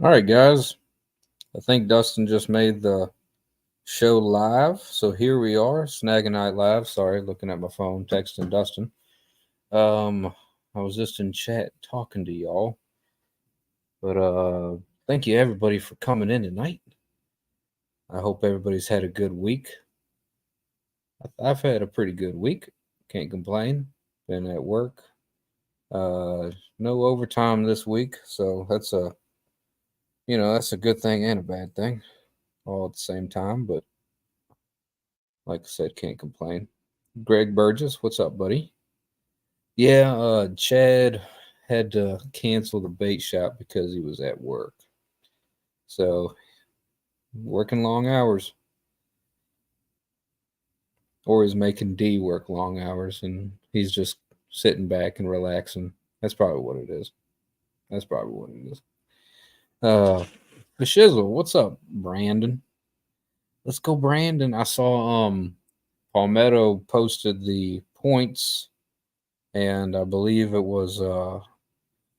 All right, guys. I think Dustin just made the show live. So here we are, Snaggin Night Live. Sorry, looking at my phone, texting Dustin. Um, I was just in chat talking to y'all. But thank you everybody for coming in tonight. I hope everybody's had a good week. I've had a pretty good week. Can't complain. Been at work. No overtime this week, so that's a good thing and a bad thing all at the same time. But like I said, can't complain. Greg Burgess, what's up, buddy? Yeah, Chad had to cancel the bait shop because he was at work. So, working long hours. Or he's making D work long hours and he's just sitting back and relaxing. That's probably what it is. That's probably what it is. The Shizzle, what's up, Brandon? Let's go, Brandon. I saw Palmetto posted the points, and I believe it was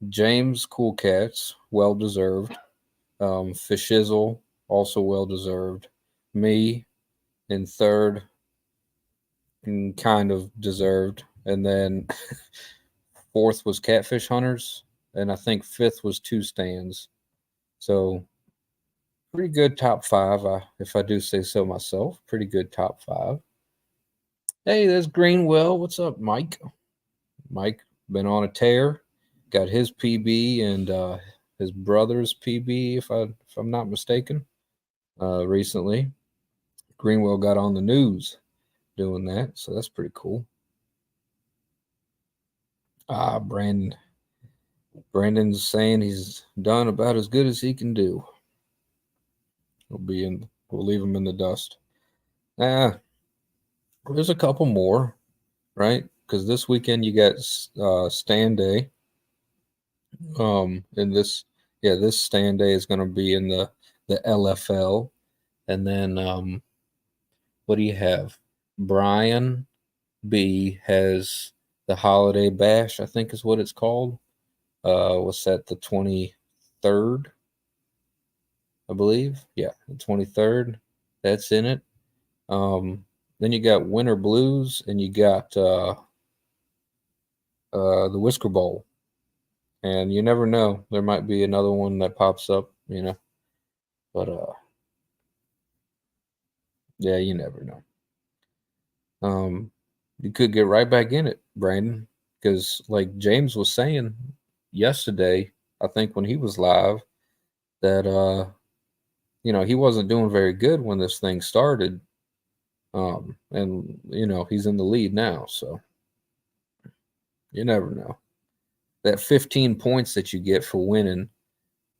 James Cool Cats, well deserved. Fishizzle, also well deserved. Me in third, and kind of deserved. And then fourth was Catfish Hunters, and I think fifth was Two Stands. So pretty good top five, if I do say so myself. Pretty good top five. Hey, there's Greenwell. What's up, Mike? Mike been on a tear. Got his PB and his brother's PB, if I'm not mistaken. Recently, Greenwell got on the news doing that, so that's pretty cool. Brandon. Brandon's saying he's done about as good as he can do. We'll leave him in the dust. There's a couple more, right? Because this weekend you got stand day. And this stand day is going to be in the LFL, and then what do you have? Brian B has the holiday bash, I think is what it's called. What's that? The 23rd, I believe. Yeah, the 23rd. That's in it. Then you got Winter Blues, and you got the Whisker Bowl. And you never know, there might be another one that pops up, But yeah, you never know. You could get right back in it, Brandon, because like James was saying yesterday, I think when he was live, that he wasn't doing very good when this thing started. And he's in the lead now, so you never know. That 15 points that you get for winning,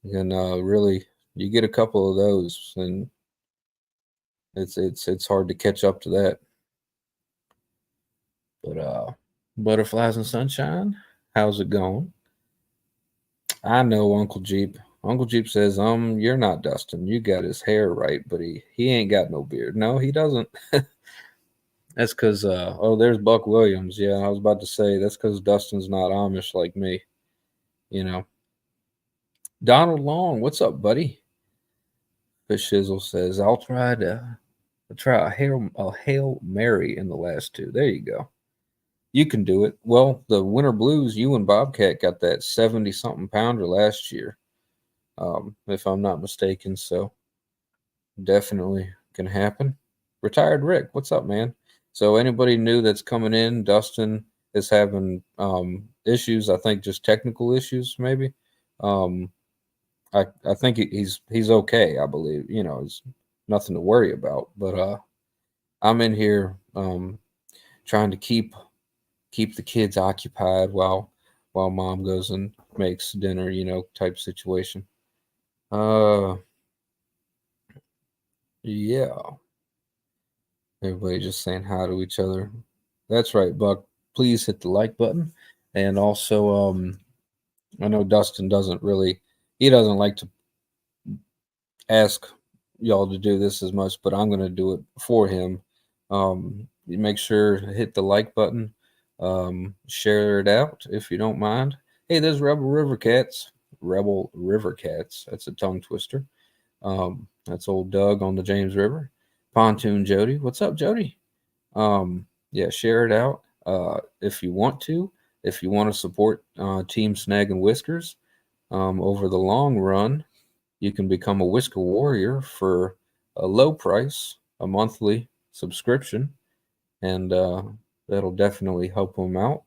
and really, you get a couple of those, and it's hard to catch up to that. But butterflies and sunshine, how's it going? I know Uncle Jeep. Uncle Jeep says, you're not Dustin. You got his hair right, but he ain't got no beard. No, he doesn't. That's because there's Buck Williams. Yeah, I was about to say that's because Dustin's not Amish like me. You know. Donald Long, what's up, buddy? Fish Shizzle says, I'll try a Hail Mary in the last two. There you go. You can do it. Well, the Winter Blues, you and Bobcat got that 70 something pounder last year, if I'm not mistaken. So definitely can happen. Retired Rick, what's up, man? So anybody new that's coming in, Dustin is having issues. I think just technical issues, maybe. I think he's okay. I believe it's nothing to worry about. But I'm in here trying to keep the kids occupied while mom goes and makes dinner, type situation. Yeah. Everybody just saying hi to each other. That's right, Buck. Please hit the like button. And also, I know Dustin he doesn't like to ask y'all to do this as much, but I'm going to do it for him. You make sure to hit the like button. Share it out if you don't mind. Hey, there's Rebel River Cats. Rebel River Cats. That's a tongue twister. That's old Doug on the James River. Pontoon Jodi. What's up, Jodi? Yeah, share it out if you want to. If you want to support Team Snag and Whiskers over the long run, you can become a Whisker Warrior for a low price, a monthly subscription, and that'll definitely help them out.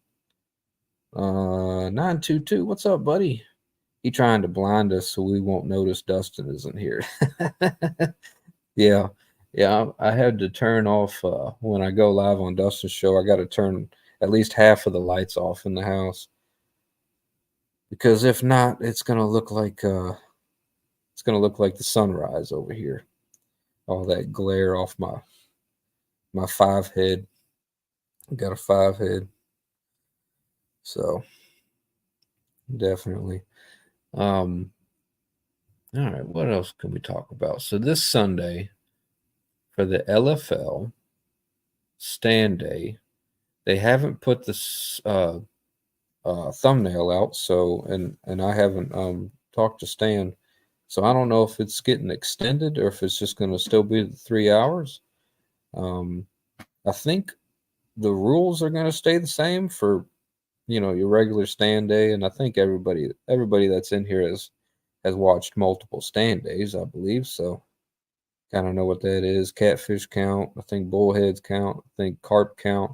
922, what's up, buddy? He trying to blind us so we won't notice Dustin isn't here. Yeah, yeah. I had to turn off when I go live on Dustin's show. I got to turn at least half of the lights off in the house because if not, it's gonna look like the sunrise over here. All that glare off my 5 head. Got a 5 head, so definitely. All right, what else can we talk about? So this Sunday for the LFL stand day, they haven't put this thumbnail out. So and I haven't talked to Stan, so I don't know if it's getting extended or if it's just going to still be the 3 hours. I think the rules are going to stay the same for your regular stand day, and I think everybody that's in here has watched multiple stand days, I believe. So kind of know what that is. Catfish count. I think bullheads count. I think carp count.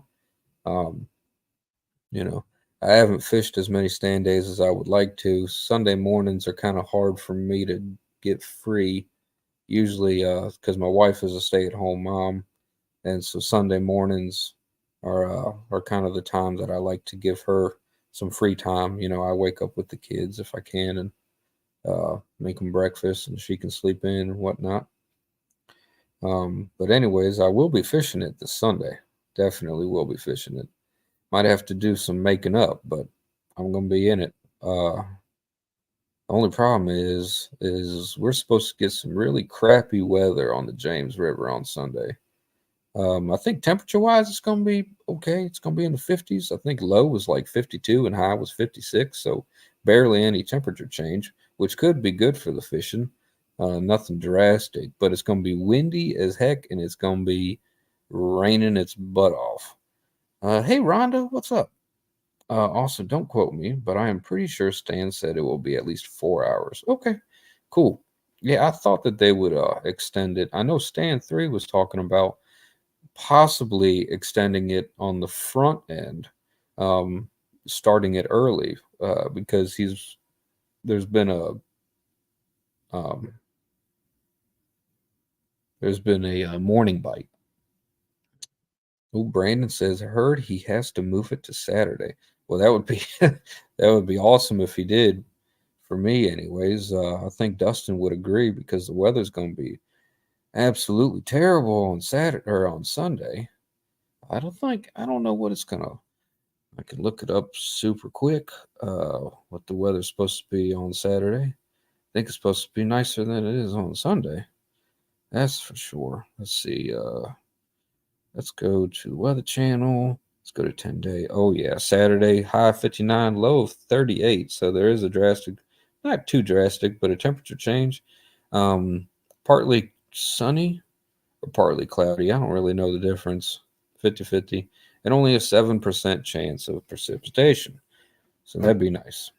Um, I haven't fished as many stand days as I would like to. Sunday mornings are kind of hard for me to get free, usually because my wife is a stay-at-home mom, and so Sunday mornings are kind of the time that I like to give her some free time. I wake up with the kids if I can and make them breakfast, and she can sleep in and whatnot. But anyways, I will be fishing it this Sunday. Definitely will be fishing it. Might have to do some making up, but I'm gonna be in it. The only problem is we're supposed to get some really crappy weather on the James River on Sunday. I think temperature wise, it's gonna be okay. It's gonna be in the 50s. I think low was like 52 and high was 56, so barely any temperature change, which could be good for the fishing. Nothing drastic, but it's gonna be windy as heck, and it's gonna be raining its butt off. Hey Rhonda, what's up? Also, don't quote me, but I am pretty sure Stan said it will be at least 4 hours. Okay, cool. Yeah, I thought that they would extend it. I know Stan 3 was talking about possibly extending it on the front end, starting it early, because there's been a um, morning bite. Oh, Brandon says, heard he has to move it to Saturday. Well, that would be that would be awesome if he did. For me, anyways, I think Dustin would agree because the weather's going to be absolutely terrible on Saturday or on Sunday. I don't know what it's gonna. I can look it up super quick. What the weather's supposed to be on Saturday. I think it's supposed to be nicer than it is on Sunday. That's for sure. Let's see. Let's go to the Weather Channel. Let's go to 10-day. Oh, yeah. Saturday, high 59, low of 38. So there is a drastic, not too drastic, but a temperature change. Partly sunny or partly cloudy. I don't really know the difference. 50-50. And only a 7% chance of precipitation. So that'd be nice.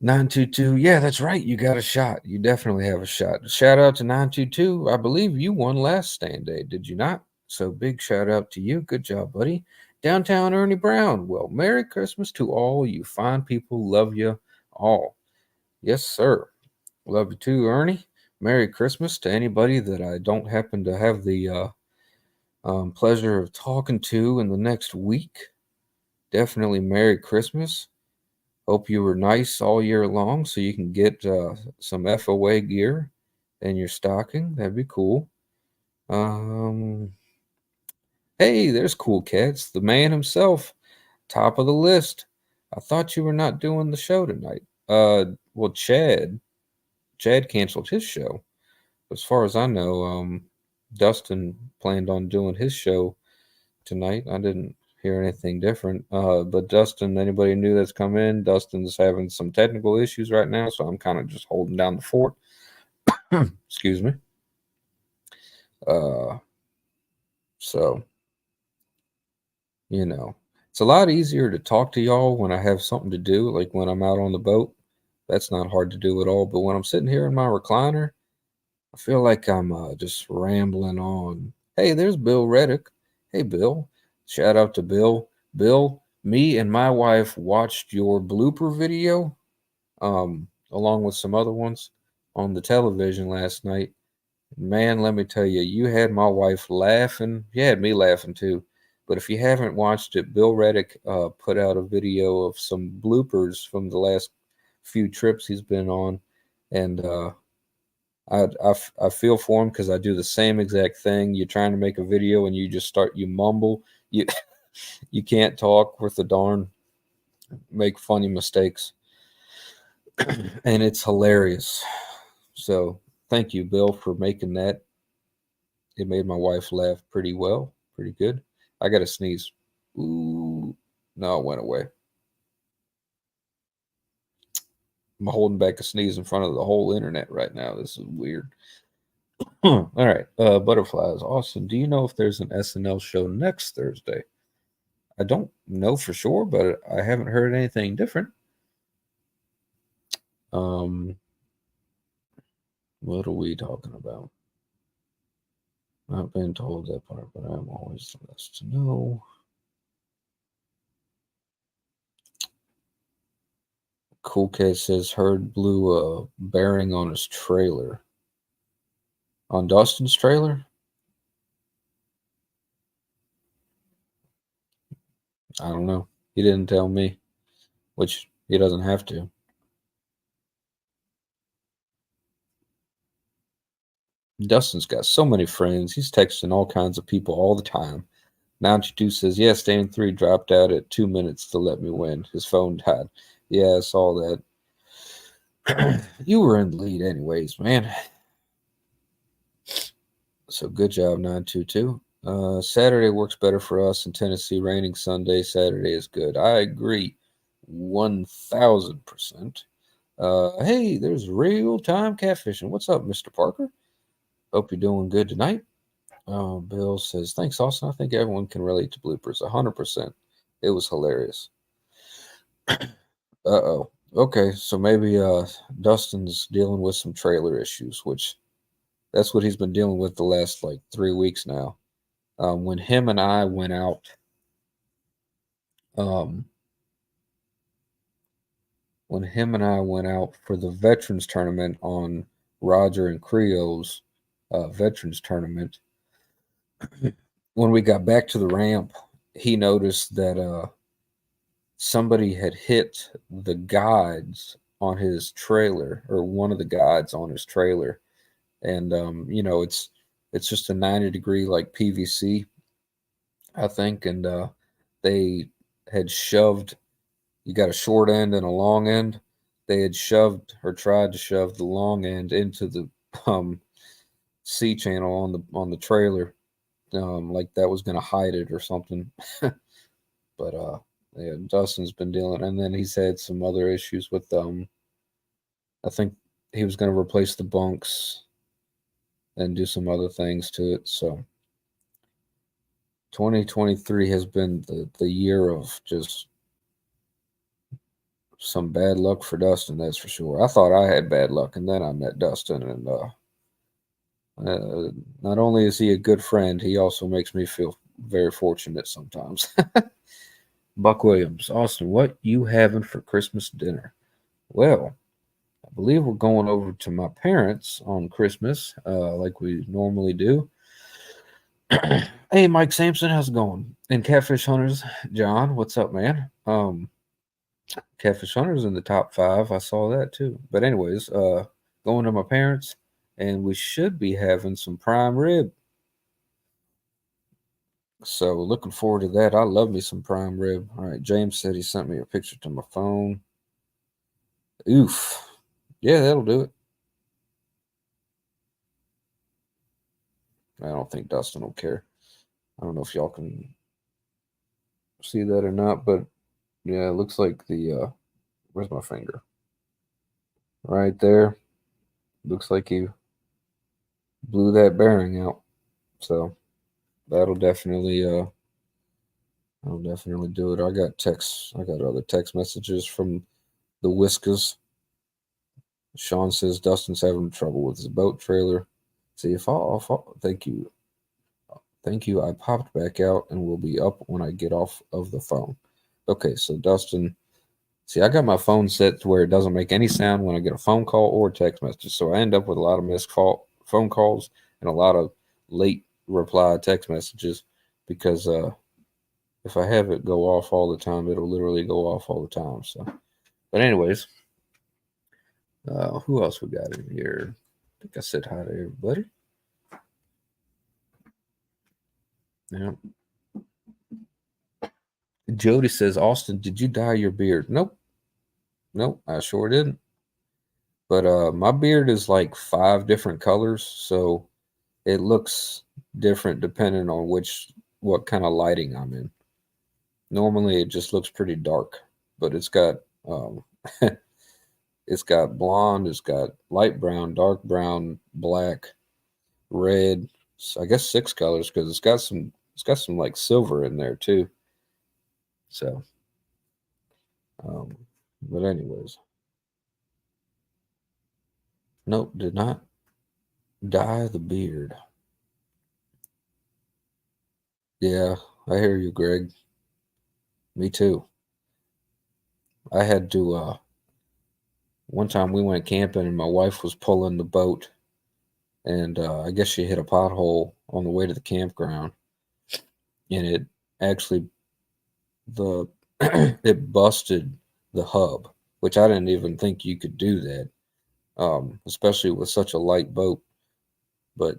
922. Yeah, that's right. You got a shot. You definitely have a shot. Shout out to 922. I believe you won last stand day, did you not? So big shout out to you. Good job, buddy. Downtown Ernie Brown. Well, Merry Christmas to all you fine people. Love you all. Yes, sir. Love you too, Ernie. Merry Christmas to anybody that I don't happen to have the pleasure of talking to in the next week. Definitely Merry Christmas. Hope you were nice all year long so you can get some F.O.A gear in your stocking. That'd be cool. Hey, there's Cool Cats, the man himself, top of the list. I thought you were not doing the show tonight. Well, Chad canceled his show. As far as I know, Dustin planned on doing his show tonight. I didn't hear anything different. But Dustin, anybody new that's come in, Dustin's having some technical issues right now, so I'm kind of just holding down the fort. Excuse me. So, it's a lot easier to talk to y'all when I have something to do, like when I'm out on the boat. That's not hard to do at all. But when I'm sitting here in my recliner, I feel like I'm just rambling on. Hey, there's Bill Reddick. Hey, Bill. Shout out to Bill. Bill, me and my wife watched your blooper video, along with some other ones on the television last night. Man, let me tell you, you had my wife laughing. You had me laughing too. But if you haven't watched it, Bill Reddick put out a video of some bloopers from the last few trips he's been on. And I feel for him because I do the same exact thing. You're trying to make a video and you mumble. You you can't talk with the darn, make funny mistakes. And it's hilarious. So thank you, Bill, for making that. It made my wife laugh pretty well, pretty good. I got to sneeze. Ooh, no, it went away. I'm holding back a sneeze in front of the whole internet right now. This is weird. All right, butterflies. Austin, do you know if there's an SNL show next Thursday? I don't know for sure, but I haven't heard anything different. What are we talking about? I've been told that part, but I'm always the best to know. Cool Cat says heard blew a bearing on his trailer. On Dustin's trailer? I don't know. He didn't tell me, which he doesn't have to. Dustin's got so many friends. He's texting all kinds of people all the time. 92 says, yeah, Stand 3 dropped out at 2 minutes to let me win. His phone died. Yeah, I saw that. You were in the lead anyways, man. So good job, 922. Saturday works better for us in Tennessee. Raining Sunday, Saturday is good. I agree 1000%. Hey, there's real-time catfishing. What's up, Mr. Parker? Hope you're doing good tonight. Bill says, thanks, Austin. I think everyone can relate to bloopers. 100%. It was hilarious. Uh-oh. Okay, so maybe Dustin's dealing with some trailer issues, which that's what he's been dealing with the last, 3 weeks now. When him and I went out, for the Veterans Tournament on Roger and Creo's Veterans Tournament, when we got back to the ramp, he noticed that somebody had hit the guides on his trailer, or one of the guides on his trailer. And, it's just a 90-degree, PVC, I think. And they had shoved, you got a short end and a long end. They had shoved, or tried to shove, the long end into the C channel on the trailer, like that was going to hide it or something. But yeah, Dustin's been dealing, and then he's had some other issues with I think he was going to replace the bunks and do some other things to it. So 2023 has been the year of just some bad luck for Dustin, that's for sure. I thought I had bad luck, and then I met Dustin, and not only is he a good friend, he also makes me feel very fortunate sometimes. Buck Williams, Austin, what you having for Christmas dinner? Well, I believe we're going over to my parents on Christmas, like we normally do. Hey, Mike Sampson, how's it going? And Catfish Hunters, John, what's up, man? Catfish Hunters in the top 5. I saw that too. But anyways, going to my parents, and we should be having some prime rib. So looking forward to that. I love me some prime rib. All right, James said he sent me a picture to my phone. Oof. Yeah, that'll do it. I don't think Dustin will care. I don't know if y'all can. see that or not, but yeah, it looks like the where's my finger? Right there. Looks like he blew that bearing out. So that'll definitely I'll definitely do it. I got other text messages from the Whiskers. Sean says Dustin's having trouble with his boat trailer. See if I thank you. Thank you. I popped back out and will be up when I get off of the phone. Okay, so Dustin, see, I got my phone set to where it doesn't make any sound when I get a phone call or text message. So I end up with a lot of missed phone calls and a lot of late reply text messages because if I have it go off all the time, it'll literally go off all the time. So, but anyways, who else we got in here? I think I said hi to everybody. Yeah. Jody says, Austin, did you dye your beard? Nope. Nope, I sure didn't. But my beard is like 5 different colors, so it looks different depending on what kind of lighting I'm in. Normally it just looks pretty dark, but it's got blonde, it's got light brown, dark brown, black, red. I guess 6 colors because it's got some like silver in there too. So, um, but anyways, nope, did not dye the beard. Yeah, I hear you, Greg. Me too. I had to. One time we went camping and my wife was pulling the boat, and I guess she hit a pothole on the way to the campground, and it actually the it busted the hub, which I didn't even think you could do that, especially with such a light boat. But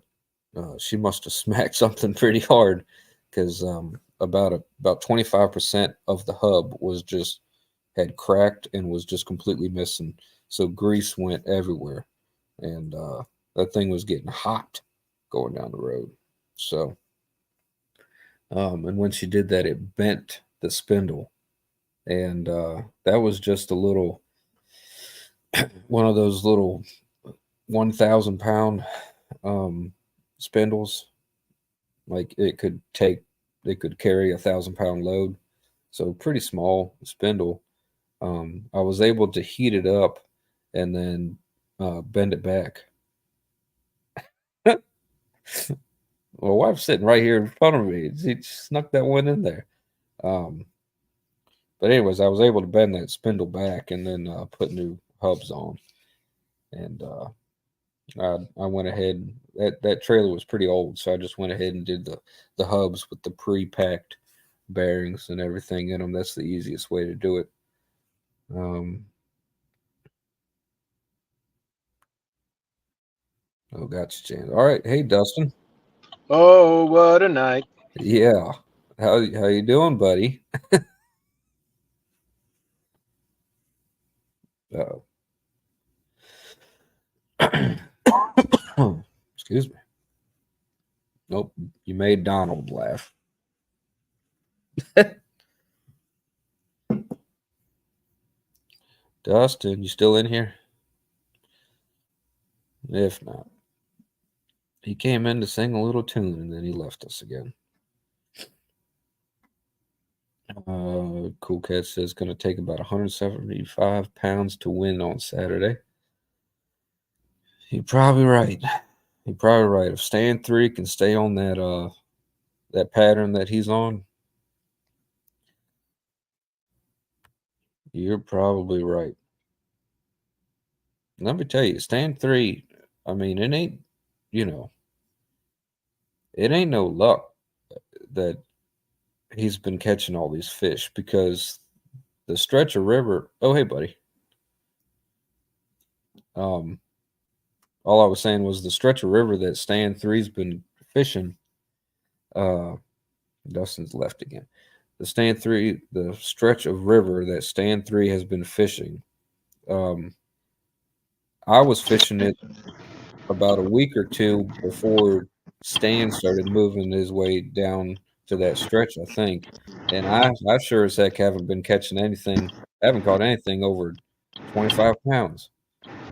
she must have smacked something pretty hard because about 25% of the hub was just had cracked and was just completely missing. So grease went everywhere, and that thing was getting hot going down the road. So, and when she did that, it bent the spindle, and that was just a little one of those little 1,000 pound um, spindles. Like it could carry 1,000 pound load. So pretty small spindle. I was able to heat it up and then bend it back. My wife's sitting right here in front of me. She snuck that one in there. Um, but anyways, I was able to bend that spindle back and then put new hubs on. And I went ahead. That trailer was pretty old, so I just went ahead and did the hubs with the pre-packed bearings and everything in them. That's the easiest way to do it. Um, oh, gotcha, Jan. All right, hey Dustin. Oh, what a night. Yeah, how you doing, buddy? Uh, excuse me. Nope, you made Donald laugh. Dustin, you still in here? If not, he came in to sing a little tune and then he left us again. Cool Cat says going to take about 175 pounds to win on Saturday. You're probably right. You're probably right. If Stand 3 can stay on that pattern that he's on, you're probably right. Let me tell you, Stand 3, I mean, it ain't, you know, it ain't no luck that he's been catching all these fish because the stretch of river. Oh, hey, buddy. Um, all I was saying was the stretch of river that Stand Three's been fishing. Uh, Dustin's left again. The stretch of river that Stand Three has been fishing. Um, I was fishing it about a week or two before Stan started moving his way down to that stretch, I think. And I sure as heck haven't been catching anything. I haven't caught anything over 25 pounds.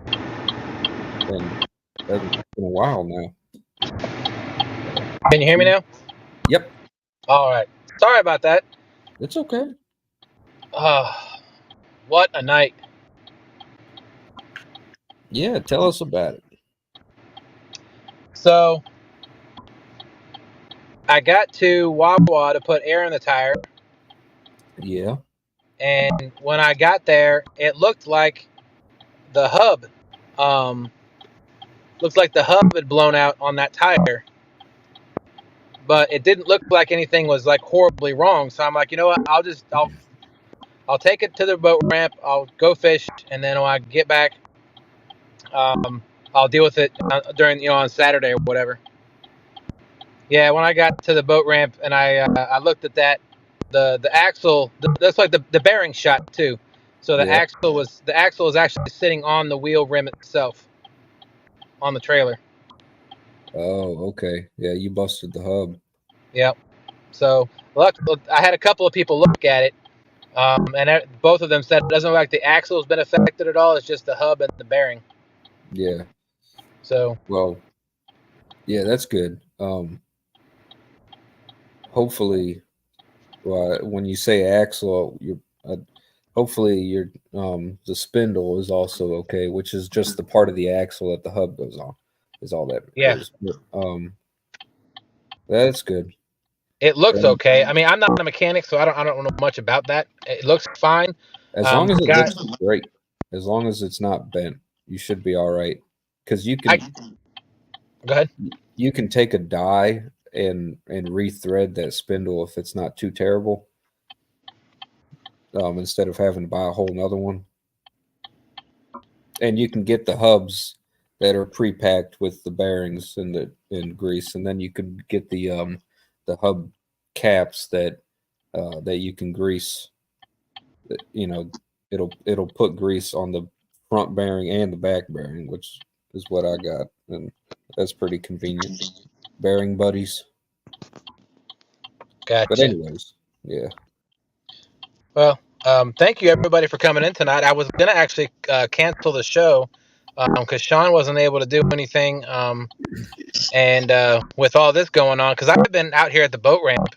And that's been a while now. Can you hear me now? Yep. All right. Sorry about that. It's okay. What a night. Yeah, tell us about it. So, I got to Wawa to put air in the tire. Yeah. And when I got there, it looked like the hub, had blown out on that tire. But it didn't look like anything was like horribly wrong. So I'm like, you know what? I'll take it to the boat ramp. I'll go fish, and then when I get back, I'll deal with it during on Saturday or whatever. Yeah, when I got to the boat ramp and I looked at that, the axle, that's like the bearing shot too. So the Yeah. axle was actually sitting on the wheel rim itself, on the trailer. Oh, okay. Yeah, you busted the hub. Yep. So I had a couple of people look at it, and both of them said it doesn't look like the axle has been affected at all. It's just the hub and the bearing. Yeah. So. Well, yeah, that's good. Hopefully, when you say axle, hopefully the spindle is also okay, which is just the part of the axle that the hub goes on. Is all that is. But, that's good. It looks okay. I mean, I'm not a mechanic, so I don't know much about that. It looks fine. As long as it looks great, as long as it's not bent, you should be all right. Because you can go ahead. You can take a die and rethread that spindle if it's not too terrible. Instead of having to buy a whole nother one. And you can get the hubs that are pre-packed with the bearings and grease, and then you can get the hub caps that you can grease. It'll put grease on the front bearing and the back bearing, which is what I got, and that's pretty convenient. Bearing buddies. Gotcha. But anyways, yeah. Well, thank you everybody for coming in tonight. I was gonna actually cancel the show because Sean wasn't able to do anything, and with all this going on, because I've been out here at the boat ramp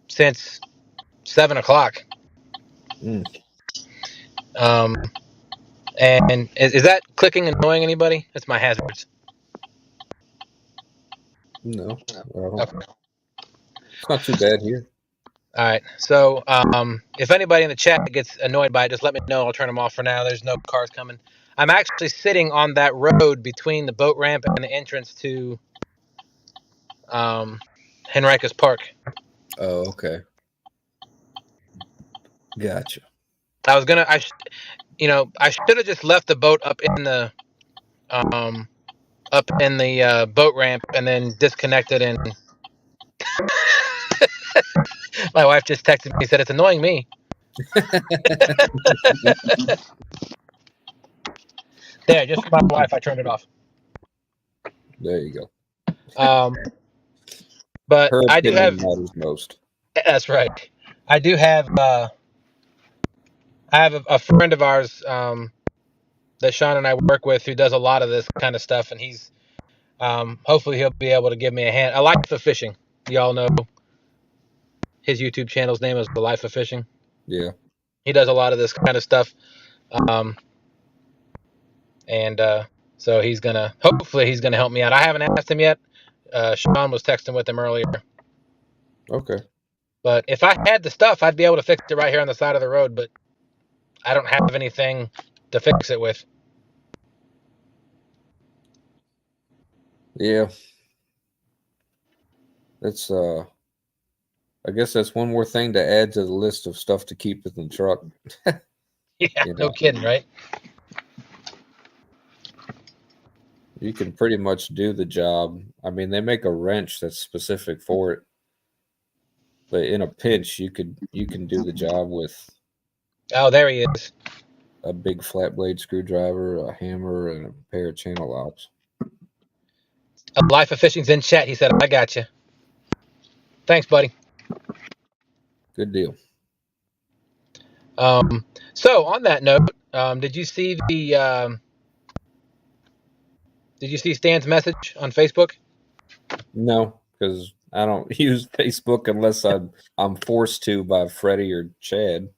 since 7 o'clock. And is that clicking annoying anybody? That's my hazards. No, Okay. It's not too bad here. All right. So if anybody in the chat gets annoyed by it, just let me know. I'll turn them off for now. There's no cars coming. I'm actually sitting on that road between the boat ramp and the entrance to Henricus Park. Oh, okay. Gotcha. I was gonna, I should have just left the boat up in the boat ramp and then disconnected. And my wife just texted me and said it's annoying me. There, just for my wife, I turned it off. There you go. But her I do have matters most. That's right. I do have I have a friend of ours that Sean and I work with who does a lot of this kind of stuff, and he's hopefully he'll be able to give me a hand. A Life of Fishing. Y'all know his YouTube channel's name is The Life of Fishing. Yeah. He does a lot of this kind of stuff. So hopefully he's gonna help me out. I haven't asked him yet. Sean was texting with him earlier. Okay. But if I had the stuff, I'd be able to fix it right here on the side of the road, but I don't have anything to fix it with. Yeah. That's I guess that's one more thing to add to the list of stuff to keep in the truck. Yeah, no kidding, right? You can pretty much do the job. I mean, they make a wrench that's specific for it. But in a pinch, you can do the job with. Oh, there he is. A big flat blade screwdriver, a hammer, and a pair of channel locks. A Life of Fishing's in chat. He said, "I got you." Thanks, buddy. Good deal. So on that note, did you see Stan's message on Facebook? No, because I don't use Facebook unless I'm forced to by Freddie or Chad.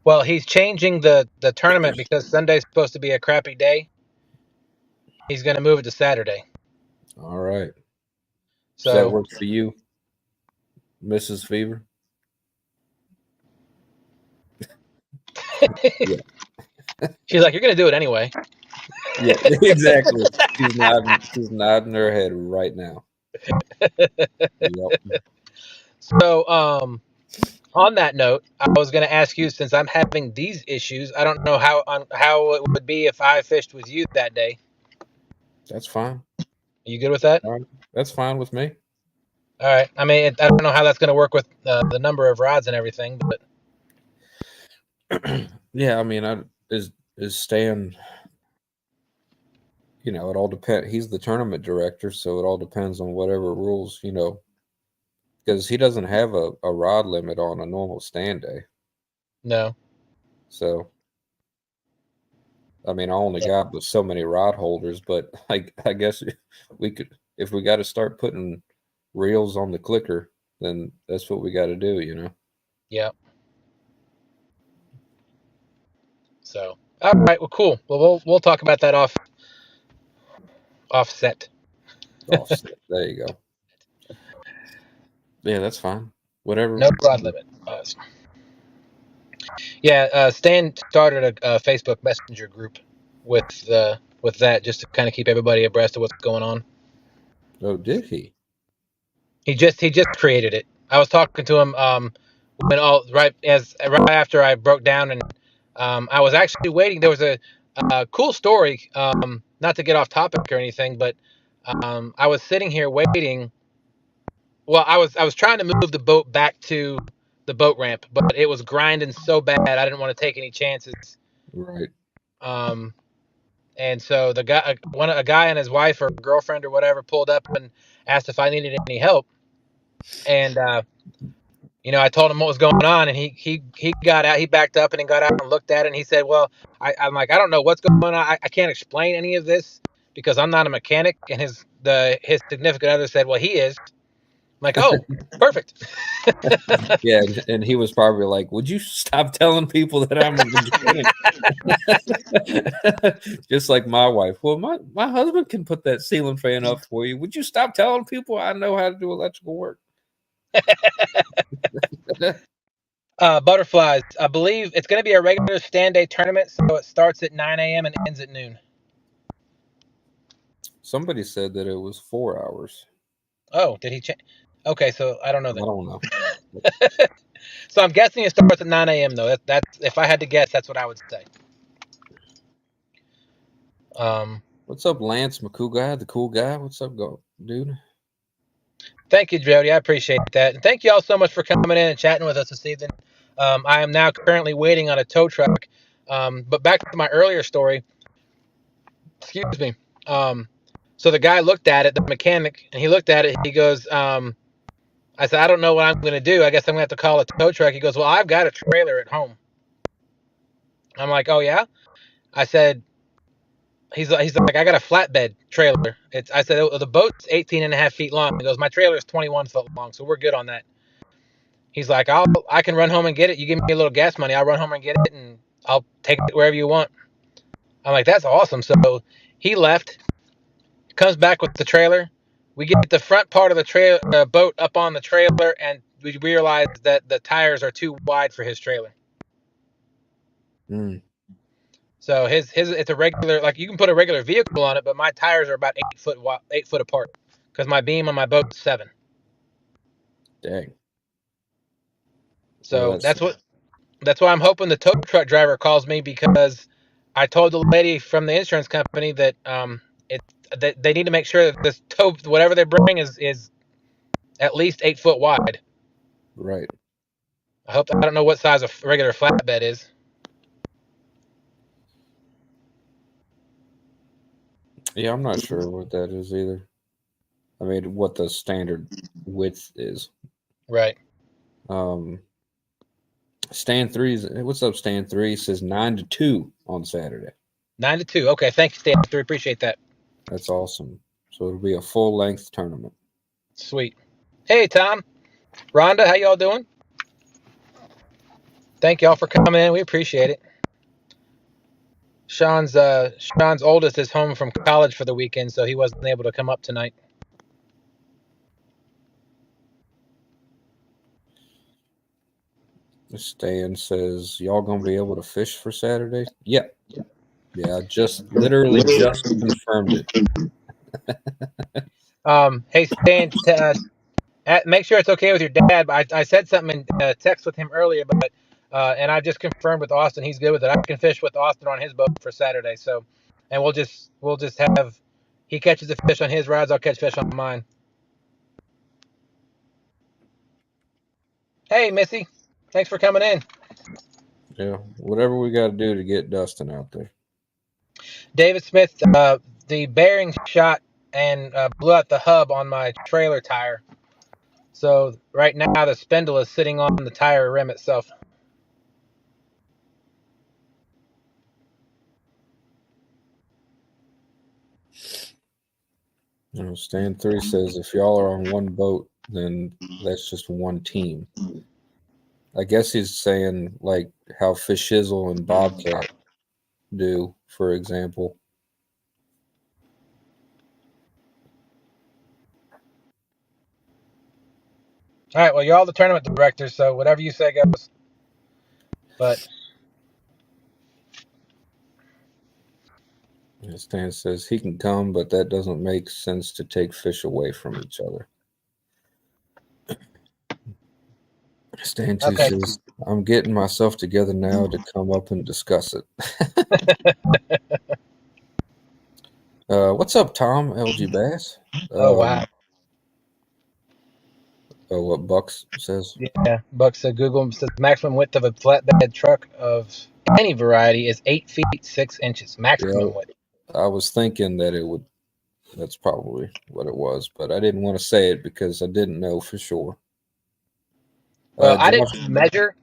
Well, he's changing the tournament because Sunday's supposed to be a crappy day. He's going to move it to Saturday. All right. Does that So work for you, Mrs. Fever? Yeah. she's like, "You're going to do it anyway." Yeah, exactly. She's nodding her head right now. Yep. So on that note, I was going to ask you, since I'm having these issues, I don't know how it would be if I fished with you that day. That's fine. Are you good with that? All right. That's fine with me. All right. I mean, I don't know how that's going to work with the number of rods and everything, but Yeah, I mean, is Stan. It all depends. He's the tournament director, so it all depends on whatever rules, because he doesn't have a rod limit on a normal stand day. no. So, I mean, I only got with so many rod holders, but I guess we could, if we got to start putting reels on the clicker, then that's what we got to do. Yeah. So, all right. Well, cool. Well, we'll talk about that offset. Offset. There you go. Yeah, that's fine. Whatever. No rod limit. Yeah. Stan started a Facebook Messenger group with that, just to kind of keep everybody abreast of what's going on. Oh, did he? He just created it. I was talking to him right after I broke down, and I was actually waiting. There was a cool story. Not to get off topic or anything, but I was sitting here waiting. Well, I was trying to move the boat back to the boat ramp, but it was grinding so bad I didn't want to take any chances. Right. And so a guy and his wife or girlfriend or whatever pulled up and asked if I needed any help. And I told him what was going on, and he got out. He backed up and he got out and looked at it, and he said, "Well, I'm like, I don't know what's going on. I can't explain any of this because I'm not a mechanic." And his significant other said, "Well, he is." I'm like, "Oh, perfect." Yeah, and he was probably like, "Would you stop telling people that I'm a mechanic?" Just like my wife. Well, my husband can put that ceiling fan up for you. Would you stop telling people I know how to do electrical work? Butterflies. I believe it's going to be a regular stand day tournament, so it starts at 9 a.m. and ends at noon. Somebody said that it was 4 hours. Oh, did he change? Okay, so I don't know I that. don't know. So I'm guessing it starts at 9 a.m. though. That's if I had to guess, that's what I would say. What's up, Lance, my cool guy, the cool guy? What's up, dude? Thank you, Jody. I appreciate that. And thank you all so much for coming in and chatting with us this evening. I am now currently waiting on a tow truck. But back to my earlier story. Excuse me. So the guy looked at it, the mechanic, and he looked at it. He goes, I said, I don't know what I'm going to do. I guess I'm going to have to call a tow truck. He goes, well, I've got a trailer at home. I'm like, oh, yeah? I said, he's like, I got a flatbed trailer. I said, the boat's 18 and a half feet long. He goes, my trailer is 21 foot long, so we're good on that. He's like, I can run home and get it. You give me a little gas money, I'll run home and get it, and I'll take it wherever you want. I'm like, that's awesome. So he left, comes back with the trailer. We get the front part of the boat up on the trailer, and we realize that the tires are too wide for his trailer. So it's a regular, like you can put a regular vehicle on it, but my tires are about 8 foot apart because my beam on my boat is 7. Dang. So Well, that's why I'm hoping the tow truck driver calls me, because I told the lady from the insurance company that that they need to make sure that this tow, whatever they bring, is at least 8 foot wide. right. I don't know what size a regular flatbed is. Yeah, I'm not sure what that is either. I mean, what the standard width is. Right. Stan 3, what's up, Stan 3? Says 9 to 2 on Saturday. 9 to 2. Okay, thank you, Stan. I appreciate that. That's awesome. So it'll be a full-length tournament. Sweet. Hey, Tom. Rhonda, how y'all doing? Thank y'all for coming in. We appreciate it. Sean's oldest is home from college for the weekend, so he wasn't able to come up tonight. Stan says, y'all gonna be able to fish for Saturday? Yep. Yeah, I just literally just confirmed it. Hey, Stan, make sure it's okay with your dad. I said something in text with him earlier, but and I just confirmed with Austin he's good with it. I can fish with Austin on his boat for Saturday. So, and we'll just have he catches a fish on his rods, I'll catch fish on mine. Hey, Missy, thanks for coming in. Yeah, whatever we got to do to get Dustin out there. David Smith, the bearing shot and blew out the hub on my trailer tire. So right now the spindle is sitting on the tire rim itself. You know, Stan 3 says if y'all are on one boat, then that's just one team. I guess he's saying like how Fishizzle and Bobcat do, for example. All right, well, you're all the tournament directors, so whatever you say goes. But Stan says he can come, but that doesn't make sense to take fish away from each other. Stan 2 says, I'm getting myself together now to come up and discuss it. What's up, Tom? LG Bass? Oh, wow. Oh, what Bucks says? Yeah, Buck said Google says maximum width of a flatbed truck of any variety is 8 feet 6 inches. Maximum width. I was thinking that it would. That's probably what it was, but I didn't want to say it because I didn't know for sure. Well, I didn't measure.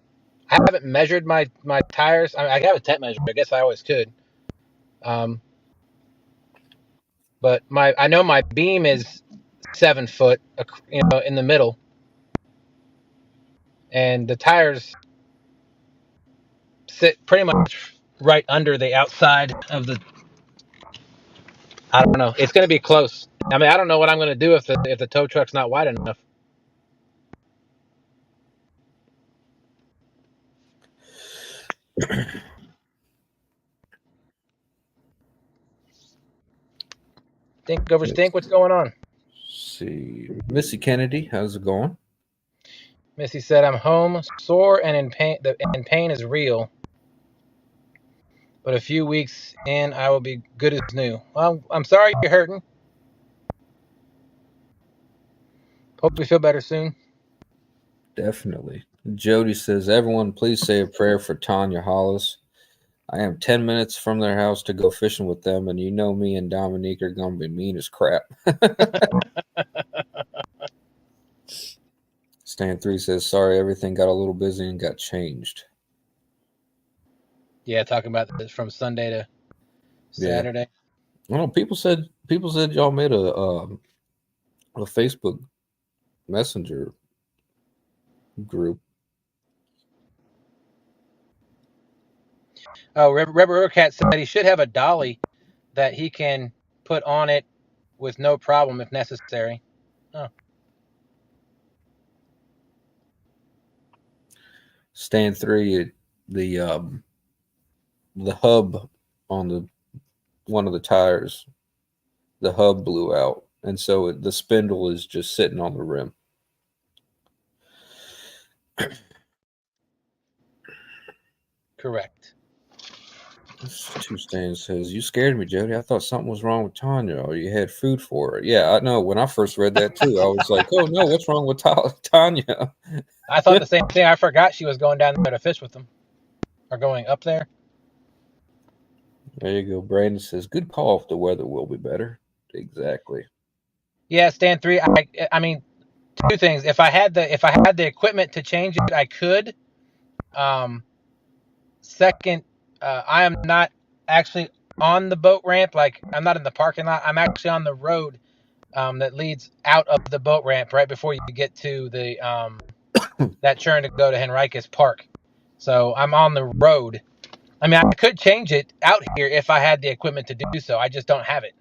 I haven't measured my tires. I have a tape measure. I guess I always could. But I know my beam is 7 foot, in the middle, and the tires sit pretty much right under the outside of the. I don't know. It's going to be close. I mean, I don't know what I'm going to do if the tow truck's not wide enough. Think over stink. What's going on? Let's see, Missy Kennedy, how's it going? Missy said, "I'm home, sore and in pain. And pain is real. But a few weeks in, I will be good as new." Well, I'm sorry you're hurting. Hope you feel better soon. Definitely. Jody says, everyone please say a prayer for Tonya Hollis. I am 10 minutes from their house to go fishing with them, and you know me and Dominique are going to be mean as crap. Stan 3 says, sorry, everything got a little busy and got changed. Yeah, talking about this from Sunday to Saturday. Yeah. Well, people said y'all made a Facebook Messenger group. Oh, Rubber Cat said he should have a dolly that he can put on it with no problem if necessary. Oh. Stan 3, the hub on one of the tires, the hub blew out, and so the spindle is just sitting on the rim. Correct. Two Stands says, you scared me, Jody. I thought something was wrong with Tonya or you had food for her. Yeah, I know. When I first read that too, I was like, oh no, what's wrong with Tonya? I thought the same thing. I forgot she was going down there to fish with them. Or going up there. There you go. Brandon says, good call if the weather will be better. Exactly. Yeah, stand 3. I mean, 2 things. If I had the equipment to change it, I could. Second, I am not actually on the boat ramp. Like, I'm not in the parking lot. I'm actually on the road that leads out of the boat ramp right before you get to the that turn to go to Henricus Park. So I'm on the road. I mean, I could change it out here if I had the equipment to do so. I just don't have it.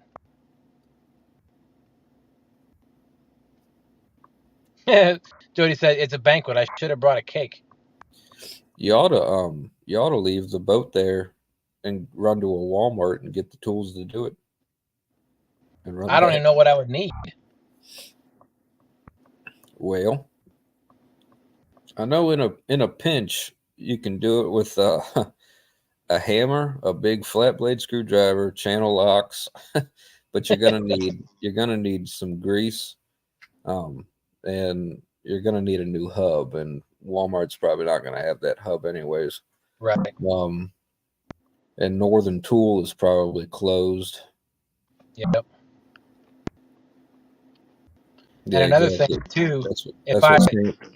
Jody said it's a banquet. I should have brought a cake. You ought to leave the boat there and run to a Walmart and get the tools to do it. And run I don't back. even know what I would need. Well, I know in a pinch you can do it with a hammer, a big flat blade screwdriver, channel locks, but you're gonna need some grease, and you're gonna need a new hub, and Walmart's probably not gonna have that hub anyways. Right. And Northern Tool is probably closed. Yep. Yeah, and another exactly. thing too,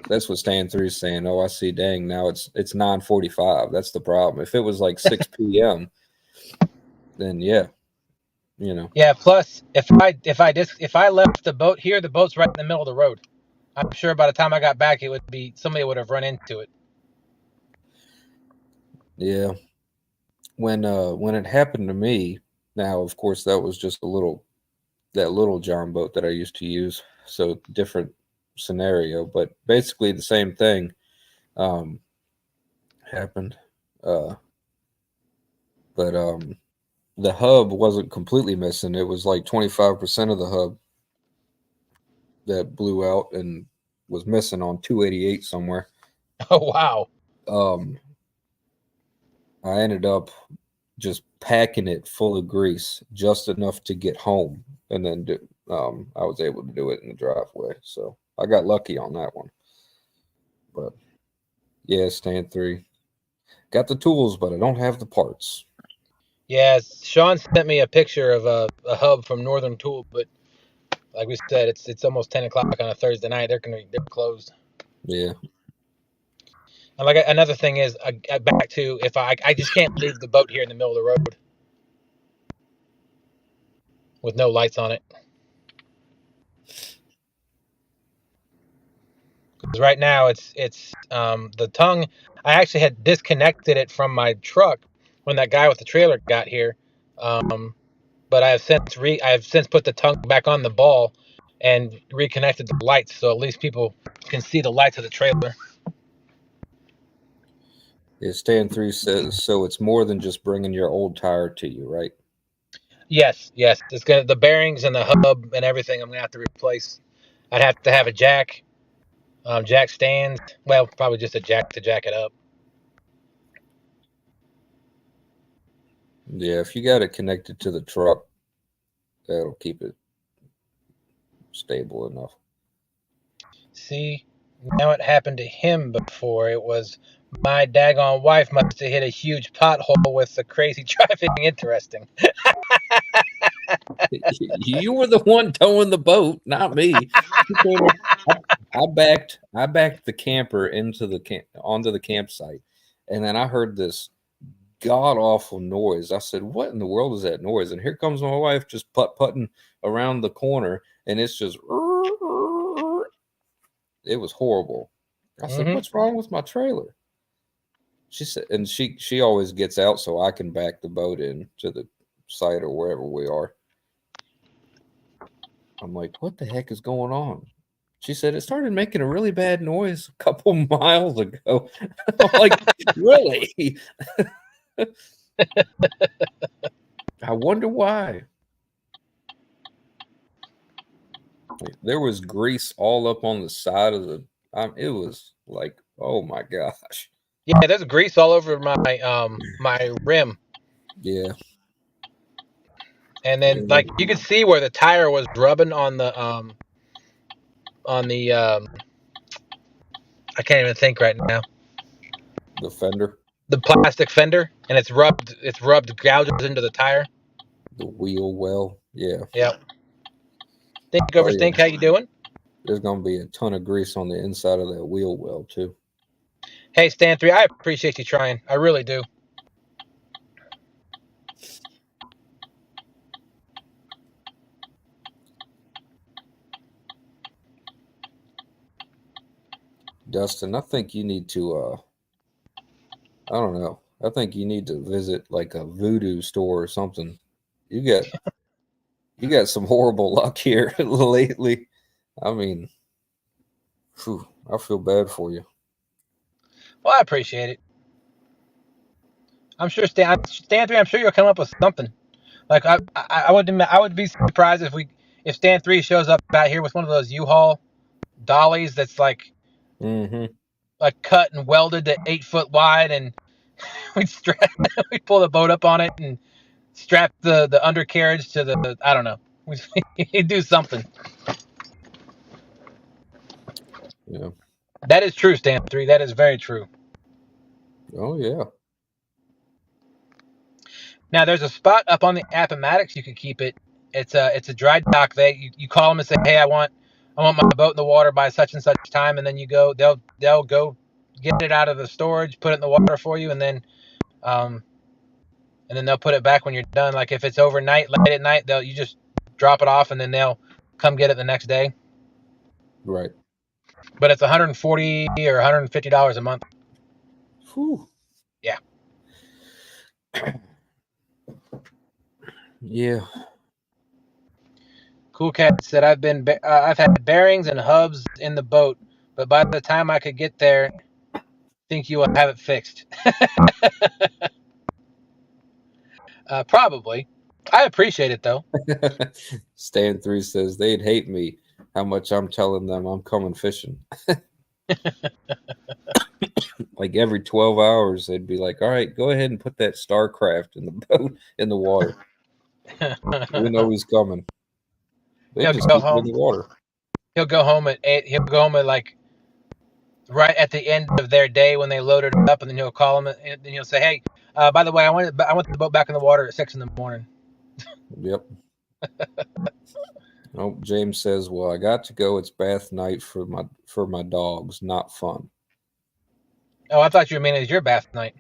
That's what Stan 3 is saying. Oh, I see. Dang, now it's 9:45. That's the problem. If it was like 6 p.m., then yeah, you know. Yeah. Plus, if I left the boat here, the boat's right in the middle of the road. I'm sure by the time I got back, somebody would have run into it. Yeah. When it happened to me, now of course that was just that little John boat that I used to use, so different scenario, but basically the same thing happened. But the hub wasn't completely missing. It was like 25% of the hub that blew out and was missing on 288 somewhere. Oh wow. I ended up just packing it full of grease, just enough to get home, and then I was able to do it in the driveway. So I got lucky on that one. But yeah, stand 3. Got the tools, but I don't have the parts. Yeah, Sean sent me a picture of a hub from Northern Tool, but like we said, it's almost 10 o'clock on a Thursday night. They're closed. Yeah. And like another thing is, back to if I just can't leave the boat here in the middle of the road with no lights on it. Because right now it's the tongue. I actually had disconnected it from my truck when that guy with the trailer got here, but I have since put the tongue back on the ball and reconnected the lights, so at least people can see the lights of the trailer. Yeah, stand 3 says so. It's more than just bringing your old tire to you, right? Yes. It's the bearings and the hub and everything. I'm gonna have to replace. I'd have to have a jack stands. Well, probably just a jack to jack it up. Yeah, if you got it connected to the truck, that'll keep it stable enough. See, now it happened to him before. It was my daggone wife must have hit a huge pothole with the crazy driving. Interesting. You were the one towing the boat, not me. I backed the camper onto the campsite, and then I heard this god awful noise. I said, "What in the world is that noise?" And here comes my wife just putting around the corner, and it's just it was horrible. I said, "What's wrong with my trailer?" She said, and she always gets out so I can back the boat in to the site or wherever we are. I'm like, "What the heck is going on?" She said it started making a really bad noise a couple miles ago. I'm like, really? I wonder why. There was grease all up on the side of the. It was like, oh my gosh. Yeah, there's grease all over my my rim. Yeah. And then like you could see where the tire was rubbing on the I can't even think right now. The fender. The plastic fender, and it's rubbed gouges into the tire. The wheel well. Yeah. Yep. Think over Stink, how you doing? There's gonna be a ton of grease on the inside of that wheel well too. Hey, Stan 3, I appreciate you trying. I really do. Dustin, I think you need to I don't know. I think you need to visit like a voodoo store or something. You got some horrible luck here lately. I mean, whew, I feel bad for you. Well, I appreciate it. I'm sure Stan 3, I'm sure you'll come up with something. Like I would be surprised if Stan 3 shows up out here with one of those U-Haul dollies that's like cut and welded to 8 foot wide, and we pull the boat up on it and strap the undercarriage to the I don't know. We do something. Yeah. That is true, Stan 3. That is very true. Oh yeah. Now there's a spot up on the Appomattox you can keep it. It's a dry dock. You call them and say, hey, I want my boat in the water by such and such time, and then you go. They'll go get it out of the storage, put it in the water for you, and then they'll put it back when you're done. Like if it's overnight, late at night, you just drop it off, and then they'll come get it the next day. Right. But it's $140 or $150 a month. Whew. Yeah. Yeah. Cool Cat said I've had bearings and hubs in the boat, but by the time I could get there, I think you will have it fixed. Probably. I appreciate it though. Stan 3 says they'd hate me how much I'm telling them I'm coming fishing. Like every 12 hours, they'd be like, all right, go ahead and put that Starcraft in the boat in the water. We know he's coming. They just keep it in the water. He'll go home at 8. He'll go home at like right at the end of their day when they loaded it up, and then he'll call him and then he'll say, "Hey, by the way, I want the boat back in the water at 6 in the morning." Yep. Oh, James says, "Well, I got to go. It's bath night for my dogs. Not fun." Oh, I thought you mean it's your bath night.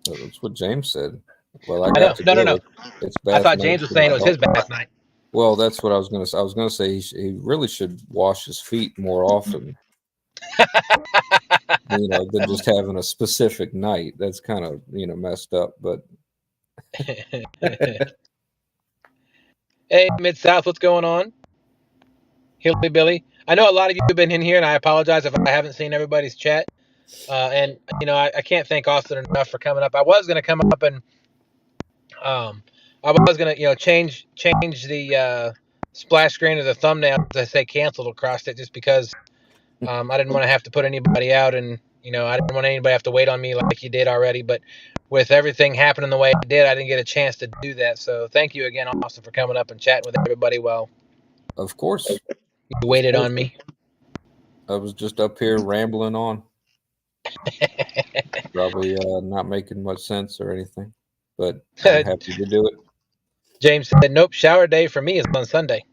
That's what James said. Well, I got to go. No. It's bath I thought night James was saying it was his bath night. Well, that's what I was going to say. I was going to say he really should wash his feet more often. Than just having a specific night. That's kind of, messed up, but. Hey, Mid-South, what's going on? Hilly Billy. I know a lot of you have been in here, and I apologize if I haven't seen everybody's chat. And, I can't thank Austin enough for coming up. I was going to come up and I was going to, change the splash screen of the thumbnail to say canceled across it just because I didn't want to have to put anybody out, and, I didn't want anybody to have to wait on me like you did already. But with everything happening the way it did, I didn't get a chance to do that. So thank you again, Austin, for coming up and chatting with everybody while of course you waited on me. I was just up here rambling on. Probably not making much sense or anything, but I'm happy to do it. James said, nope, shower day for me is on Sunday,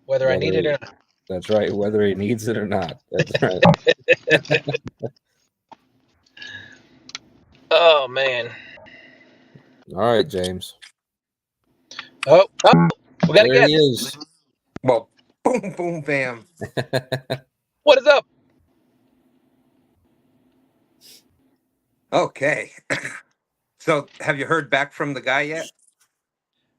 whether I need it or not. That's right, whether he needs it or not. That's right. Oh, man. All right, James. Oh, we got a guest. He is. Well, boom, boom, bam. What is up? Okay. So, have you heard back from the guy yet?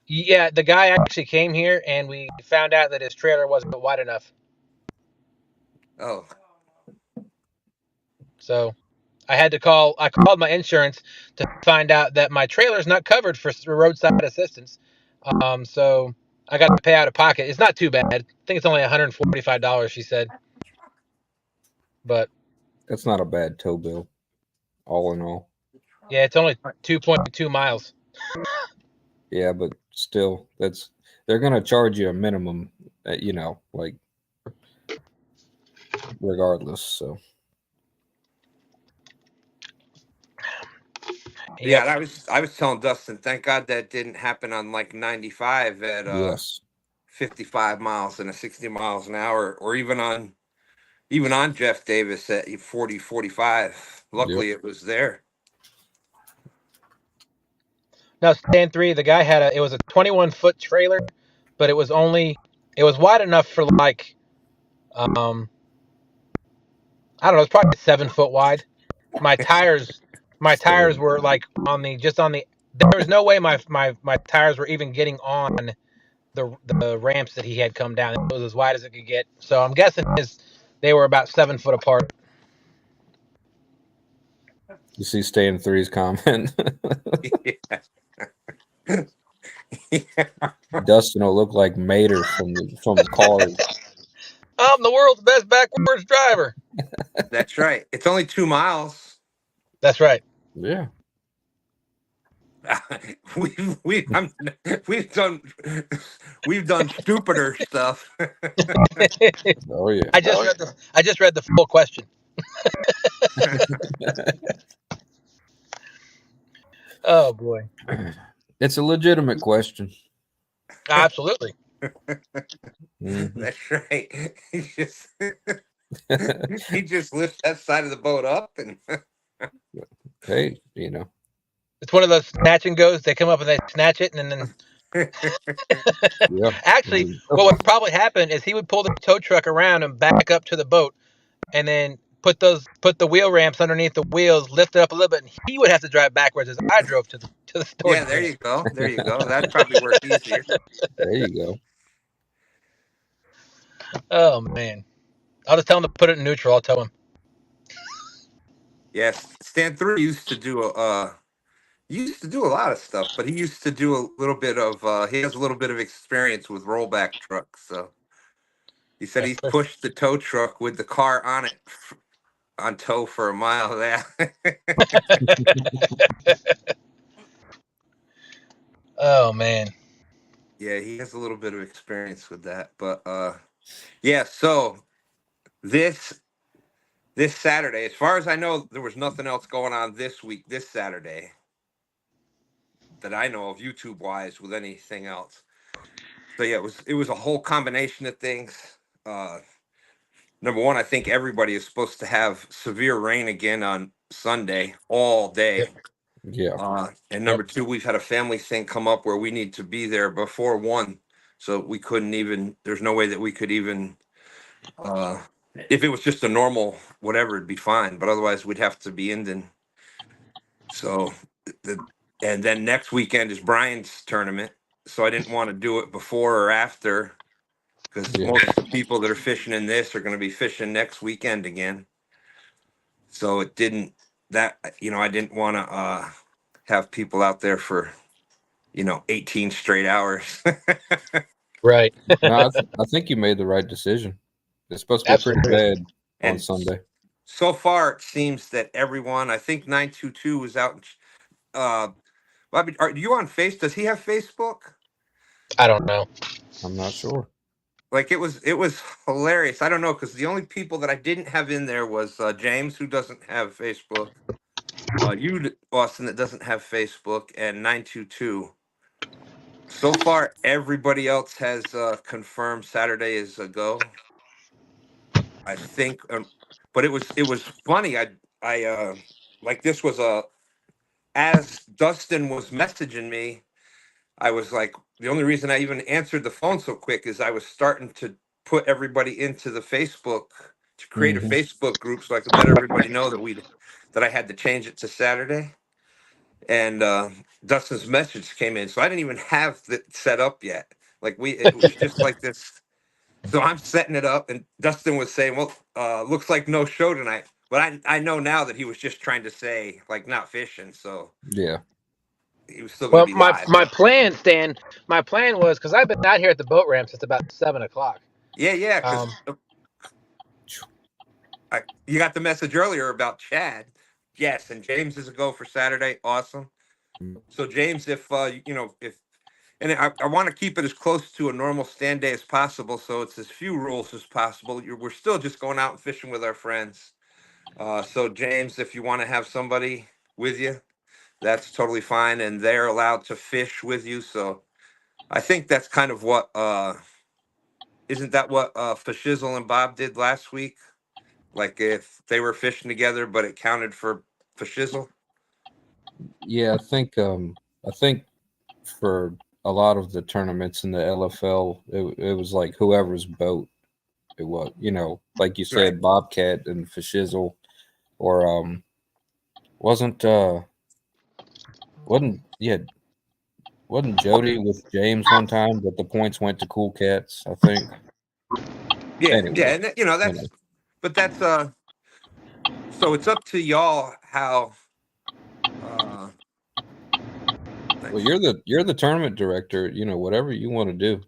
Yeah, the guy actually came here, and we found out that his trailer wasn't wide enough. Oh. So I called my insurance to find out that my trailer is not covered for roadside assistance. So I got to pay out of pocket. It's not too bad. I think it's only $145, she said. But that's not a bad tow bill, all in all. Yeah, it's only 2.2 miles. Yeah, but still, they're gonna charge you a minimum, like regardless. So. Yeah, I was telling Dustin, thank God that didn't happen on like 95 at yes. 55 miles and a 60 miles an hour, or even on Jeff Davis at 40, 45. Luckily, it was there. No, stand 3. The guy it was a 21-foot trailer, but it was wide enough for like, I don't know, it's probably 7 foot wide. My tires were like there was no way my tires were even getting on the ramps that he had come down. It was as wide as it could get. So I'm guessing they were about 7 foot apart. You see Stand 3's comment. Dustin will look like Mater from Cars. I'm the world's best backwards driver. That's right. It's only 2 miles. That's right. Yeah. We've done stupider stuff. Oh yeah. I just read the full question. Oh boy. It's a legitimate question. Absolutely. That's right. He just lifts that side of the boat up and Hey, it's one of those snatch and goes. They come up and they snatch it, and then yeah. Actually, what would probably happen is he would pull the tow truck around and back up to the boat, and then put the wheel ramps underneath the wheels, lift it up a little bit, and he would have to drive backwards as I drove to the store. Yeah, there you go. That'd probably work easier. There you go. Oh man, I'll just tell him to put it in neutral. I'll tell him. Yes, Stan 3 used to do a lot of stuff, but he used to do a little bit of he has a little bit of experience with rollback trucks. So he said he's pushed the tow truck with the car on it on tow for a mile. Oh man. Yeah, he has a little bit of experience with that. But yeah, so this Saturday, as far as I know, there was nothing else going on this Saturday, that I know of YouTube wise with anything else. So yeah, it was a whole combination of things. Number one, I think everybody is supposed to have severe rain again on Sunday all day. Yeah. And number two, we've had a family thing come up where we need to be there before 1. So we couldn't even, there's no way that we could even, if it was just a normal whatever, it'd be fine. But otherwise we'd have to be in then. So and then next weekend is Brian's tournament. So I didn't want to do it before or after, because most of the people that are fishing in this are going to be fishing next weekend again. So I didn't want to have people out there for 18 straight hours. Right. No, I think you made the right decision. It's supposed to be pretty bad on Sunday. So far, it seems that everyone, I think 922 was out. Bobby, are you on Facebook? Does he have Facebook? I don't know. I'm not sure. Like it was hilarious. I don't know, because the only people that I didn't have in there was James, who doesn't have Facebook. You, Austin, that doesn't have Facebook, and 922. So far, everybody else has confirmed Saturday is a go. I think, but it was funny. I like this was as Dustin was messaging me, I was like, the only reason I even answered the phone so quick is I was starting to put everybody into the Facebook to create a Facebook group so I could let everybody know that I had to change it to Saturday. And Dustin's message came in, so I didn't even have it set up yet. Like it was just like this. So I'm setting it up, and Dustin was saying, "Well, looks like no show tonight." But I know now that he was just trying to say like not fishing. So yeah, he was still going to be live. My plan, Stan. My plan was, because I've been out here at the boat ramp since about 7:00. Yeah. Because you got the message earlier about Chad. Yes, and James is a go for Saturday. Awesome. So James, if and I want to keep it as close to a normal stand day as possible, so it's as few rules as possible. We're still just going out and fishing with our friends. So James, if you want to have somebody with you, that's totally fine, and they're allowed to fish with you. So I think that's kind of what Isn't that what Fashizzle and Bob did last week? Like if they were fishing together, but it counted for Fashizzle. Yeah, I think for a lot of the tournaments in the LFL, it was like whoever's boat it was. Like you Right. said, Bobcat and Fashizzle, or wasn't wasn't yeah wasn't Jody with James one time, but the points went to Cool Cats, I think. Yeah, yeah, Anyway, and you know. that's so it's up to y'all how uh Well, nice. you're the tournament director. Whatever you want to do.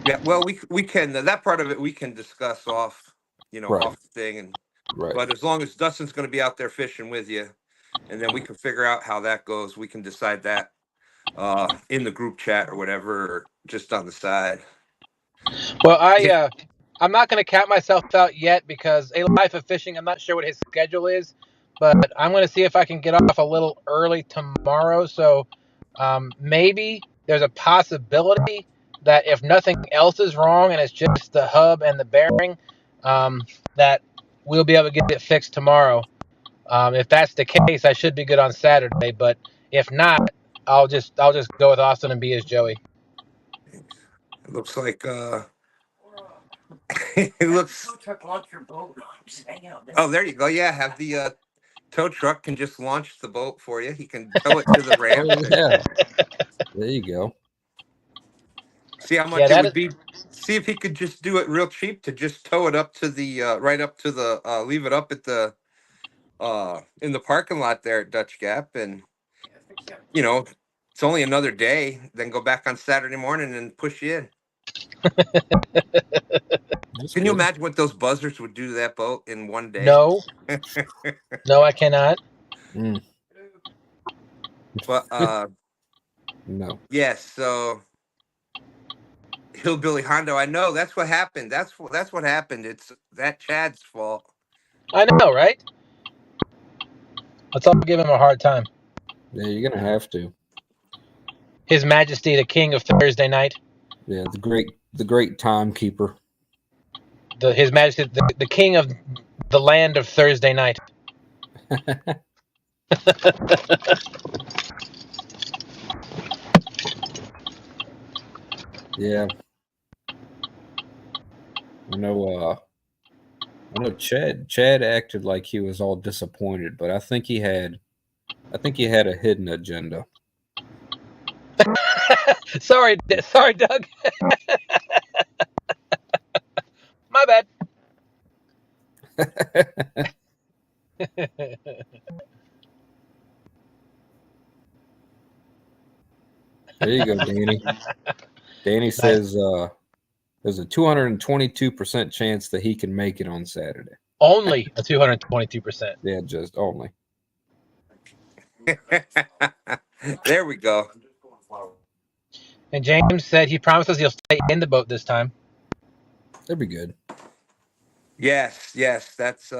Yeah, well, we can that part of it we can discuss off, Right, off the thing, and right. but as long as Dustin's going to be out there fishing with you, and then we can figure out how that goes. We can decide that in the group chat or whatever, or just on the side. Well, Yeah, I'm not going to count myself out yet because A Life of Fishing, I'm not sure what his schedule is, but I'm going to see if I can get off a little early tomorrow. So maybe there's a possibility that if nothing else is wrong and it's just the hub and the bearing, that we'll be able to get it fixed tomorrow. If that's the case, I should be good on Saturday. But if not, I'll just go with Austin and be as Joey. it looks like it looks. Oh, there you go. Yeah, have the tow truck can just launch the boat for you. He can tow it to the ramp Oh and yeah, there you go. see how Yeah, much it that is. would be. See if he could just do it real cheap to just tow it up to the right up to the leave it up at the in the parking lot there at Dutch Gap, and you know it's only another day. Then go back on Saturday morning and push you in. That's Can you good. imagine what those buzzers would do to that boat in one day? No, no, I cannot. Mm, But no. yes, so Hillbilly Hondo. I know that's what happened. That's what happened. It's that Chad's fault. I know, right? Let's all give him a hard time. Yeah, you're gonna have to. His Majesty, the King of Thursday night. Yeah, the great timekeeper. His Majesty, the King of the land of Thursday night. Yeah, I know. I know. Chad acted like he was all disappointed, but I think he had a hidden agenda. sorry, Doug. My bad. There you go, Danny. Danny Nice. says there's a 222% chance that he can make it on Saturday. Only a 222%. Yeah, just only. There we go. And James said he promises he'll stay in the boat this time. That'd be good. Yes, yes, that's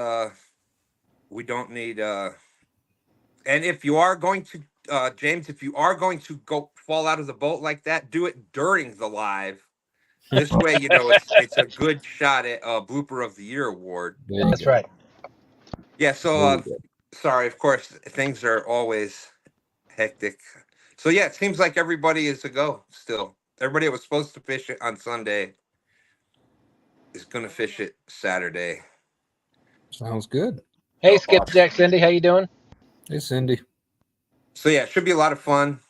we don't need and if you are going to James, if you are going to go fall out of the boat like that, do it during the live. This way, it's a good shot at blooper of the year award. There you That's go. right. Yeah, so There you go. sorry, of course things are always hectic. So yeah, it seems like everybody is a go still. Everybody that was supposed to fish it on Sunday is gonna fish it Saturday. Sounds good. Hey, Awesome. Skipjack Cindy, how you doing? Hey, Cindy. So yeah, it should be a lot of fun.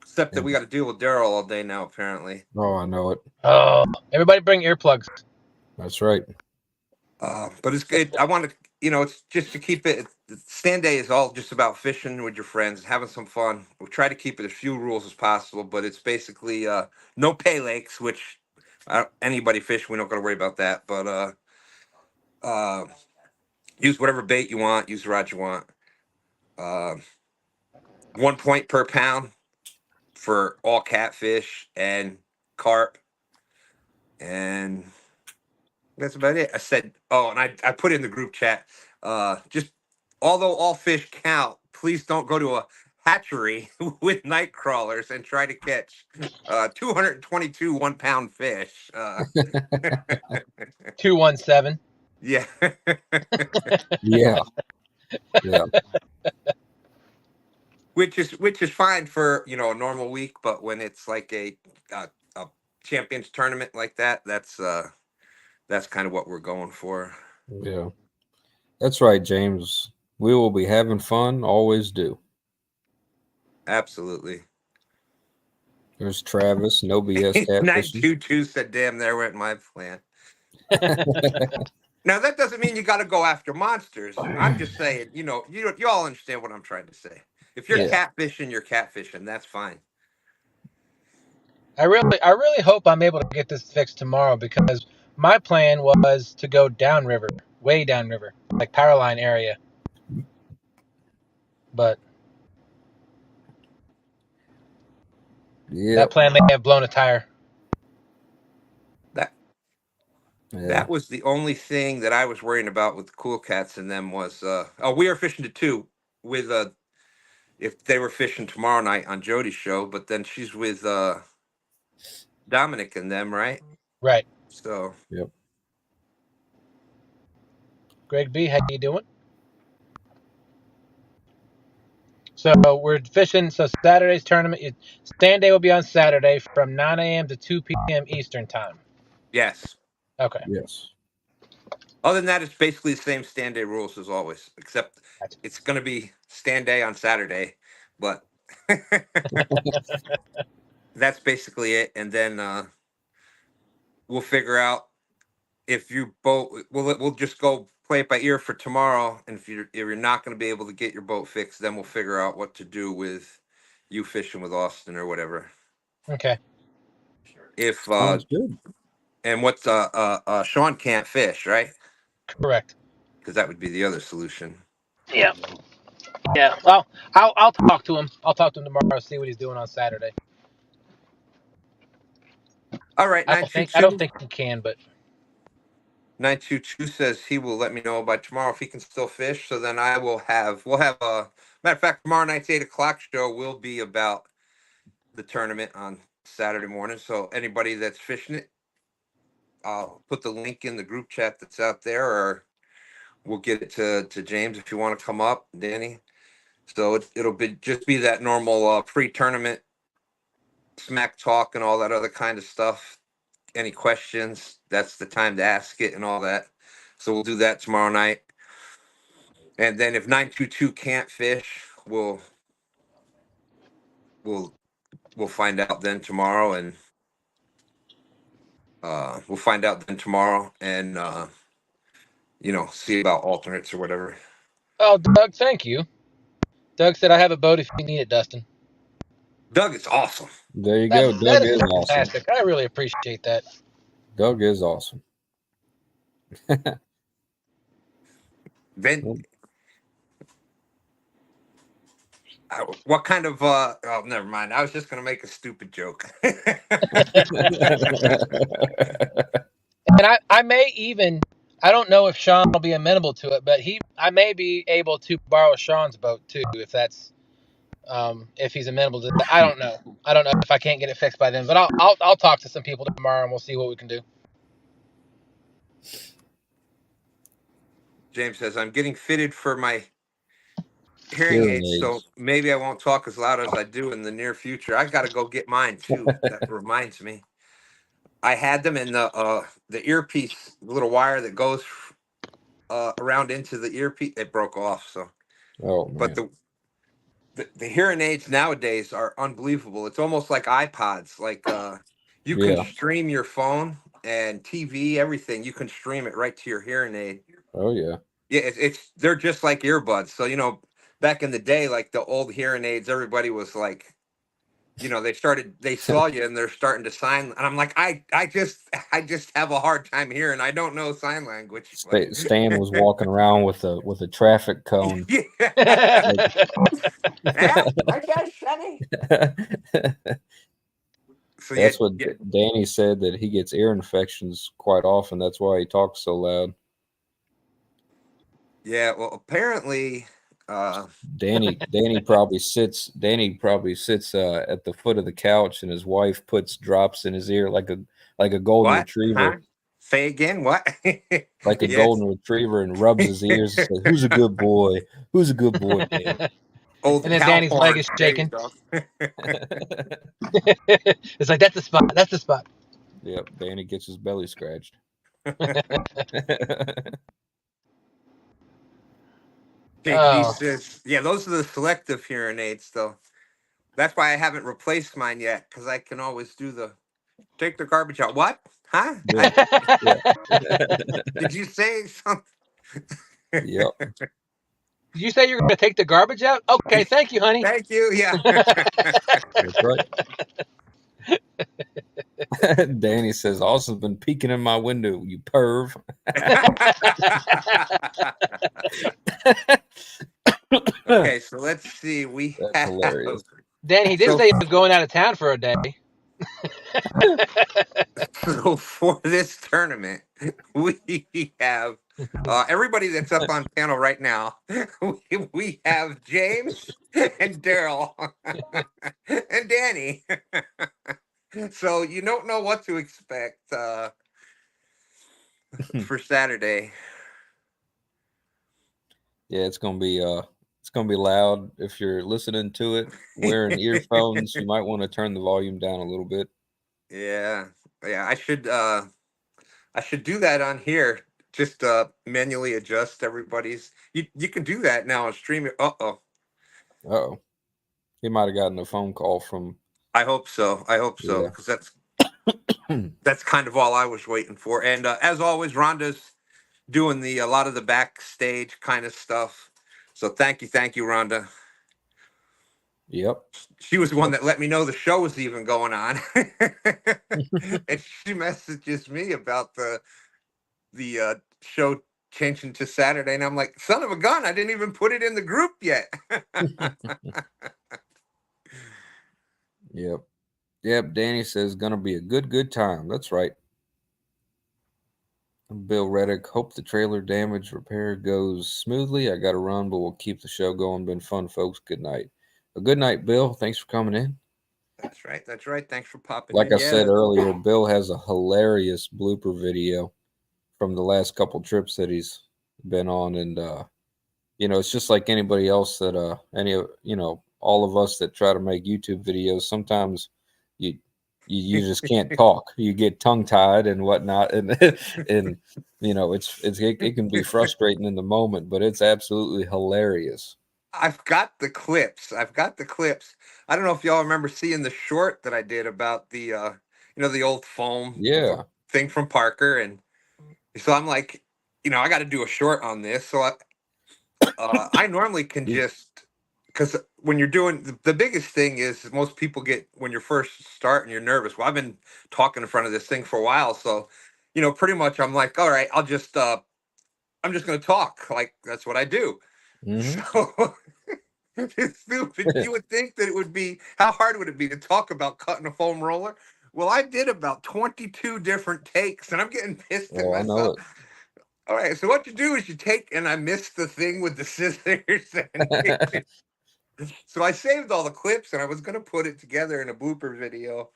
Except that And, we got to deal with Daryl all day now, apparently. oh, I know it. Oh, everybody bring earplugs. That's right. But it's good. I want to, it's just to keep it. Stand day is all just about fishing with your friends, having some fun. We try to keep it as few rules as possible, but it's basically no pay lakes, which anybody fish. We don't got to worry about that. But uh, use whatever bait you want. Use the rod you want. Uh, 1 point per pound for all catfish and carp, and that's about it. I said, oh, and I put in the group chat, just although all fish count, please don't go to a hatchery with night crawlers and try to catch 222 1-pound fish. 217. Yeah. Yeah. Yeah. which is fine for a normal week, but when it's like a champions tournament like that, that's kind of what we're going for. Yeah. That's right, James. We will be having fun. Always do. Absolutely. There's Travis. No BS catfishing. 922 said, "Damn, there went my plan." Now that doesn't mean you got to go after monsters. I'm just saying, you all understand what I'm trying to say. If you're Yeah. catfishing, you're catfishing. That's fine. I really hope I'm able to get this fixed tomorrow, because my plan was to go downriver, way downriver, like Powerline area. But Yeah. that plan may have blown a tire. That was the only thing that I was worrying about with the Cool Cats and them was we are fishing to 2 with if they were fishing tomorrow night on Jody's show, but then she's with Dominic and them, right? Right. So Yep. Greg B, how you doing? So we're fishing. So Saturday's tournament, stand day will be on Saturday from 9 a.m. to 2 p.m. Eastern time. yes. Okay. Yes. Other than that, it's basically the same stand day rules as always, except Gotcha. it's going to be stand day on Saturday, but that's basically it. And then we'll figure out if you boat. We'll just go play it by ear for tomorrow. And if you're not going to be able to get your boat fixed, then we'll figure out what to do with you fishing with Austin or whatever. Okay. If Sounds good. and what's Sean can't fish, right? Correct. Because that would be the other solution. Yeah. Yeah. Well, I'll talk to him. I'll talk to him tomorrow. See what he's doing on Saturday. All right, I don't think he can, but 922 says he will let me know by tomorrow if he can still fish. So then we'll have a matter of fact, tomorrow night's 8 o'clock show will be about the tournament on Saturday morning. So anybody that's fishing it, I'll put the link in the group chat that's out there, or we'll get it to James if you want to come up, Danny. So it'll be that normal pre-tournament smack talk and all that other kind of stuff. Any questions, that's the time to ask it and all that. So we'll do that tomorrow night. And then if 922 can't fish, we'll find out then tomorrow, and see about alternates or whatever. oh, Doug, thank you. Doug said I have a boat if you need it, Dustin. Doug is awesome. There you go. That Doug is is awesome. fantastic. I really appreciate that. Doug is awesome. Then what kind of oh, never mind. I was just gonna make a stupid joke. And I may even, I don't know if Sean will be amenable to it, but I may be able to borrow Sean's boat too, if that's if he's amenable to that. I don't know if I can't get it fixed by then, but I'll talk to some people tomorrow and we'll see what we can do. James says, I'm getting fitted for my hearing aids, so maybe I won't talk as loud as I do in the near future. I got to go get mine too. That reminds me. I had them in the earpiece, the little wire that goes around into the earpiece. It broke off. So, Oh man. but the hearing aids nowadays are unbelievable. It's almost like iPods. Like you can stream your phone and TV, everything. You can stream it right to your hearing aid. Oh yeah. Yeah, they're just like earbuds. So back in the day, like the old hearing aids, everybody was like, they saw you and they're starting to sign, and I'm like, I just have a hard time hearing. I don't know sign language. Stan was walking around with a traffic cone. Yeah. I guess, Sonny. So that's what Danny said, that he gets ear infections quite often. That's why he talks so loud. Yeah, well, apparently Danny probably sits at the foot of the couch, and his wife puts drops in his ear like a golden What? retriever, Huh? Say again? What? like a Yes. golden retriever, and rubs his ears and says, "Who's a good boy? Who's a good boy, Danny?" Old And then cow Danny's leg horn. is There you shaking. go. It's like, that's the spot. That's the spot. Yep, Danny gets his belly scratched. JD Oh. says, yeah, those are the selective hearing aids, though. That's why I haven't replaced mine yet, because I can always do the take the garbage out. What? Huh? Yeah, yeah, Did you say something? yep. Did you say you're going to take the garbage out? Okay, thank you, honey. Thank you. Yeah. That's right. Danny says, Austin's been peeking in my window, you perv. Okay, so let's see. We That's have hilarious. Danny, he did so say he was going out of town for a day. so for this tournament, we have everybody that's up on panel right now. We have James and Daryl and Danny. So you don't know what to expect for Saturday. Yeah, it's gonna be loud. If you're listening to it wearing earphones, you might want to turn the volume down a little bit. Yeah, yeah. I should do that on here. Just manually adjust everybody's. You can do that now on streaming. Uh-oh. Uh-oh. He might have gotten a phone call from I hope so. I hope so, yeah. because that's kind of all I was waiting for. And as always, Rhonda's doing a lot of the backstage kind of stuff. So thank you, Rhonda. Yep. She was the one that let me know the show was even going on, and she messages me about the show changing to Saturday, and I'm like, son of a gun, I didn't even put it in the group yet. Yep. Yep. Danny says gonna be a good time. That's right. Bill Reddick, hope the trailer damage repair goes smoothly. I got to run, but we'll keep the show going. Been fun, folks. Good night. A good night, Bill. Thanks for coming in. That's right. That's right. Thanks for popping Like in. I Yeah. said earlier, Bill has a hilarious blooper video from the last couple trips that he's been on, and it's just like anybody else that all of us that try to make YouTube videos. Sometimes you you just can't talk. You get tongue tied and whatnot, and and it can be frustrating in the moment, but it's absolutely hilarious. I've got the clips. I don't know if y'all remember seeing the short that I did about the old foam Yeah. thing from Parker, and so I'm like, I got to do a short on this. So I normally can just, because when you're doing the biggest thing is most people get when you're first starting, you're nervous. Well, I've been talking in front of this thing for a while, so pretty much I'm like, all right, I'm just going to talk, like that's what I do. Mm-hmm. So it's stupid. You would think that it would be, how hard would it be to talk about cutting a foam roller? Well, I did about 22 different takes, and I'm getting pissed at Oh, I know myself. it. All right, so what you do is you take, and I missed the thing with the scissors, so I saved all the clips, and I was going to put it together in a blooper video,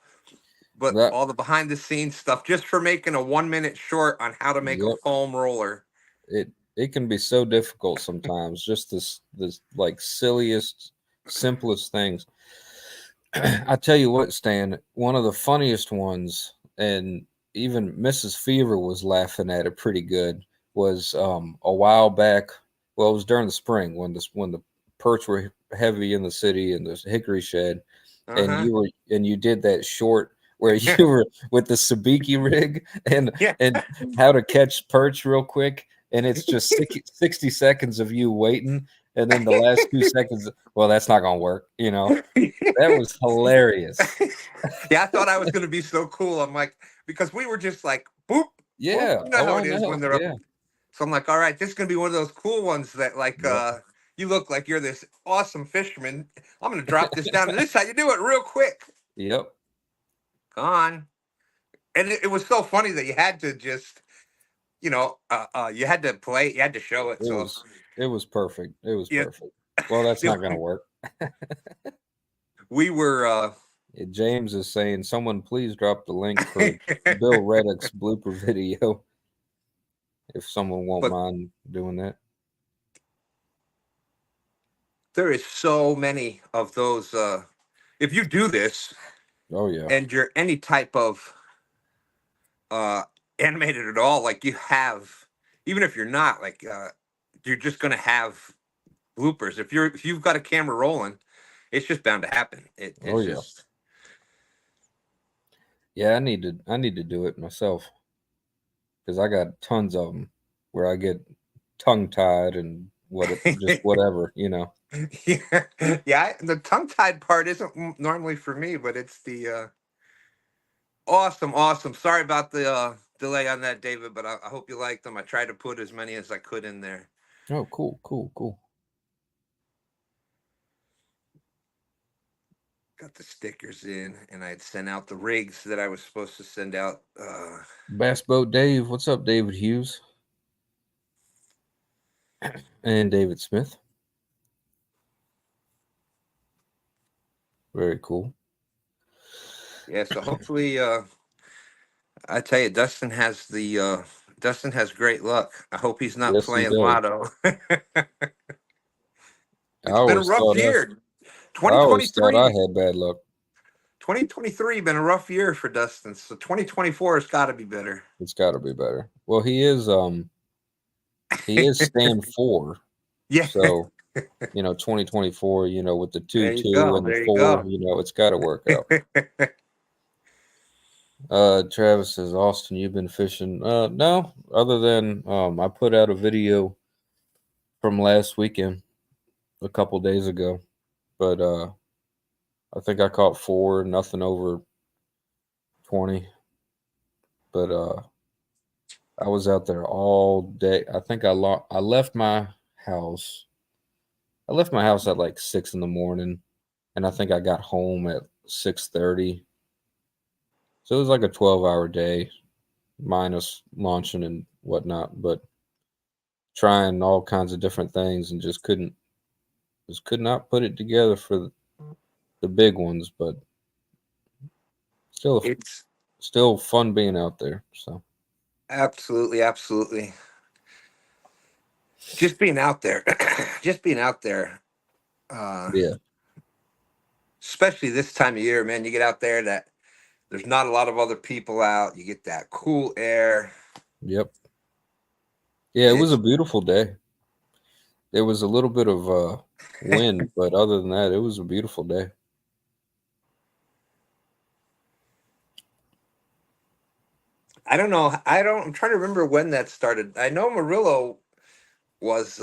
but That all the behind the scenes stuff just for making a 1 minute short on how to make a Yep. foam roller. It can be so difficult sometimes. Just this like silliest, simplest things. I tell you what, Stan, one of the funniest ones, and even Mrs. Fever was laughing at it pretty good, was a while back. Well, it was during the spring when the perch were heavy in the city and there's a hickory shed, and Uh-huh. you did that short where you were with the sabiki rig and Yeah. how to catch perch real quick, and it's just 60 seconds of you waiting, and then the last 2 seconds, well, that's not gonna work, That was hilarious. Yeah, I thought I was going to be so cool. I'm like, because we were just like, boop, boop. Yeah. You know Oh, how I it is when know. they're up. Yeah. So I'm like, all right, this is going to be one of those cool ones that like, Yep. you look like you're this awesome fisherman. I'm going to drop this down. And this is how you do it real quick. Yep. Come on. And it was so funny that you had to just you had to play, you had to show it. So it was perfect. It was yeah, perfect. Well, that's not going to work. we were. James is saying, someone please drop the link for Bill Reddick's blooper video. If someone won't mind doing that. There is so many of those. If you do this, Oh yeah, and you're any type of animated at all, like you have, even if you're not, like you're just gonna have bloopers. If you've got a camera rolling, it's just bound to happen. oh It's yeah, just yeah. I need to do it myself because I got tons of them where I get tongue tied and just whatever, you know. yeah, yeah. The tongue tied part isn't normally for me, but it's the awesome. Sorry about the delay on that, David, but I hope you liked them. I tried to put as many as I could in there. Oh, cool. Got the stickers in, and I had sent out the rigs that I was supposed to send out. Bass Boat Dave, what's up, David Hughes and David Smith? Very cool. Yeah, so hopefully, I tell you, Dustin has great luck. I hope he's not Yes, he playing does. lotto. It's been a rough year. I always thought I 2023, had bad luck. 2023 been a rough year for Dustin. So 2024 has got to be better. It's got to be better. Well, he is stand 4. Yeah. So, 2024, with the 2 There you 2 go. and the There you 4, go. it's got to work out. Travis says, Austin, you've been fishing. No, other than I put out a video from last weekend a couple days ago, but I think I caught 4, nothing over 20. But I was out there all day. I think I left my house. I left my house at like 6 in the morning, and I think I got home at 6:30. So it was like a 12-hour day, minus launching and whatnot. But trying all kinds of different things and just could not put it together for the big ones. But It's still fun being out there. So absolutely. Just being out there, just being out there. yeah, Especially this time of year, man. You get out there that there's not a lot of other people out. You get that cool air. yep, yeah. It was a beautiful day. There was a little bit of wind, but other than that, it was a beautiful day. I don't know. I'm trying to remember when that started. I know Murillo was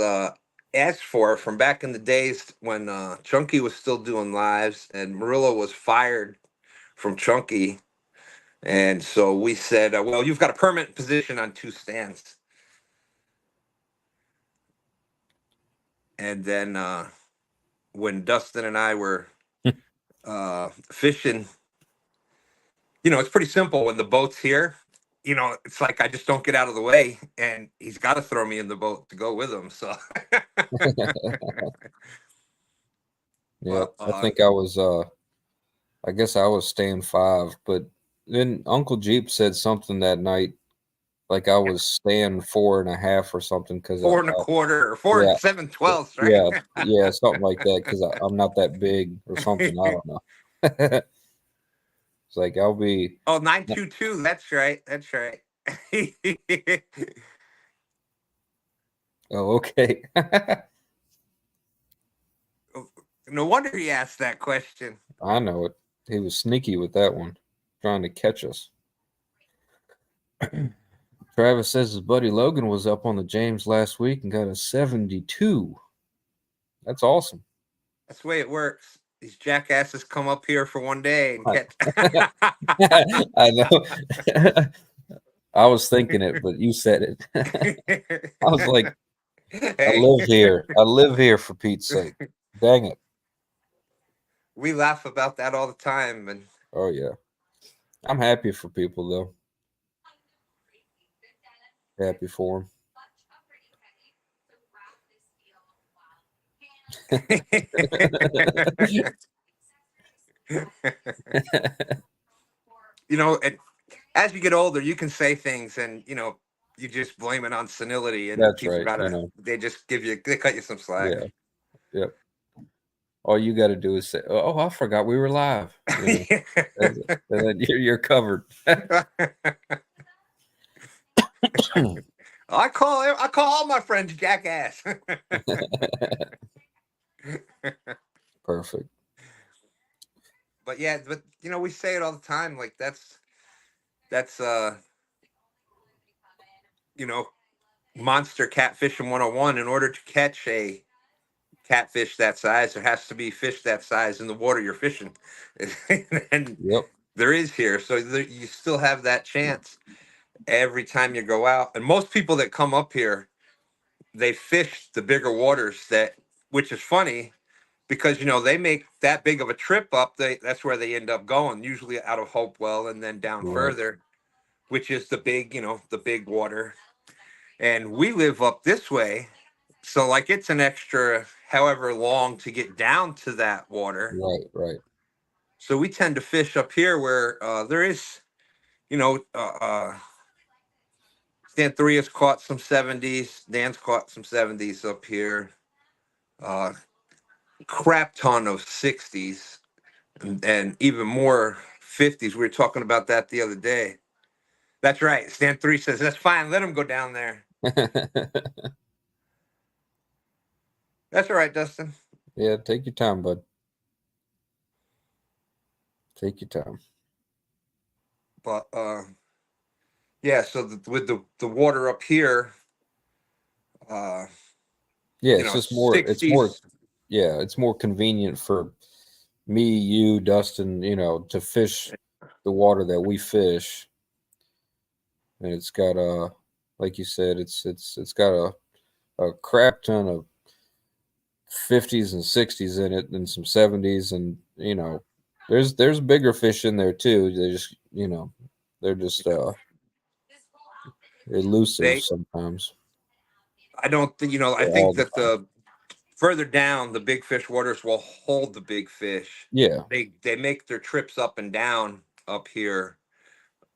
asked for from back in the days when Chunky was still doing lives, and Murillo was fired from Chunky. And so we said, well, you've got a permanent position on 2 stands. And then when Dustin and I were fishing, it's pretty simple. When the boat's here, it's like I just don't get out of the way, and he's got to throw me in the boat to go with him. So, Yeah, I think I was. I guess I was staying 5, but then Uncle Jeep said something that night, like I was staying 4.5 or something because 4.25 or 4 yeah, 7/12, right? yeah, something like that because I'm not that big or something. I don't know. It's like I'll be. Oh, 922. That's right. That's right. Oh, okay. No wonder he asked that question. I know it. He was sneaky with that one, trying to catch us. Travis says his buddy Logan was up on the James last week and got a 72. That's awesome. That's the way it works. These jackasses come up here for one day and catch. I know. I was thinking it, but you said it. I was like, hey. I live here. I live here for Pete's sake. Dang it. We laugh about that all the time. And Oh, yeah. I'm happy for people, though. Happy for him. You know, and as you get older, you can say things, and you just blame it on senility, and That's people right. they just they cut you some slack. Yeah. Yep. All you got to do is say, "Oh, I forgot we were live." And then you're covered. I call all my friends jackass. Perfect. But yeah, but we say it all the time. Like that's you know monster catfishing 101. In order to catch a catfish that size, there has to be fish that size in the water you're fishing, and Yep. there is here. So you still have that chance every time you go out. And most people that come up here, they fish the bigger waters, which is funny because they make that big of a trip up. That's where they end up going, usually out of Hopewell and then down Right. further, which is the big, the big water. And we live up this way, so like it's an extra however long to get down to that water. Right. Right. So we tend to fish up here where there is, you know, Stan 3 has caught some 70s. Dan's caught some 70s up here. Uh, Crap ton of 60s and even more 50s. We were talking about that the other day. That's right. Stan 3 says, that's fine. Let him go down there. That's all right, Dustin. Yeah, take your time, bud. Take your time. But yeah, so with the water up here, Yeah, it's just more. It's more. 60s. Yeah, it's more convenient for me, you, Dustin. To fish the water that we fish, and it's got like you said, it's got a crap ton of 50s and 60s in it, and some 70s, and there's bigger fish in there too. They're just elusive They sometimes. I don't think I All think the that time. the further down the big fish waters will hold the big fish. Yeah. They make their trips up and down up here,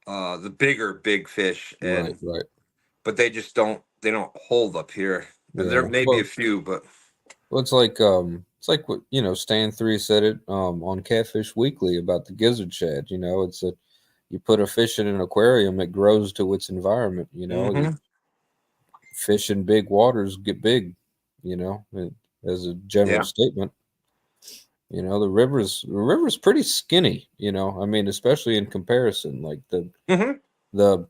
the bigger big fish, Right. Right. but they don't hold up here. There Yeah. may be a Well, few, but it's like what Stan 3 said it on Catfish Weekly about the gizzard shad. It's a you put a fish in an aquarium, it grows to its environment. hmm Fish in big waters get big. As a general yeah. statement. The river's pretty skinny. I mean, especially in comparison, like hmm the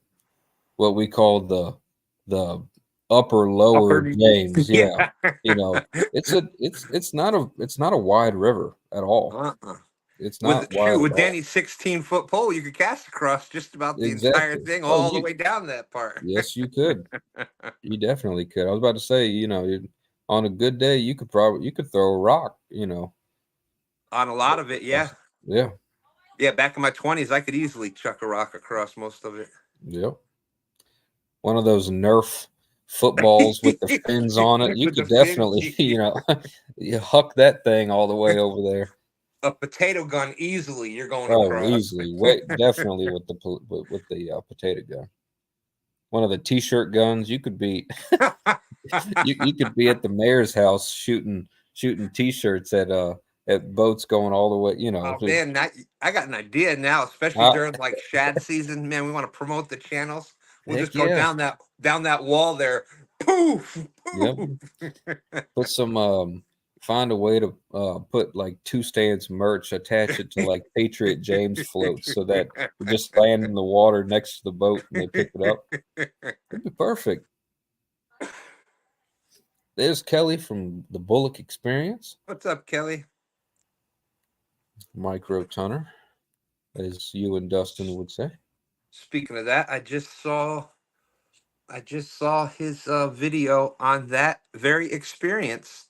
what we call the upper lower Upper, James. Yeah, yeah. it's not a wide river at all. Uh-uh. It's not Shoot, wide at with all. Danny's 16-foot pole, you could cast across just about the entire Exactly. thing, Oh, all the way down that part. yes, you could. You definitely could. I was about to say, on a good day, you could throw a rock. On a lot of it, yeah. Yeah. Yeah, back in my 20s, I could easily chuck a rock across most of it. Yep. One of those Nerf footballs with the fins on it. You With the could fins, definitely, you huck that thing all the way over there. a potato gun easily. You're going Oh, across. easily. Wait, definitely with the potato gun. One of the t-shirt guns. You could be you could be at the mayor's house shooting t-shirts at boats going all the way. Oh man, I got an idea now, especially Uh, during like shad season. Man, we want to promote the channels. We'll heck just go yeah. down that wall there. Poof, Yep. poof. Put some find a way to put like two stands merch, attach it to like Patriot James floats so that we just land in the water next to the boat and they pick it up. It'd be perfect. There's Kelly from the Bullock Experience, What's up, Kelly? micro tonner, as you and Dustin would say. Speaking of that, I just saw his video on that very experience.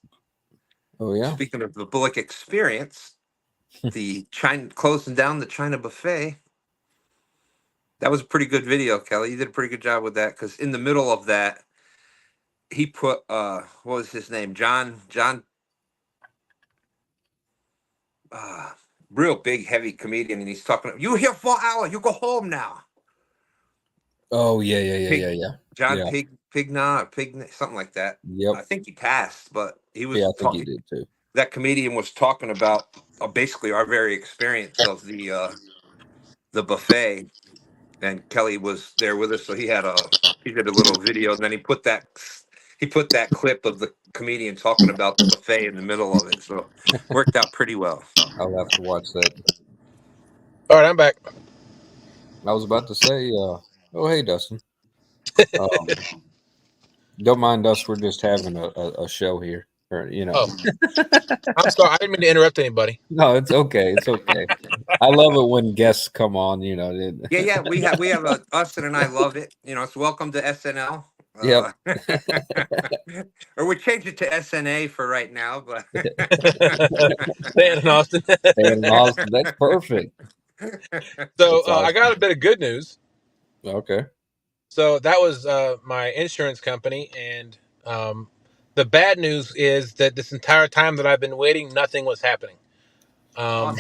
Oh yeah. Speaking of the Bullock Experience, the China closing down the China buffet. That was a pretty good video, Kelly. You did a pretty good job with that, because in the middle of that, he put what was his name? John, real big heavy comedian, and he's talking. You here for an hour? You go home now. Oh yeah. John Yeah. Pig, something like that. Yep. I think he passed, but he was. Yeah, I think he did too. That comedian was talking about basically our very experience of the buffet, and Kelly was there with us, so he did a little video, and then he put that clip of the comedian talking about the buffet in the middle of it, so worked out pretty well. I'll have to watch that. All right, I'm back. I was about to say, oh hey Dustin. Don't mind us. We're just having a show here, or Oh. I'm sorry. I didn't mean to interrupt anybody. No, it's okay. It's okay. I love it when guests come on. Yeah. We have Austin and I love it. It's welcome to SNL. Yep. Or we change it to SNA for right now, but Staying in Austin. That's perfect. So I got a bit of good news. Okay. So that was my insurance company, and the bad news is that this entire time that I've been waiting, nothing was happening. So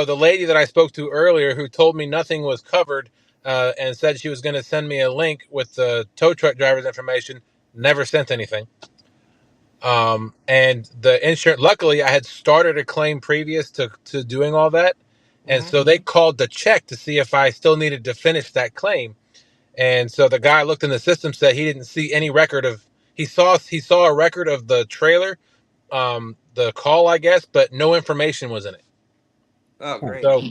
the lady that I spoke to earlier, who told me nothing was covered, and said she was going to send me a link with the tow truck driver's information, never sent anything. And the insurance, luckily I had started a claim previous to doing all that. And so they called to check to see if I still needed to finish that claim. And so the guy looked in the system, said he didn't see any record of, he saw a record of the trailer, the call, I guess, but no information was in it. Oh, great. So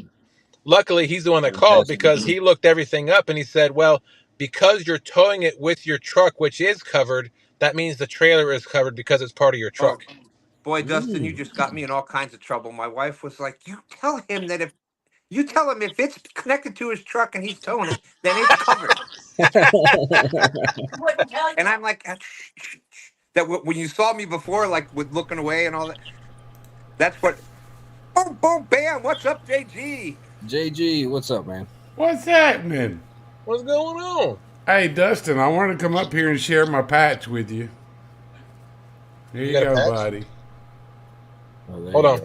luckily he's the one that called, because he looked everything up and he said, well, because you're towing it with your truck, which is covered, that means the trailer is covered because it's part of your truck. Oh, boy, Dustin, you just got me in all kinds of trouble. My wife was like, you tell him if it's connected to his truck and he's towing it, then it's covered. And I'm like, that when you saw me before, like with looking away and all that, that's what. Boom, boom, bam. What's up, JG? JG, what's up, man? What's happening? What's going on? Hey, Dustin, I wanted to come up here and share my patch with you. Here you go, buddy. Oh, hold on.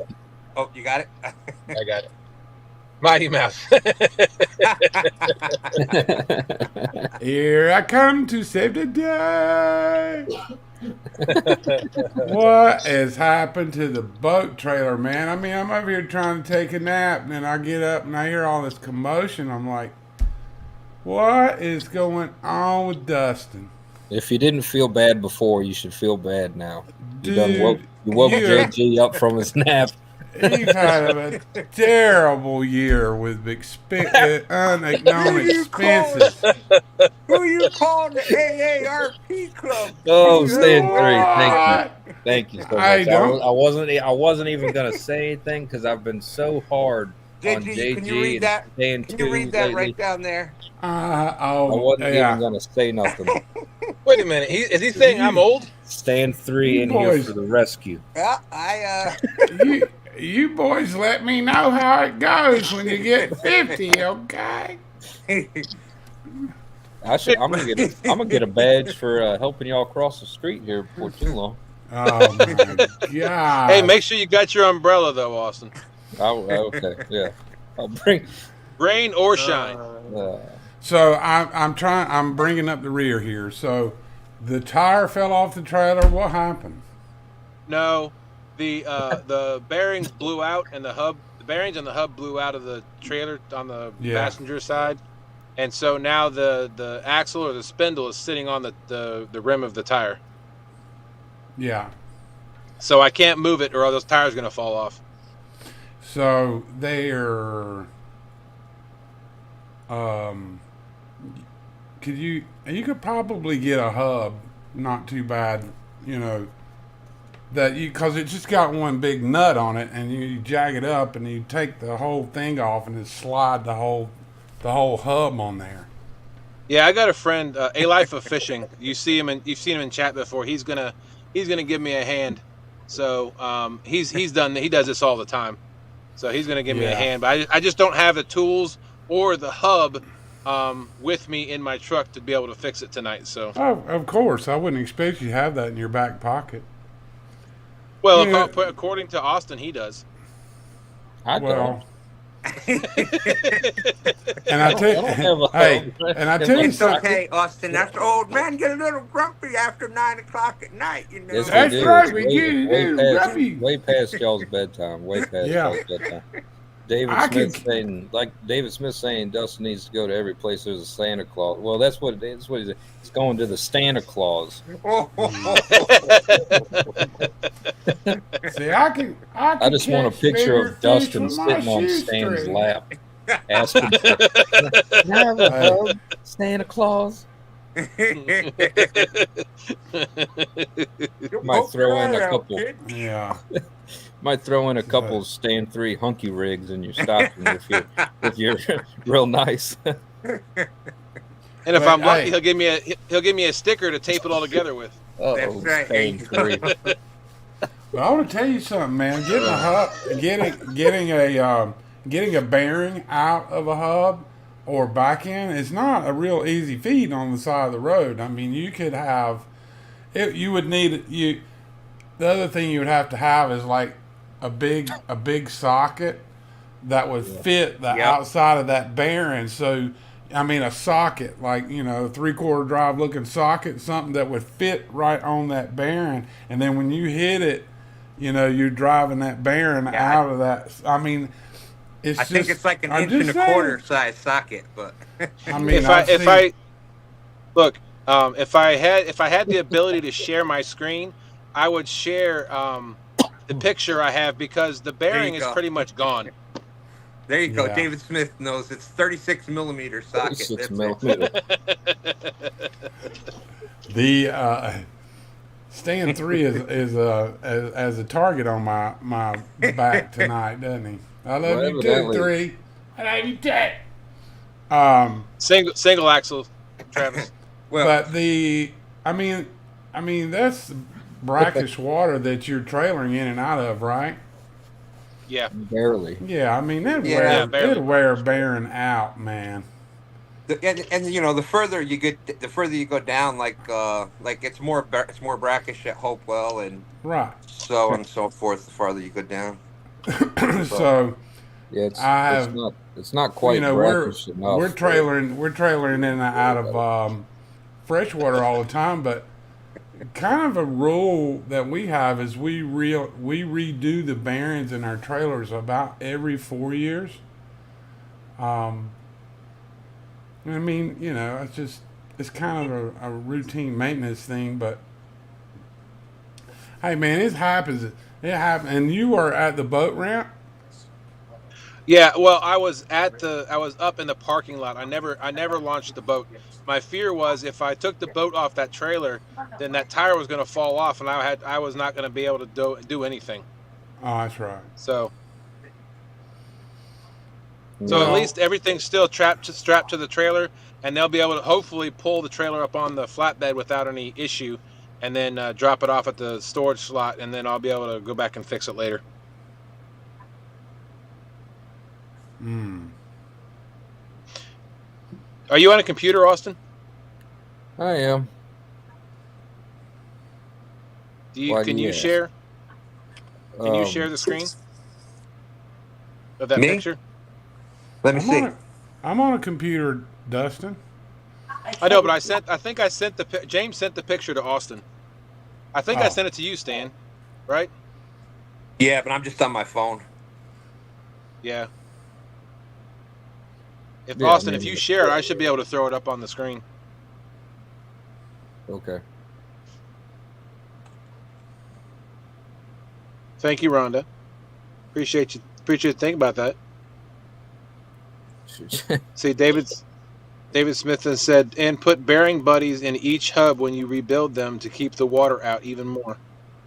Oh, you got it? I got it. Mighty Mouse. Here I come to save the day. What has happened to the boat trailer, man? I mean, I'm over here trying to take a nap, and then I get up and I hear all this commotion. I'm like, what is going on with Dustin? If you didn't feel bad before, you should feel bad now. Dude, you woke JG up from his nap. You've had a terrible year with unknown expenses. Who you calling the AARP club? Oh, stand three. Thank you so much. I I wasn't even gonna say anything because I've been so hard on JG. Can you read that? Can you read that right down there? I wasn't even gonna say nothing. Wait a minute. Is he saying I'm old? Stand 3 in here for the rescue. Yeah, You boys let me know how it goes when you get 50, okay? I'm gonna get a badge for helping y'all cross the street here before too long. Oh my God! Hey, make sure you got your umbrella though, Austin. Okay, yeah. I'll bring rain or shine. So I'm bringing up the rear here. So the tire fell off the trailer. What happened? No. The bearings blew out, and the bearings and the hub blew out of the trailer on the passenger side, and so now the axle or the spindle is sitting on the rim of the tire. Yeah. So I can't move it, or those tires are gonna fall off. So they're you could probably get a hub, not too bad, because it just got one big nut on it, and you jag it up and you take the whole thing off and then slide the whole hub on there. Yeah, I got a friend, A Life of Fishing. You've seen him in chat before. He's gonna give me a hand. So he does this all the time. So he's going to give me a Yeah. hand. But I just don't have the tools or the hub with me in my truck to be able to fix it tonight. So, Oh, of course. I wouldn't expect you to have that in your back pocket. well, You know, according to Austin, he does. I don't. well, and I I tell don't have a hey, hub. and I tell you It's something. okay, Austin. That's old man get a little grumpy after 9 o'clock at night. You know. Yes, we That's do. right. It's We get it, way dude. past, Grumpy. way past y'all's bedtime. Way past Yeah. y'all's bedtime. David I Smith can- saying, like David Smith saying, Dustin needs to go to every place there's a Santa Claus. Well, that's what he said. It's going to the Santa Claus. See, I can I just want a catch picture bigger of Dustin fish with my sitting on Stan's shoestring. lap, asking for "Can I have a hug, Santa Claus." Might throw in a couple. Yeah. Might throw in a couple Stan 3 hunky rigs in your stocking if you're real nice. And if But, I'm lucky, hey. he'll give me a sticker to tape it all together with. That's right. Stan 3. But I want to tell you something, man. Getting a hub, getting a bearing out of a hub or back end is not a real easy feat on the side of the road. I mean, you could have it. You would need you. The other thing you would have to have is like a big socket that would fit the Yep. outside of that bearing. So, I mean, a socket like, you know, 3/4 drive looking socket, something that would fit right on that bearing. And then when you hit it, you know, you're driving that bearing out of that. I mean, it's I just, think it's like an I'm inch and just a quarter saying. size socket, but I mean, If if I had the ability to share my screen, I would share the picture I have because the bearing is go. pretty much gone. there you go. Yeah. David Smith knows it's 36 millimeter socket. 36 That's it. millimeter. the Stan 3 is as a target on my back tonight, doesn't he? I love Well, you too, evidently. 3. I love you too. Single axle, Travis. Well, But I mean that's brackish water that you're trailering in and out of, right? Yeah. Barely. Yeah, I mean Yeah, barely. it'd wear a bearing out, man. and you know, the further you go down, like it's more brackish at Hopewell and Right. so on and so forth. The farther you go down. So Yeah, it's not quite you know we're brackish enough. we're trailering in and out of freshwater all the time, but kind of a rule that we have is we redo the bearings in our trailers about every 4 years. I mean, you know, it's kind of a routine maintenance thing, but hey, man, it happens. It happens, and you are at the boat ramp. Yeah, well, I was up in the parking lot. I never launched the boat. My fear was if I took the boat off that trailer, then that tire was going to fall off, and I was not going to be able to do anything. Oh, that's right. So No. at least everything's still strapped to the trailer, and they'll be able to hopefully pull the trailer up on the flatbed without any issue, and then drop it off at the storage slot, and then I'll be able to go back and fix it later. Are you on a computer, Austin? I am. Why do Can you you ask? share? Can you share the screen of that Me? picture? Let me see. I'm on a computer, Dustin. I know, but I think I sent James sent the picture to Austin. I think I Oh. sent it to you, Stan. Right? Yeah, but I'm just on my phone. Yeah. If Yeah, Austin, I if mean- you share it, I should be able to throw it up on the screen. Okay. Thank you, Rhonda. Appreciate you thinking about that. See, David Smith has said, and put bearing buddies in each hub when you rebuild them to keep the water out even more.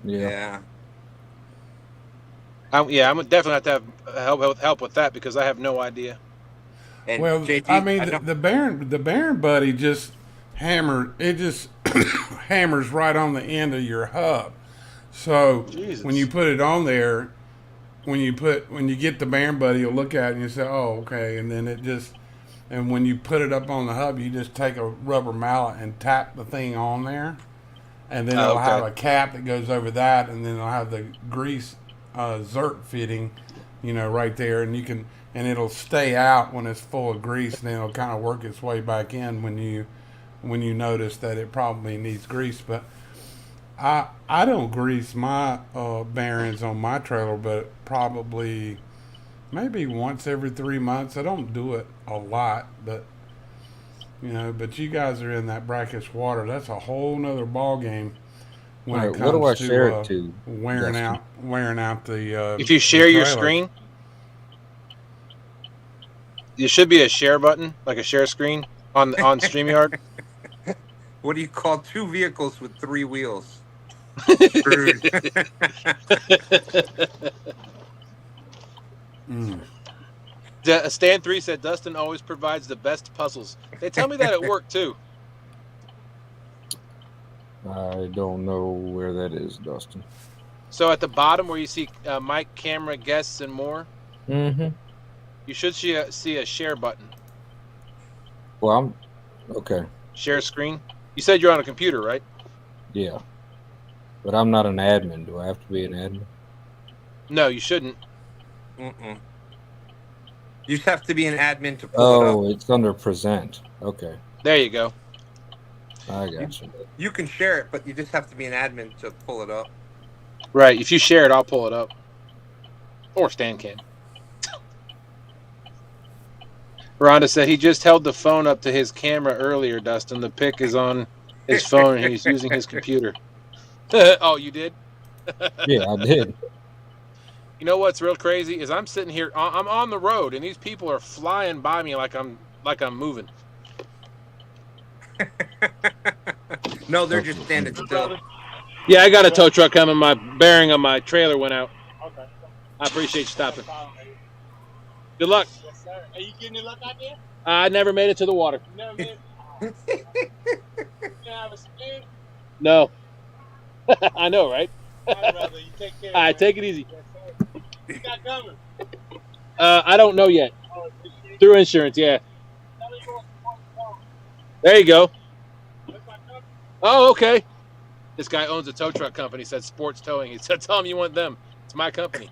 Yeah. I'm definitely have to have help with that because I have no idea. And Well, JT, I mean, don't- the Baron buddy just hammers right on the end of your hub. So Jesus. when you put it on there, when you get the bearing buddy, you'll look at it and you say, oh, okay, and then and when you put it up on the hub, you just take a rubber mallet and tap the thing on there, and then it'll have a cap that goes over that, and then it'll have the grease zerk fitting, right there, and it'll stay out when it's full of grease, and then it'll kind of work its way back in when you notice that it probably needs grease. But I don't grease my bearings on my trailer, but probably maybe once every 3 months. I don't do it a lot, but but you guys are in that brackish water. That's a whole nother ball game when it comes what do I to share it to? wearing out the. If you share your screen, there should be a share button, like a share screen on StreamYard. What do you call 2 vehicles with 3 wheels? Stan 3 said Dustin always provides the best puzzles. They tell me that at work too. I don't know where that is, Dustin. So at the bottom where you see mic, camera, guests, and more, you should see a share button. Well, I'm okay. Share screen. You said you're on a computer, right? Yeah, but I'm not an admin. Do I have to be an admin? No, you shouldn't. Mm-mm. You just have to be an admin to pull it up. Oh, it's under present. Okay. There you go. I got you. You can share it, but you just have to be an admin to pull it up. Right. If you share it, I'll pull it up. Or Stan can. Rhonda said he just held the phone up to his camera earlier, Dustin. The pic is on his phone and he's using his computer. Oh, you did? Yeah, I did. You know what's real crazy is I'm sitting here, I'm on the road, and these people are flying by me like I'm moving. No, they're just standing still. Yeah, I got a tow truck coming. My bearing on my trailer went out. Okay. I appreciate you stopping. Good luck. Yes, sir. Are you getting any luck out there? I never made it to the water. You never made it? You have a spin? No. I know, right? All right, brother. You take care. All right, take it easy. Yes, sir. You got coming? I don't know yet. Oh, Through insurance, yeah. There you go. Oh, okay. This guy owns a tow truck company. He said Sports Towing. He said, tell him you want them. It's my company.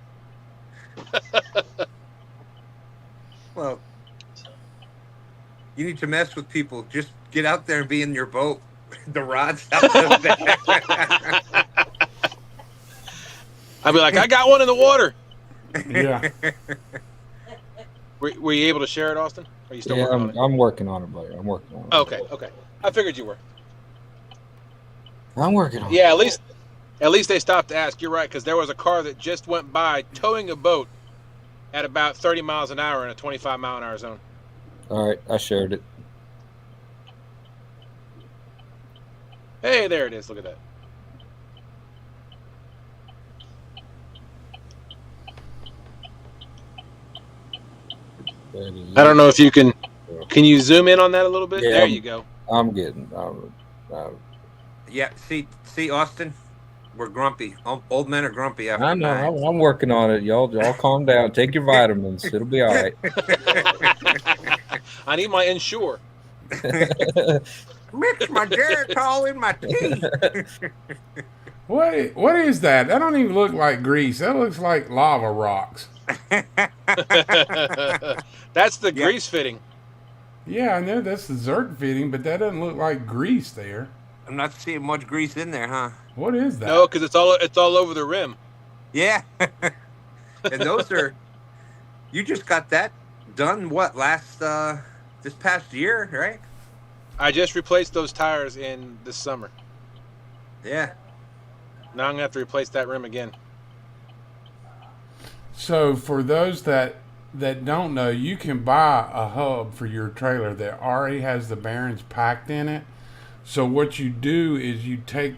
Well, you need to mess with people. Just get out there and be in your boat. The rod's out there. I'd be like, I got one in the water. Yeah. Were you able to share it, Austin? Are you still working on it? I'm working on it, buddy. I'm working on it. Okay. I figured you were. I'm working on it. Yeah, at least they stopped to ask. You're right, because there was a car that just went by towing a boat at about 30 miles an hour in a 25-mile-an-hour zone. All right, I shared it. Hey, there it is. Look at that. I don't know if you can you zoom in on that a little bit? Yeah, there you go. I'm getting. Yeah, see, Austin, we're grumpy. Old men are grumpy after I know. 9. I'm working on it. Y'all calm down. Take your vitamins. It'll be all right. I need my Ensure. Mix my Geritol in my tea. What is that? That don't even look like grease. That looks like lava rocks. That's the grease fitting. Yeah, I know that's the zerk fitting, but that doesn't look like grease there. I'm not seeing much grease in there, huh? What is that? No, because it's all over the rim. Yeah. And those are, you just got that done, what, this past year, right? I just replaced those tires in this summer. Yeah. Now I'm going to have to replace that rim again. So for those that don't know, you can buy a hub for your trailer that already has the bearings packed in it. So what you do is you jack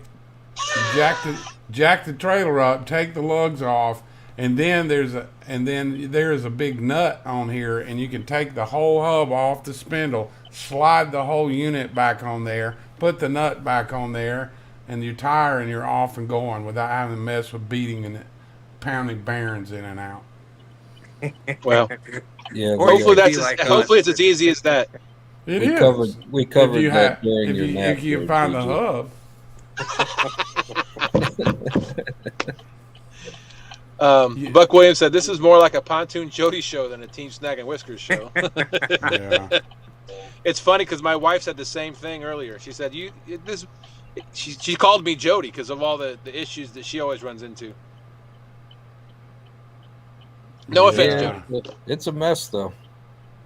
the trailer up, take the lugs off, and then there is a big nut on here, and you can take the whole hub off the spindle, slide the whole unit back on there, put the nut back on there, and your tire, and you're off and going without having to mess with beating and pounding Barons in and out. Well, Yeah, Or you hopefully could be that's like hopefully us. it's as easy as that. It we is. covered you that during if your you nap. if you there, find the TJ. hub. Buck Williams said this is more like a Pontoon Jodi show than a Team Snag and Whiskers show. Yeah. It's funny because my wife said the same thing earlier. She said she called me Jodi because of all the issues that she always runs into. No offense, Yeah. Jodi. It's a mess, though.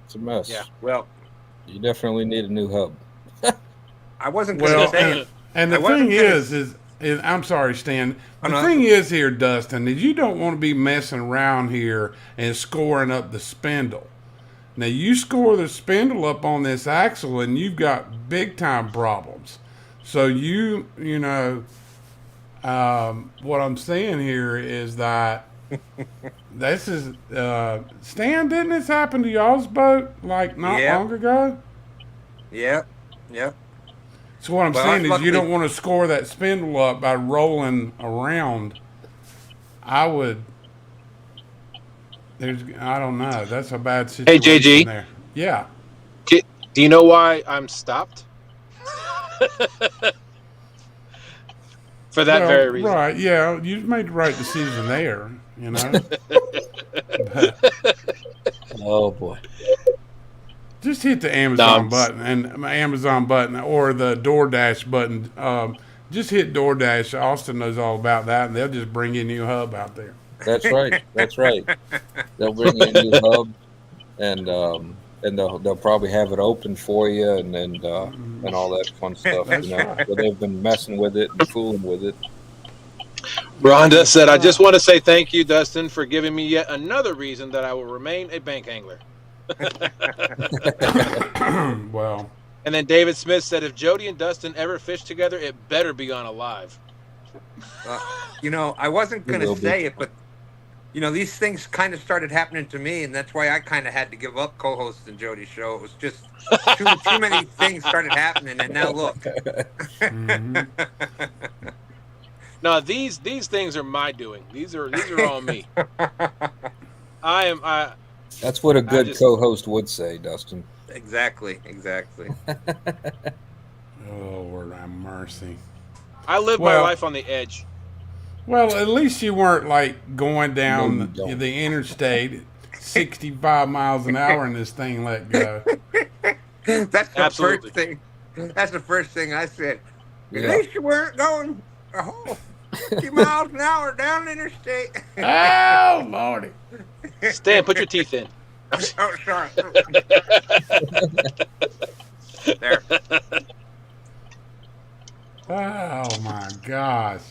It's a mess. Yeah. Well, You definitely need a new hub. I wasn't going to say it. And I the wasn't thing gonna- is I'm sorry, Stan. The no, thing is here, Dustin, is you don't want to be messing around here and scoring up the spindle. Now you score the spindle up on this axle, and you've got big time problems. So you know, what I'm saying here is that this is Stan. Didn't this happen to y'all's boat like not Yeah. long ago? Yep. So what I'm Well, saying is luckily- you don't want to score that spindle up by rolling around. I would. I don't know. That's a bad situation. JG? there. Yeah. Do you know why I'm stopped? For that Well, very reason. right? Yeah, you made the right decision there. You know. Oh boy. Just hit the Amazon No. button or the DoorDash button. Just hit DoorDash. Austin knows all about that, and they'll just bring you a new hub out there. That's right. That's right. They'll bring you a new hub, and they'll probably have it open for you, and all that fun stuff. That's You know, right. where they've been messing with it and fooling with it. Rhonda said, I just want to say thank you, Dustin, for giving me yet another reason that I will remain a bank angler. Well, And then David Smith said, if Jodi and Dustin ever fish together, it better be on a live. I wasn't going will to be. say it, but these things kind of started happening to me, and that's why I kind of had to give up co-hosting Jodi's show. It was just too many things started happening, and now look. No, these things are my doing. These are all me. That's what a good just- co-host would say, Dustin. Exactly. oh Lord have mercy. I live Well- my life on the edge. Well, at least you weren't like going No, down you don't. the interstate at 65 miles an hour and this thing let go. That's the Absolutely. first thing. That's the first thing I said. At Yeah. least you weren't going 50 miles an hour down the interstate. Oh Lordy. Stan, put your teeth in. Oh, sorry. There. Oh my gosh.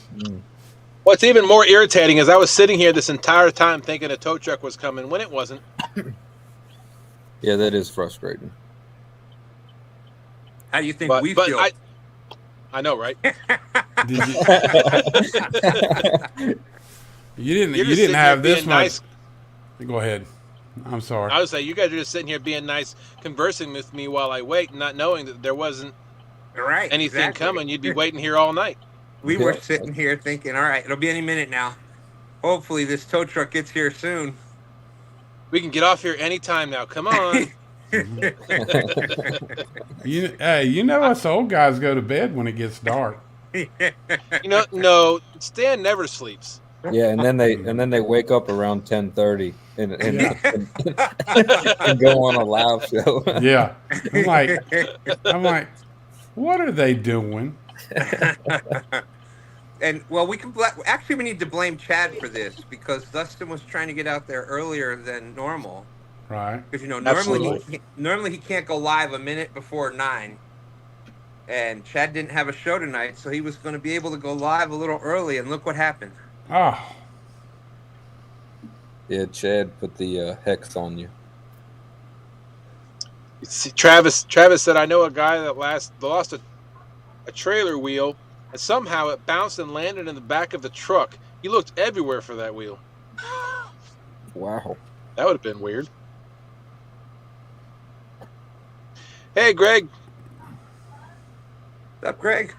What's even more irritating is I was sitting here this entire time thinking a tow truck was coming when it wasn't. Yeah, that is frustrating. How do you think But we feel? I know, right? Did you? You You're didn't just sitting have here this being much. nice. Go ahead. I'm sorry. I would say you guys are just sitting here being nice, conversing with me while I wait, not knowing that there wasn't Right. anything exactly. coming. You'd be waiting here all night. We were Yeah. sitting here thinking, all right, it'll be any minute now. Hopefully this tow truck gets here soon. We can get off here anytime now. Come on. You know us old guys go to bed when it gets dark. No, Stan never sleeps. Yeah, and then they wake up around 10:30 and go on a live show. Yeah. I'm like, what are they doing? And well, we need to blame Chad for this because Dustin was trying to get out there earlier than normal. Right. Because Absolutely. normally he can't go live a minute before 9. And Chad didn't have a show tonight, so he was going to be able to go live a little early. And look what happened. Oh, Yeah, Chad put the hex on you. See, Travis said, I know a guy that lost a trailer wheel, and somehow it bounced and landed in the back of the truck. He looked everywhere for that wheel. Wow. That would have been weird. Hey, Greg. What's up, Greg?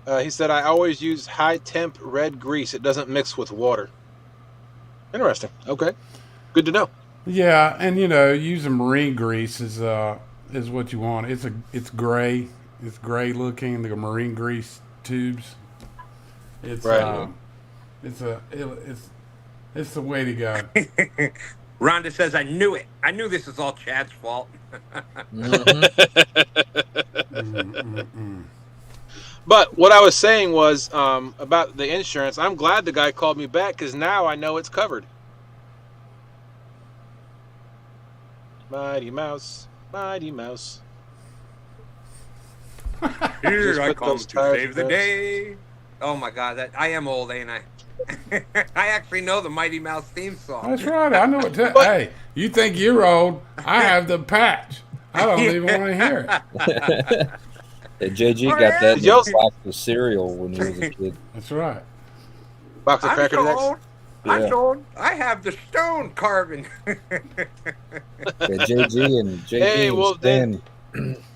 He said, I always use high temp red grease. It doesn't mix with water. Interesting. Okay. Good to know. Yeah, and using marine grease is what you want. It's gray. It's gray looking. The marine grease tubes. It's Right. it's the way to go. Rhonda says, I knew it. I knew this is all Chad's fault. But what I was saying was about the insurance. I'm glad the guy called me back because now I know it's covered. Mighty Mouse, Mighty Mouse. Here Just I put come those to tires save the in day. Oh my God, that I am old, ain't I? I actually know the Mighty Mouse theme song. That's right. I know it. Hey, you think you're old? I have the patch. I don't even want to hear it. JG Oh, got that in yeah. a box of cereal when he was a kid. That's right. Box of I'm Cracker Jacks. sold. I'm Yeah. sold. I have the stone carving. Yeah, JG and Hey, well, Stan,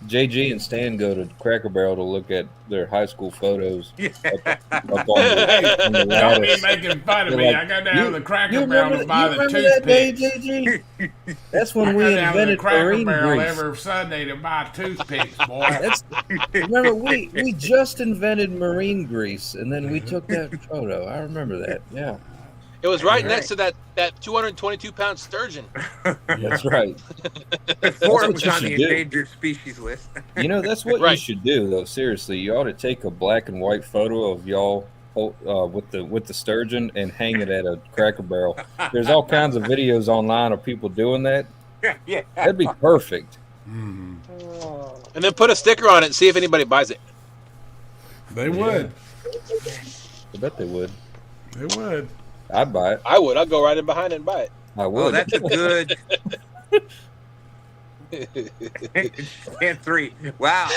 JG and Stan go to Cracker Barrel to look at their high school photos Yeah. up on the, on the Don't lattice. be making fun of They're me. like, I go down to the You Cracker Barrel to buy the remember that day, toothpicks. JG? That's I when go we down to the invented Cracker marine Barrel grease. every Sunday to buy toothpicks, boy. That's remember we just invented marine grease, and then we took that photo. I remember that. Yeah, It was right Right. next to that 222-pound sturgeon. that's right. Before That's it what was you on the should do. endangered species list. That's what you Right. should do, though. Seriously, you ought to take a black and white photo of y'all with the sturgeon and hang it at a Cracker Barrel. There's all kinds of videos online of people doing that. Yeah. That'd be perfect. And then put a sticker on it and see if anybody buys it. They would. I bet they would. They would. I'd buy it. I would. I'd go right in behind it and buy it. I would. Oh, that's a good. And 3. Wow.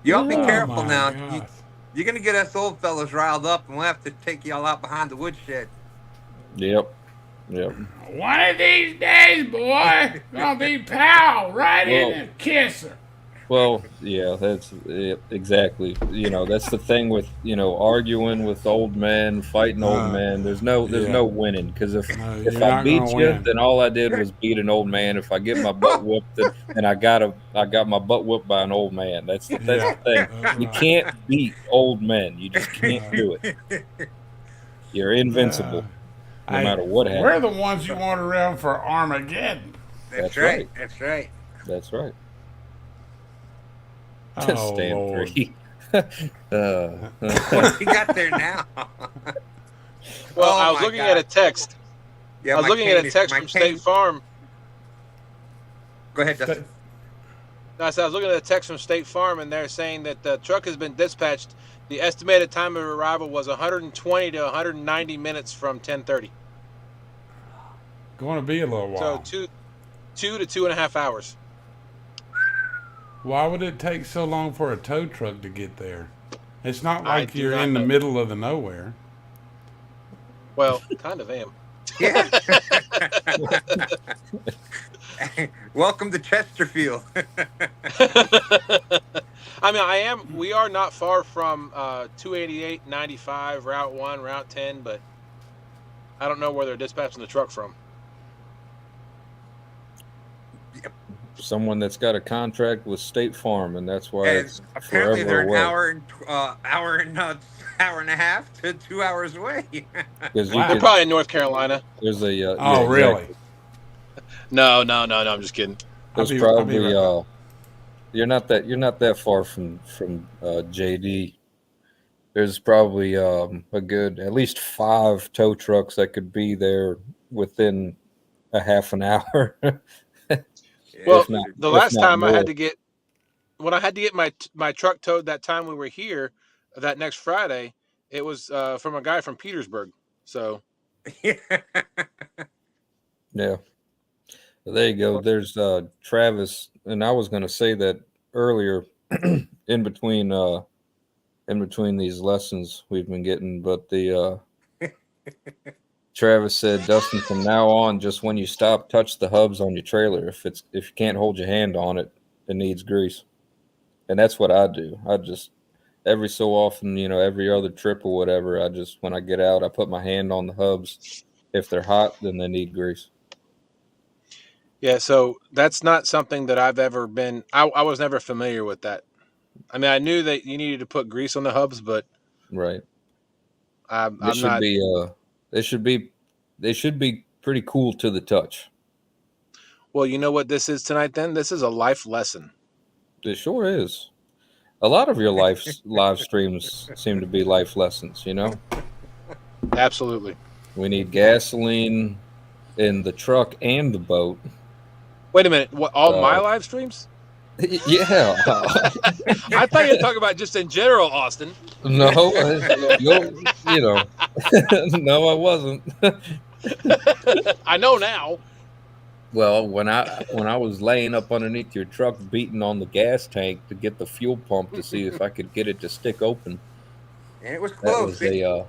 Y'all be Oh, careful my now. gosh. You're gonna get us old fellas riled up, and we'll have to take y'all out behind the woodshed. Yep. One of these days, boy, gonna be pal right in and kiss her. Well, yeah, that's it, exactly. That's the thing with arguing with old men, fighting old men. There's no winning, because if you're I not beat gonna you, win. then all I did was beat an old man. If I get my butt whooped, then I got my butt whooped by an old man. That's the thing. That's You right. can't beat old men. You just can't do it. You're invincible, no Hey, matter what happens. We're the ones you want around for Armageddon. That's right. right. That's right. That's right. Oh, Stand Lord. 3. What you got there now? Well, Oh, I was my looking God. at a text. Yeah, I was my looking at cane a is- text my from cane- State Farm. Go ahead, Dustin. No, I said I was looking at a text from State Farm, and they're saying that the truck has been dispatched. The estimated time of arrival was 120 to 190 minutes from 10:30. Going to be a little while. So 2 to 2.5 hours. Why would it take so long for a tow truck to get there? It's not I like do you're not in the know. middle of the nowhere. Well, kind of am. Yeah. Welcome to Chesterfield. I mean, I am. We are not far from 288, 95, Route 1, Route 10, but I don't know where they're dispatching the truck from. Someone that's got a contract with State Farm, and that's why And it's apparently forever they're an away. hour and a half to 2 hours away. 'Cause you Wow. They're could- probably in North Carolina. there's a Oh, yeah, really? exactly. No. I'm just kidding. There's I'll be probably right back. you're not that far from JD. There's probably a good at least 5 tow trucks that could be there within a half an hour. Well, If not- the if last not time I more. had to get my truck towed that time we were here, that next Friday, it was from a guy from Petersburg. So Yeah. There you go. There's Travis, and I was going to say that earlier in between these lessons we've been getting, but the Travis said, Dustin, from now on, just when you stop, touch the hubs on your trailer. If you can't hold your hand on it, it needs grease. And that's what I do. I just every so often, every other trip or whatever, when I get out, I put my hand on the hubs. If they're hot, then they need grease. Yeah, so that's not something that I've ever been. I was never familiar with that. I mean, I knew that you needed to put grease on the hubs, but right. I'm They should not. They should be pretty cool to the touch. Well, you know what this is tonight. Then this is a life lesson. It sure is. A lot of your live streams seem to be life lessons. Absolutely. We need gasoline in the truck and the boat. Wait a minute. What? All my live streams? Yeah. I thought you were talking about just in general, Austin. No, no, I wasn't. I know now. Well, when I was laying up underneath your truck, beating on the gas tank to get the fuel pump to see if I could get it to stick open, and it was close. That was a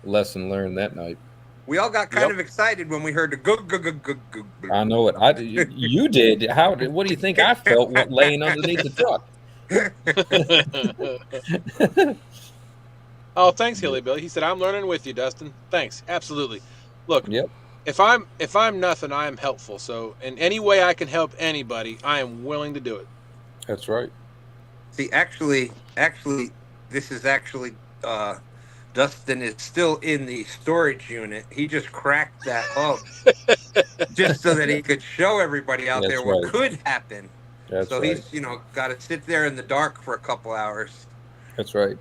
lesson learned that night. We all got kind of excited when we heard the go. I know it. You did. What do you think I felt laying underneath the truck? Oh, thanks, Hilly Billy. He said, "I'm learning with you, Dustin." Thanks. Absolutely. Look. Yep. If I'm nothing, I am helpful. So in any way I can help anybody, I am willing to do it. That's right. See, actually, this is actually Dustin is still in the storage unit. He just cracked that hub just so that he could show everybody out there what could happen. That's so right. He's got to sit there in the dark for a couple hours. That's right.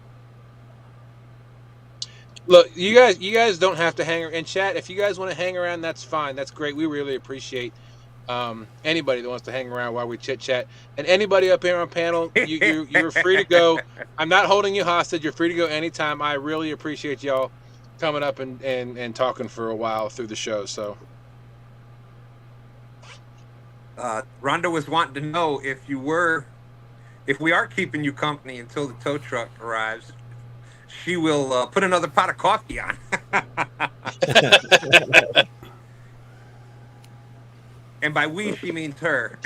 Look, you guys don't have to hang in chat. If you guys want to hang around, that's fine. That's great. We really appreciate anybody that wants to hang around while we chit chat. And anybody up here on panel, you're free to go. I'm not holding you hostage. You're free to go anytime. I really appreciate y'all coming up and talking for a while through the show. So, Rhonda was wanting to know if we are keeping you company until the tow truck arrives. She will put another pot of coffee on. And by we, she means her.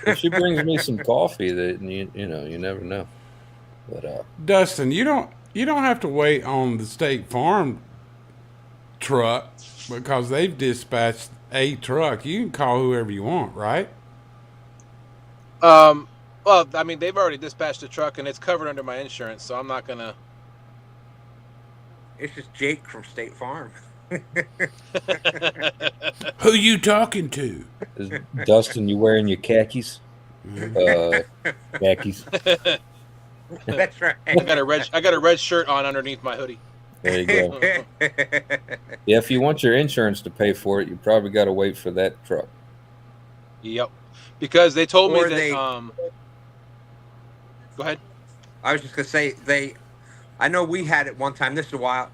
If she brings me some coffee, that you never know. But Dustin, you don't have to wait on the State Farm truck because they've dispatched a truck. You can call whoever you want, right? Well, I mean, they've already dispatched the truck and it's covered under my insurance, so I'm not gonna. It's just Jake from State Farm. Who you talking to? Dustin, you wearing your khakis? Khakis. That's right. I got a red shirt on underneath my hoodie. There you go. Yeah, if you want your insurance to pay for it, you probably got to wait for that truck. Yep. Because they told me that. Go ahead. I was just gonna say I know we had it one time. This is a while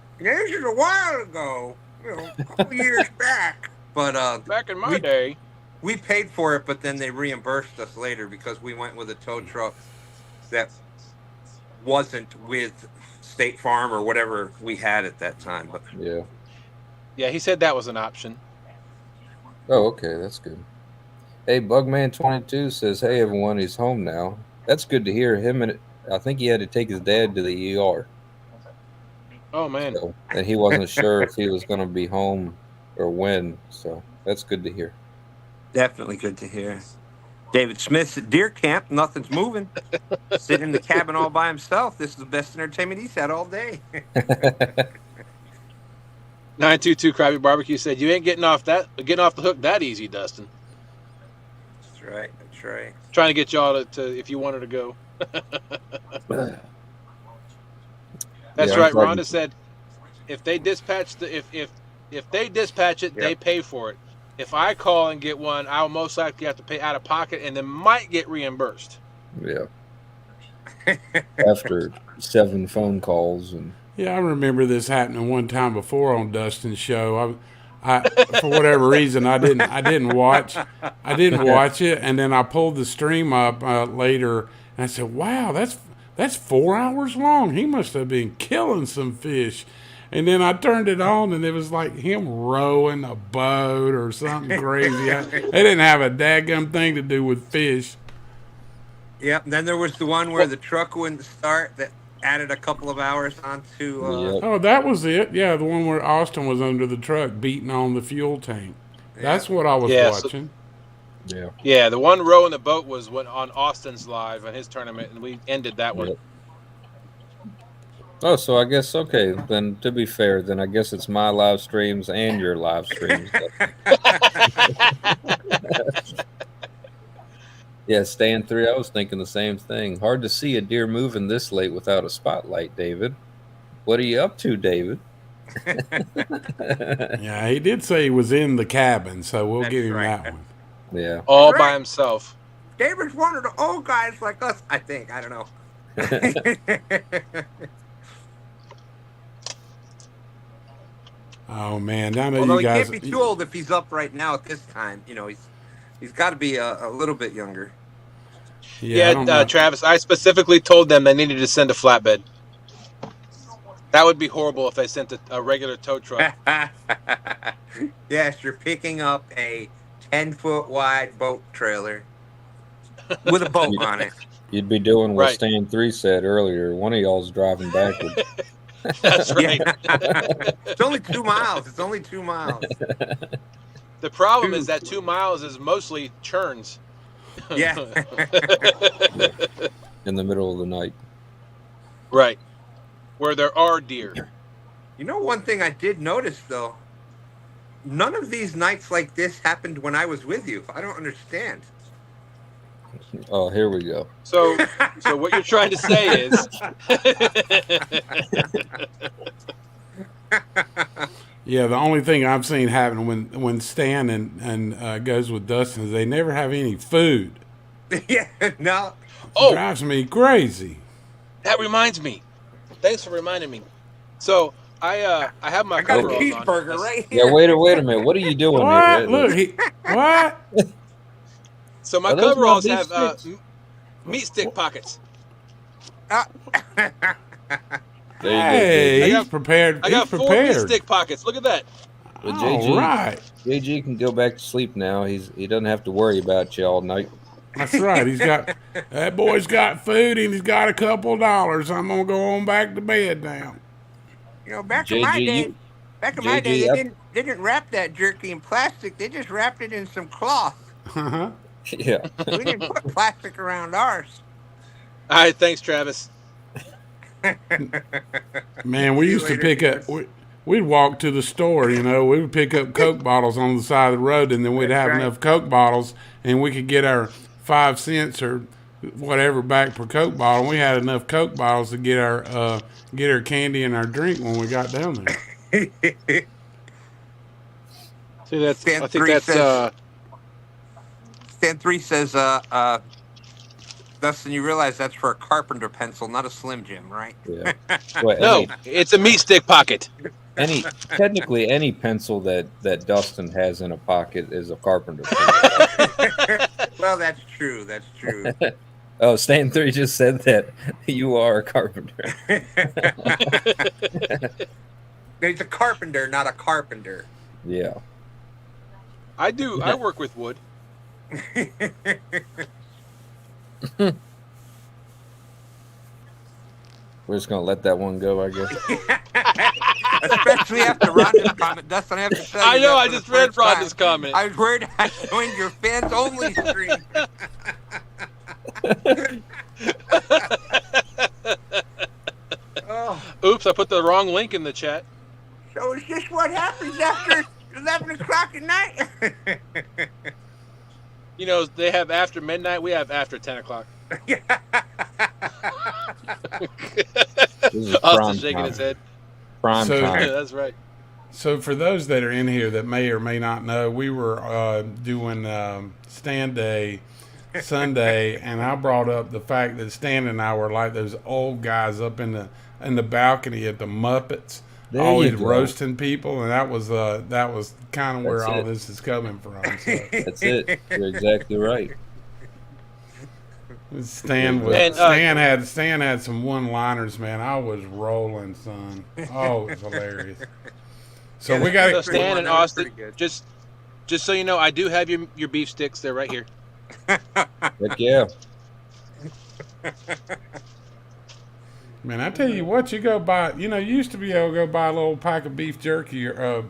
ago, a couple years back. But back in my day, we paid for it, but then they reimbursed us later because we went with a tow truck that wasn't with State Farm or whatever we had at that time. But yeah, he said that was an option. Oh, okay, that's good. Hey, Bugman22 says, "Hey everyone, he's home now." That's good to hear. I think he had to take his dad to the ER. Oh man! And he wasn't sure if he was going to be home or when. So that's good to hear. Definitely good to hear. David Smith's at deer camp. Nothing's moving. Sitting in the cabin all by himself. This is the best entertainment he's had all day. 922 Krabby Barbecue said, "You ain't getting off the hook that easy, Dustin." That's right. That's right. Trying to get y'all to if you wanted to go. That's right. Rhonda said, "If they dispatch if they dispatch it, they pay for it. If I call and get one, I'll most likely have to pay out of pocket and then might get reimbursed." Yeah. After 7 phone calls and. Yeah, I remember this happening one time before on Dustin's show. I for whatever reason I didn't watch it, and then I pulled the stream up later and I said, "Wow, that's that's 4 hours long. He must have been killing some fish. And then I turned it on, and it was like him rowing a boat or something crazy. They didn't have a daggum thing to do with fish. Yep. And then there was the one where the truck wouldn't start that added a couple of hours onto. Yep. Oh, that was it. Yeah, the one where Austin was under the truck beating on the fuel tank. That's what I was watching. Yeah, the one row in the boat was on Austin's live on his tournament, and we ended that one. Yep. Oh, so I guess, okay, then to be fair, then I guess it's my live streams and your live streams. Yeah, Stan 3, I was thinking the same thing. Hard to see a deer moving this late without a spotlight, David. What are you up to, David? Yeah, he did say he was in the cabin, so we'll give him that one. Yeah. All by himself. David's one of the old guys like us, I think. I don't know. Oh man, I know Although you guys. he can't be too old if he's up right now at this time. You know, he's got to be a little bit younger. Yeah, Travis, I specifically told them they needed to send a flatbed. That would be horrible if they sent a regular tow truck. Yes, you're picking up a 10-foot wide boat trailer with a boat on it. You'd be doing what Stan 3 said earlier. One of y'all's driving backwards. That's right. It's only 2 miles. It's only 2 miles. The problem is that 2 miles is mostly churns. Yeah. In the middle of the night. Right. Where there are deer. You know, one thing I did notice, though, none of these nights like this happened when I was with you. I don't understand. Oh, here we go. So what you're trying to say is... Yeah, the only thing I've seen happen when Stan and goes with Dustin is they never have any food. Yeah, no. It drives me crazy. That reminds me. Thanks for reminding me. So I have my I got a coveralls cheeseburger on. right here. Yeah, wait a minute. What are you doing What? here? Look, what? So my coveralls have meat stick pockets. Hey, he's prepared. I got 4 meat stick pockets. Look at that. Well, All right. JG can go back to sleep now. He doesn't have to worry about you all night. That's right. That boy's got food and he's got a couple of dollars. I'm gonna go on back to bed now. You know, back in my day, they didn't wrap that jerky in plastic. They just wrapped it in some cloth. Uh-huh. Yeah. We didn't put plastic around ours. All right, thanks, Travis. Man, we used to pick up. We'd walk to the store, you know. We would pick up Coke bottles on the side of the road, and then we'd have enough Coke bottles, and we could get our 5 cents or whatever back per Coke bottle. We had enough Coke bottles to get our candy and our drink when we got down there. See, I think that's. Stan 3 says, Dustin, you realize that's for a carpenter pencil, not a Slim Jim, right? Yeah. No, it's a meat stick pocket. Technically, any pencil that Dustin has in a pocket is a carpenter pencil. Well, that's true. That's true. Oh, Stan 3 just said that you are a carpenter. He's a carpenter, not a carpenter. Yeah. I do. I work with wood. We're just gonna let that one go, I guess. Especially after Rhonda's comment, Dustin. I have to tell you. I know. I just read Rhonda's comment. I was worried I joined your fans only stream. Oh. Oops! I put the wrong link in the chat. So is this what happens after 11 o'clock at night? You know, they have after midnight. We have after 10 o'clock. Austin's shaking his head. Prime time. That's right. So for those that are in here that may or may not know, we were doing Stand Day Sunday, and I brought up the fact that Stan and I were like those old guys up in the balcony at the Muppets, always roasting people, and that was kind of where all this is coming from. So. That's it. You're exactly right. Stan had some one-liners, man. I was rolling, son. Oh, it was hilarious. So Yeah, we got So to Stan and that was Austin, pretty good. just so you know, I do have your beef sticks. They're right here. Heck yeah. Man, I tell you what, you go buy. You used to be able to go buy a little pack of beef jerky or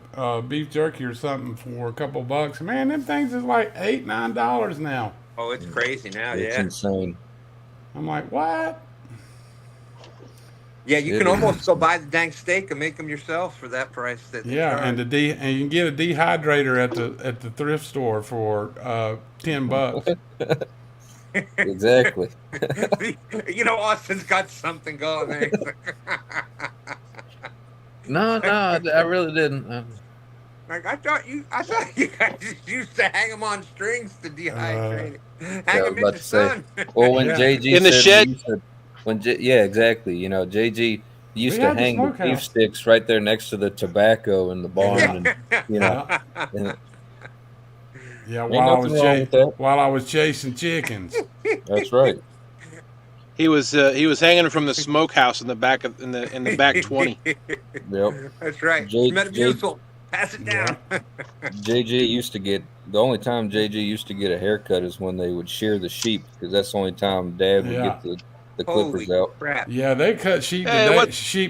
something for a couple bucks. Man, them things is like $8-9 now. Oh, it's crazy now. It's Yeah. insane. I'm like, what? Yeah, you It can is. almost go buy the dang steak and make them yourself for that price. That they Yeah, charge. and you can get a dehydrator at the thrift store for $10. Exactly. Austin's got something going there. No, I really didn't. Like I thought you guys just used to hang them on strings to dehydrate it. Hang I was them in about the to say. sun. Well, when Yeah. JG In the said shed? he said- yeah, exactly. JG used We to had the hang the smokehouse. beef sticks right there next to the tobacco in the barn, and Yeah, and yeah. Ain't nothing wrong with that. While I was chasing chickens. that's right. He was hanging from the smokehouse in the back in the back 20. Yep. That's right. J- Metamucil. Pass it down. JG used to get the only time JG used to get a haircut is when they would shear the sheep, because that's the only time Dad would Yeah. get the Holy clippers out. crap. Yeah, they cut sheep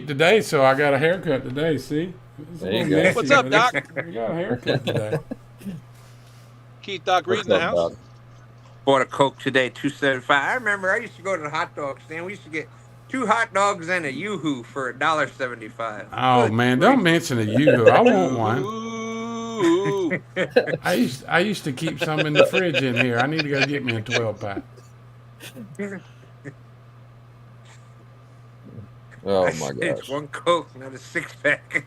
today, so I got a haircut today. See, it's a There you little go. messy, What's up, but Doc? We got a haircut today. Keith Doc Reed What's in the up, house. Doc? Bought a Coke today, $2.75. I remember I used to go to the hot dog stand. We used to get 2 hot dogs and a Yoo-Hoo for $1.75. Oh Good man, grief. don't mention a Yoo-Hoo. I want one. Ooh. I used to keep some in the fridge in here. I need to go get me a 12-pack. Oh I my said, gosh. one Coke, not a 6-pack.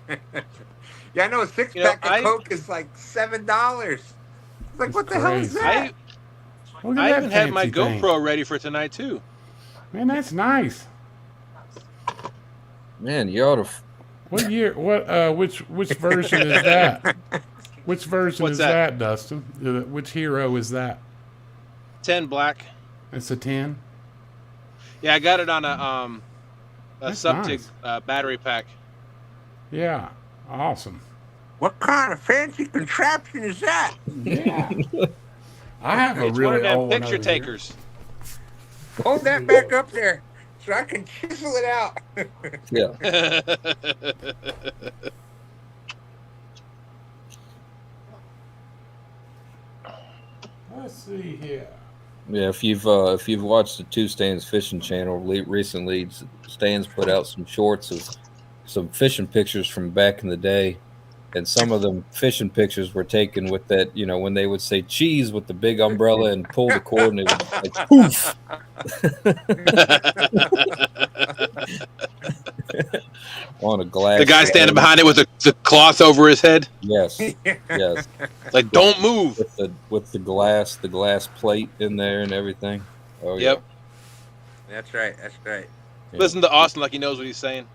Yeah, I know a 6-pack of Coke is like $7. It's like, It's what the hell is crazy. that? Look at I that even had my fancy thing. GoPro ready for tonight too. Man, that's nice. Man, you ought to. What year? Which version is that? Which version What's is that? that, Dustin? Which hero is that? 10 black. It's a 10. Yeah, I got it on a That's Subject nice. battery pack. Yeah, awesome. What kind of fancy contraption is that? Yeah. I have a It's one really of them old one picture over here. takers. Hold that back up there so I can chisel it out. Yeah. Let's see here. Yeah, if you've watched the Two Stands Fishing channel recently, Stan's put out some shorts of some fishing pictures from back in the day, and some of them fishing pictures were taken with that, when they would say cheese with the big umbrella and pull the cord and it would like poof. On a glass. The guy standing behind it with the cloth over his head. Yes. Yes. Like, don't move. With the glass plate in there and everything. Oh Yep. yeah. That's right. That's right. Yeah. Listen to Austin like he knows what he's saying.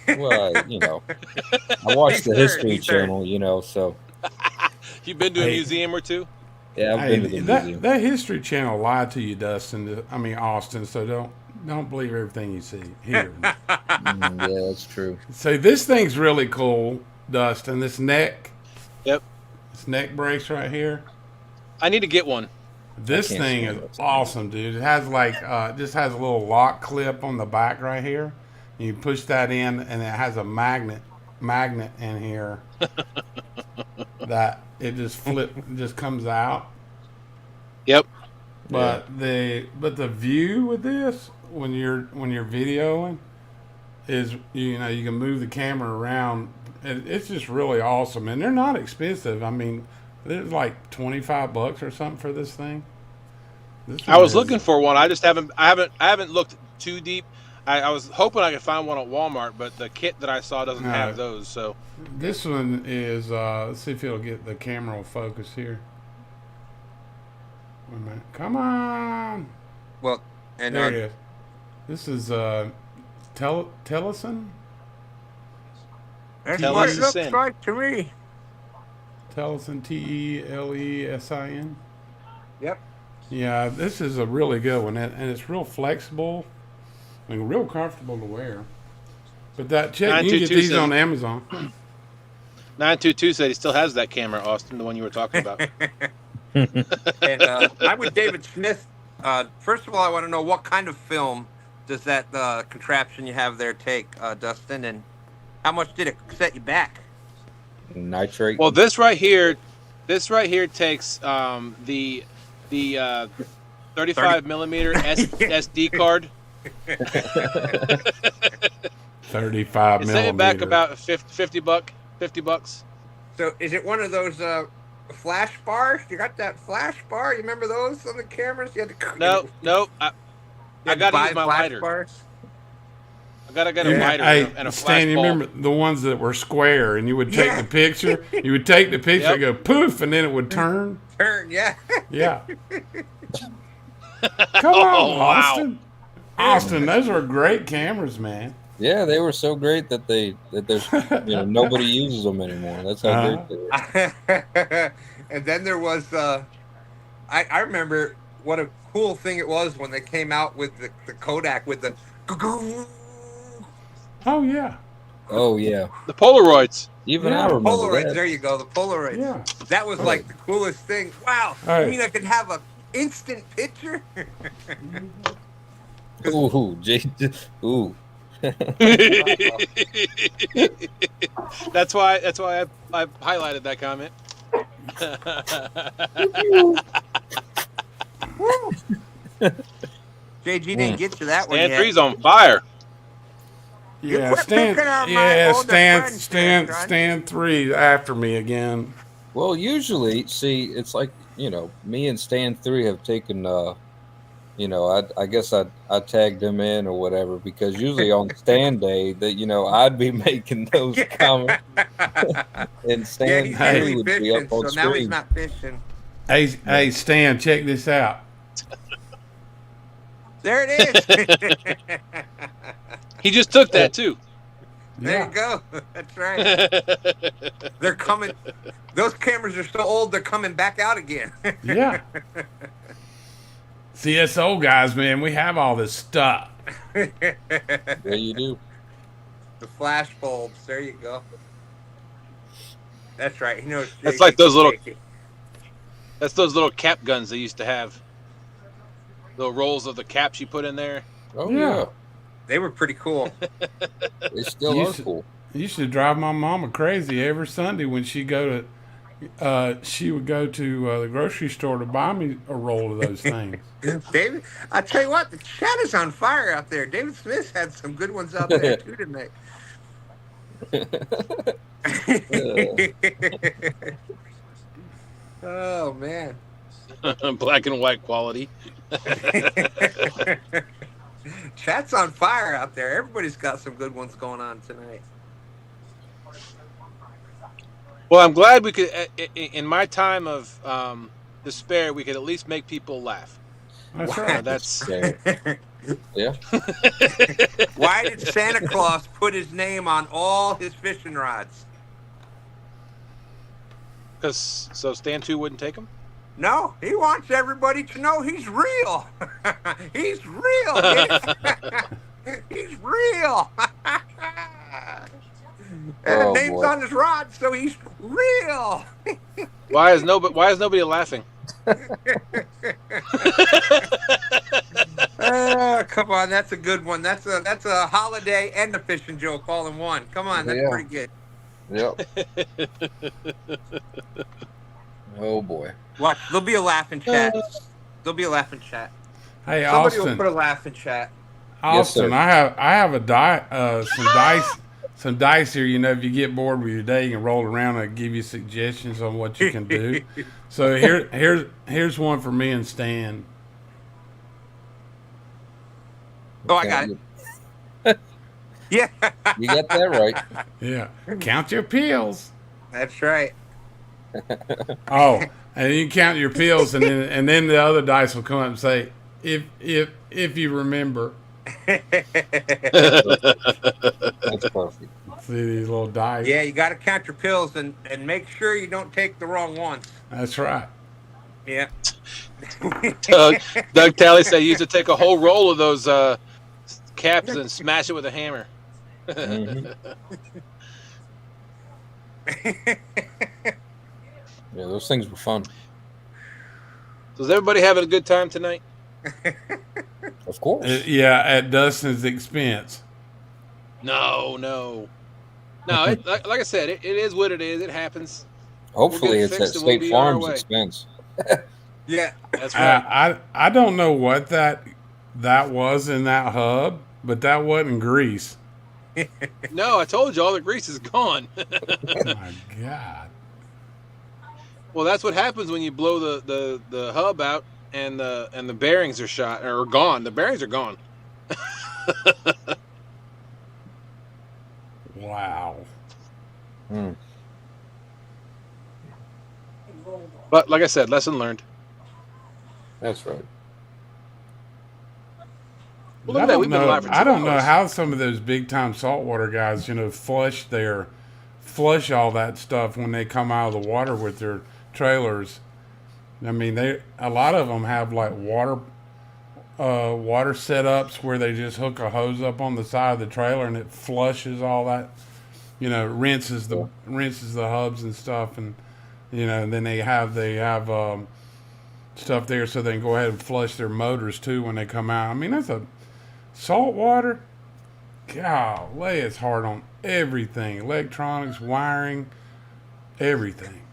Well, I watched the History Channel, so You been to a Hey. museum or two? yeah, I've been to the museum. that History Channel lied to you, Dustin. I mean Austin. So don't believe everything you see here. Yeah, that's true. So this thing's really cool, Dustin. This neck brace right here. I need to get one. This can't thing see is what's awesome, dude. It has just has a little lock clip on the back right here. You push that in, and it has a magnet in here that it just comes out. Yep. But the view with this when you're videoing is you can move the camera around. It's just really awesome, and they're not expensive. I mean, they're like $25 or something for this thing. I was looking for one. I just haven't looked too deep. I was hoping I could find one at Walmart, but the kit that I saw doesn't have those. So this one is. Let's see if it'll get the camera will focus here. Wait a minute. Come on. Well, and There it is. This is Tellison. that's Tell what us it the looks sin. like to me. Tellison, Telesin. Yep. Yeah, this is a really good one, and it's real flexible and real comfortable to wear. But that check, you can get 922 these says on Amazon. 922 said he still has that camera, Austin, the one you were talking about. And I'm with David Smith. First of all, I want to know what kind of film does that contraption you have there take, Dustin, and how much did it set you back? Nitrate. Well, this right here takes the 35 millimeter SD card. 35 It's setting back millimeter. about 50 bucks. So is it one of those flash bars? You got that flash bar? You remember those on the cameras? You had to No. I got to use my flash lighter. bars? I gotta get a lighter Hey, and a Stan, flash you bulb. remember the ones that were square, and you would take Yeah. the picture. You would take the picture, Yep. and go poof, and then it would turn. Turn, yeah. Yeah. Come on, Oh, wow. Austin. Austin, those were great cameras, man. Yeah, they were so great that there's nobody uses them anymore. That's how great they were. And then there was I remember what a cool thing it was when they came out with the Kodak with the Oh yeah, Oh yeah, The Polaroids. even Yeah. I remember Polaroids. that. There you go, the Polaroids. yeah. That was like the coolest thing. Wow. Hey. You mean I could have a instant picture? Ooh, ooh. That's why I highlighted that comment. JG didn't get to that one And yet. 3's on fire. Yeah, quit Stan. picking on my Yeah, older friends there, son. Stan 3 after me again. Well, usually, see, it's like me and Stan 3 have taken. I guess I tagged them in or whatever because usually on Stan Day that I'd be making those comments and Stan he's 3 usually would be fishing, up on so now he's screen. not fishing. Hey, Stan, check this out. There it is. He just took that too. There you go. That's right. They're coming. Those cameras are so old, they're coming back out again. Yeah. CSO guys, man, we have all this stuff. There you do. The flash bulbs. There you go. That's right. He knows. That's like those little. That's those little cap guns they used to have. Little rolls of the caps you put in there. Oh Yeah. yeah, They were pretty cool. they still You are should- cool. You should drive my mama crazy every Sunday when she would go to the grocery store to buy me a roll of those things. David, I tell you what, the chat is on fire out there. David Smith had some good ones out there too tonight. Oh man. Black and white quality. Chat's on fire out there. Everybody's got some good ones going on tonight. Well, I'm glad we could. In my time of despair, we could at least make people laugh. That's Wow. right. That's Yeah. Why did Santa Claus put his name on all his fishing rods? because so Stan 2 wouldn't take them. No, he wants everybody to know he's real. He's real. He's real. And the Oh, name's boy. on his rod, so he's real. Why is nobody laughing? Come on, that's a good one. That's a holiday and a fishing joke all in one. Come on, that's Yeah. pretty good. Yep. Oh boy. Watch, there'll be a laugh in chat. There'll be a laugh in chat. Hey, Somebody will Austin. put a laugh in chat. Austin, sir. I have some dice here. If you get bored with your day, you can roll around and give you suggestions on what you can do. So here's one for me and Stan. Oh, I got it. Yeah, You got that right. Yeah, count your pills. that's right. Oh, and you count your pills, and then the other dice will come up and say, if you remember. That's perfect. See these little dice. Yeah, you got to count your pills and make sure you don't take the wrong ones. That's right. Yeah. Doug Talley said he used to take a whole roll of those caps and smash it with a hammer. Mhm. Yeah, those things were fun. So is everybody having a good time tonight? Of course. Yeah, at Dustin's expense. No. Like I said, it is what it is. It happens. Hopefully, We'll get it it's at fixed and we'll State be on our Farm's way. expense. Yeah. That's right. I don't know what that was in that hub, but that wasn't grease. No, I told you all the grease is gone. Oh my God. Well, that's what happens when you blow the hub out and the bearings are shot or gone. The bearings are gone. Wow. Hmm. But like I said, lesson learned. That's right. Well, look at that. We've been live for 2 I don't know hours. how some of those big time saltwater guys, flush all that stuff when they come out of the water with their trailers. I mean, a lot of them have like water setups where they just hook a hose up on the side of the trailer and it flushes all that, rinses the hubs and stuff, and and then they have stuff there so they can go ahead and flush their motors too when they come out. I mean, that's a saltwater. Golly, it's hard on everything: electronics, wiring, everything.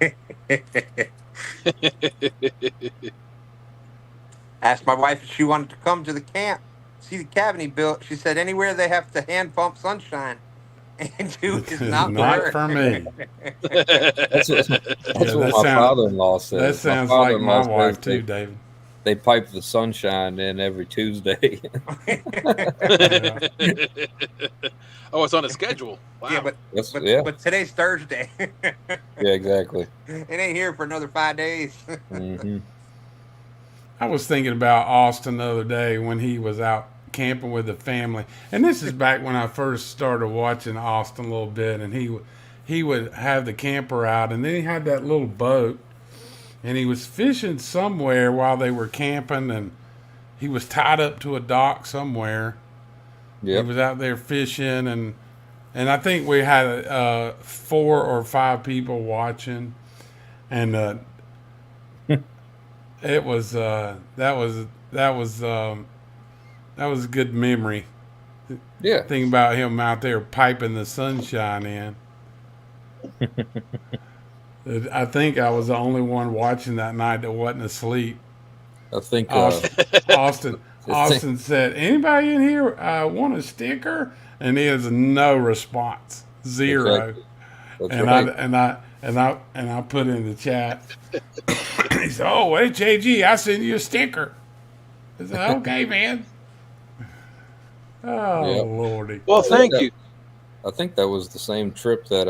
Asked my wife if she wanted to come to the camp, see the cabin he built. She said anywhere they have to hand pump sunshine into is not for me. That's what that my sound- father-in-law said. That sounds like my wife too, They, David. they pipe the sunshine in every Tuesday. Oh, it's on a schedule. Wow. Yeah, Yeah. but today's Thursday. Yeah, exactly. It ain't here for another 5 days. Hmm. I was thinking about Austin the other day when he was out camping with the family, and this is back when I first started watching Austin a little bit. And he would have the camper out, and then he had that little boat, and he was fishing somewhere while they were camping, and he was tied up to a dock somewhere. Yep. He was out there fishing, and I think we had 4 or 5 people watching, and it was that was a good memory. Yeah. Thinking about him out there piping the sunshine in. I think I was the only one watching that night that wasn't asleep. I think Austin said, "Anybody in here want a sticker?" And there's no response, 0. Exactly. That's And I put in the chat. He said, "Oh, HAG, I send you a sticker." I said, "Okay, man." Oh, Yeah. Lordy. Well, thank you. I think that was the same trip that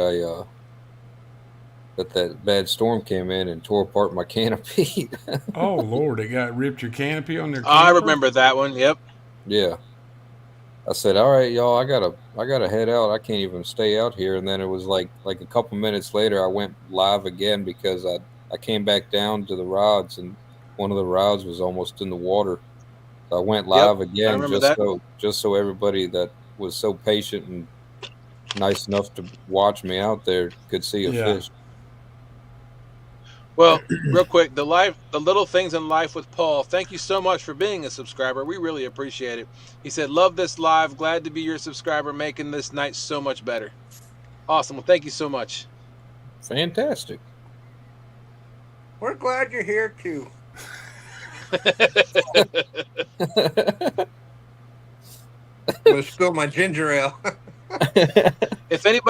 that bad storm came in and tore apart my canopy. Oh, Lord, it ripped your canopy on their camper? I remember that one. Yep. Yeah. I said, "All right, y'all, I gotta head out. I can't even stay out here." And then it was like a couple minutes later, I went live again because I came back down to the rods and one of the rods was almost in the water. So I went live again just so everybody that was so patient and nice enough to watch me out there could see a fish. Well, real quick, the little things in life with Paul. Thank you so much for being a subscriber. We really appreciate it. He said, "Love this live. Glad to be your subscriber, making this night so much better." Awesome. Well, thank you so much. Fantastic. We're glad you're here too. But spill my ginger ale. If any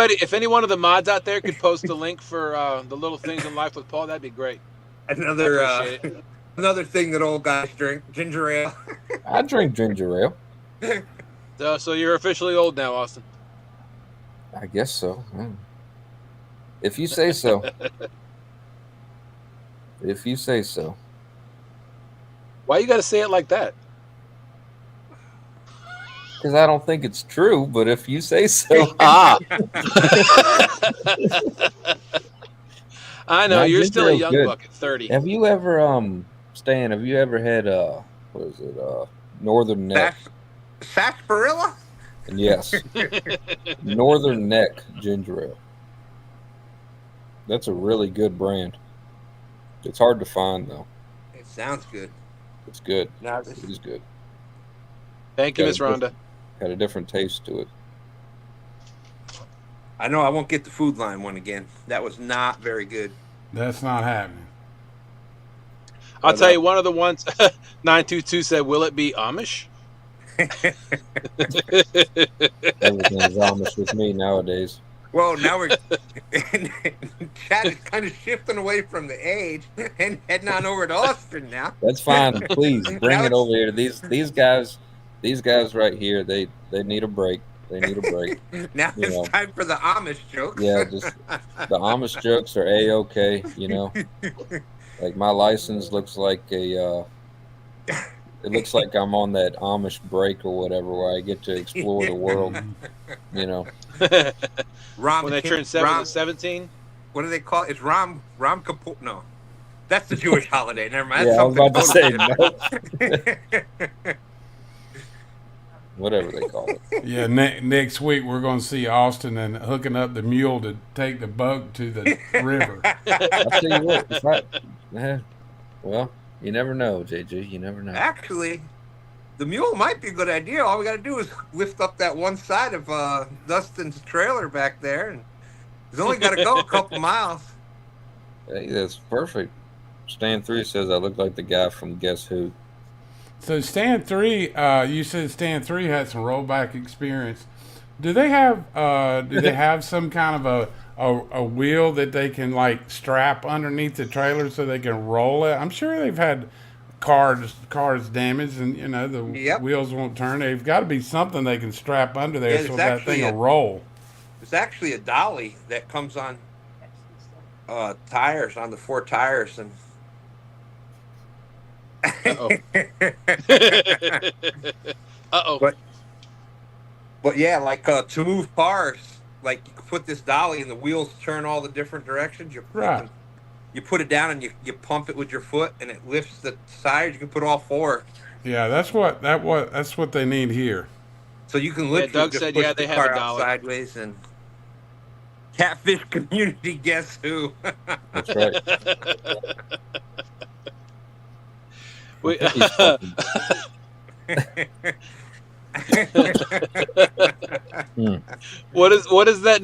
one of the mods out there could post the link for the little things in life with Paul, that'd be great. Another thing that old guys drink, ginger ale. I drink ginger ale. So you're officially old now, Austin. I guess so. If you say so. If you say so. Why you got to say it like that? Because I don't think it's true, but if you say so. I know, Now, you're still a ginger young ale's buck at 30. Have you ever Stan, have you ever had what is it? Northern Neck? Sarsaparilla? And yes, Northern Neck ginger ale. That's a really good brand. It's hard to find though. It sounds good. It's good. Now It this is good. Thank you, Miss Rhonda. Had a different taste to it. I know I won't get the Food Line one again. That was not very good. That's not happening. I'll tell you, one of the ones 922 said, "Will it be Amish?" Everything's Amish with me nowadays. Well, now we're Chatt is kind of shifting away from the age and heading on over to Austin now. That's fine. Please bring Now it over here. These guys right here, they need a break. They need a break. Now You it's know. time for the Amish jokes. Yeah, just the Amish jokes are A-okay, you know. Like my license looks like it looks like I'm on that Amish break or whatever where I get to explore the world, you know. When they turn 17. What do they call it? It's Ram Kapoor. No, that's the Jewish holiday. Never mind. Yeah, That's I was about to say totally no. Whatever they call it. Yeah, next week we're going to see Austin and hooking up the mule to take the boat to the river. I'll tell you what, well, you never know, JG. You never know. Actually, the mule might be a good idea. All we got to do is lift up that one side of Dustin's trailer back there, and he's only got to go a couple miles. Hey, that's perfect. Stan 3 says I look like the guy from Guess Who. So Stand 3, you said Stand 3 had some rollback experience. Do they have some kind of a wheel that they can like strap underneath the trailer so they can roll it? I'm sure they've had cars damaged and you know the wheels won't turn. They've got to be something they can strap under there so that thing will roll. It's actually a dolly that comes on tires, on the 4 tires, and Uh-oh. But yeah, like to move cars, like you put this dolly and the wheels turn all the different directions. You put it down and you pump it with your foot and it lifts the tires. You can put all 4. Yeah, that's what they need here. So you can literally Doug just said, push yeah, the they have car a out dolly. sideways and catfish community. Guess who? That's right. What is that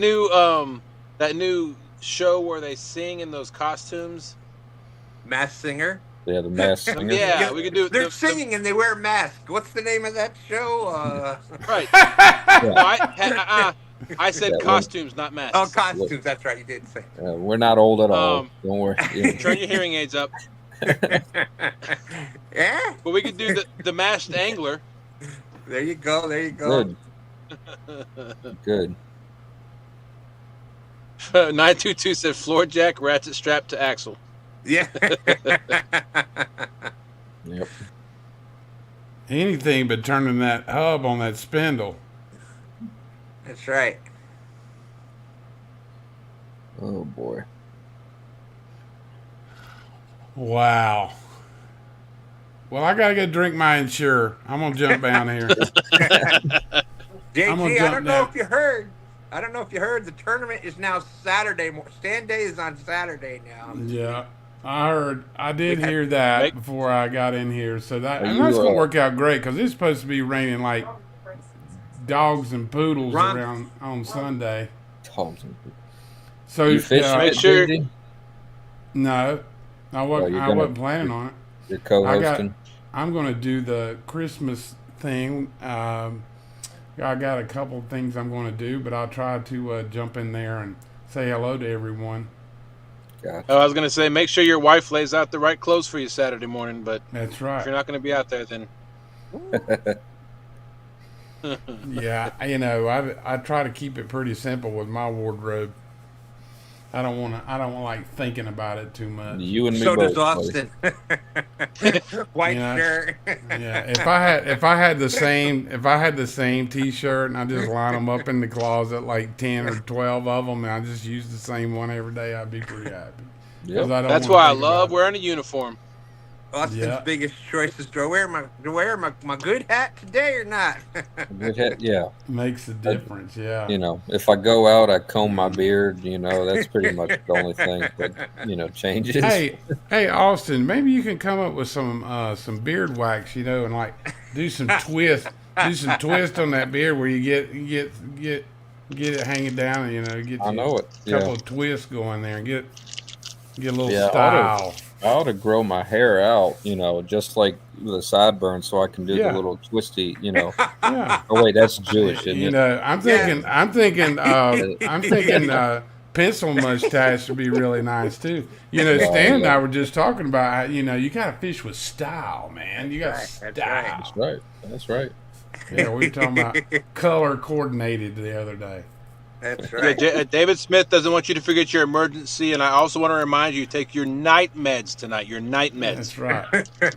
new show where they sing in those costumes? Masked Singer. Yeah, the Masked Singer. Yeah, we can do. They're singing and they wear masks. What's the name of that show? Right. I said costumes, not masks. Oh, costumes. That's right. You did say. We're not old at all. Don't worry. Yeah. Turn your hearing aids up. Yeah. But we could do the masked angler. There you go. There you go. Good. 922 said floor jack, ratchet strapped to axle. Yeah. Yep. Anything but turning that hub on that spindle. That's right. Oh boy. Wow. Well, I gotta go drink my Ensure. I'm gonna jump down here. JG, I don't know if you heard. I don't know if you heard. The tournament is now Saturday. Stand day is on Saturday now. Yeah, I heard. I did hear that before I got in here. So that's gonna work out great because it's supposed to be raining like dogs and poodles around on Sunday. So you fishing make sure. No, I wasn't planning on it. You're co-hosting. I'm going to do the Christmas thing. I got a couple of things I'm going to do, but I'll try to jump in there and say hello to everyone. Gotcha. Oh, I was going to say, make sure your wife lays out the right clothes for you Saturday morning. But that's right. If you're not going to be out there, then. Yeah, I try to keep it pretty simple with my wardrobe. I don't want like thinking about it too much. You and me so both. Does Austin. White shirt. Yeah, if I had the same T-shirt and I just line them up in the closet like 10 or 12 of them and I just use the same one every day, I'd be pretty happy. Yep. That's why I love wearing a uniform. Austin's biggest choice is, do I wear my good hat today or not? Good head, yeah. Makes a difference, yeah. You know, if I go out, I comb my beard. You know, that's pretty much the only thing that changes. Hey, Austin, maybe you can come up with some beard wax, and like do some twist on that beard where you get it hanging down, get I know it. a couple of twists going there and get a little Yeah, style. I ought to grow my hair out, just like the sideburns, so I can do the little twisty, Yeah. Oh wait, that's Jewish, isn't it? I'm thinking pencil mustache would be really nice too. Stan and I were just talking about how, you gotta fish with style, man. You got style. That's right. Yeah, we were talking about color coordinated the other day. That's right. Yeah, David Smith doesn't want you to forget your emergency, and I also want to remind you, take your night meds tonight. Your night meds. That's right.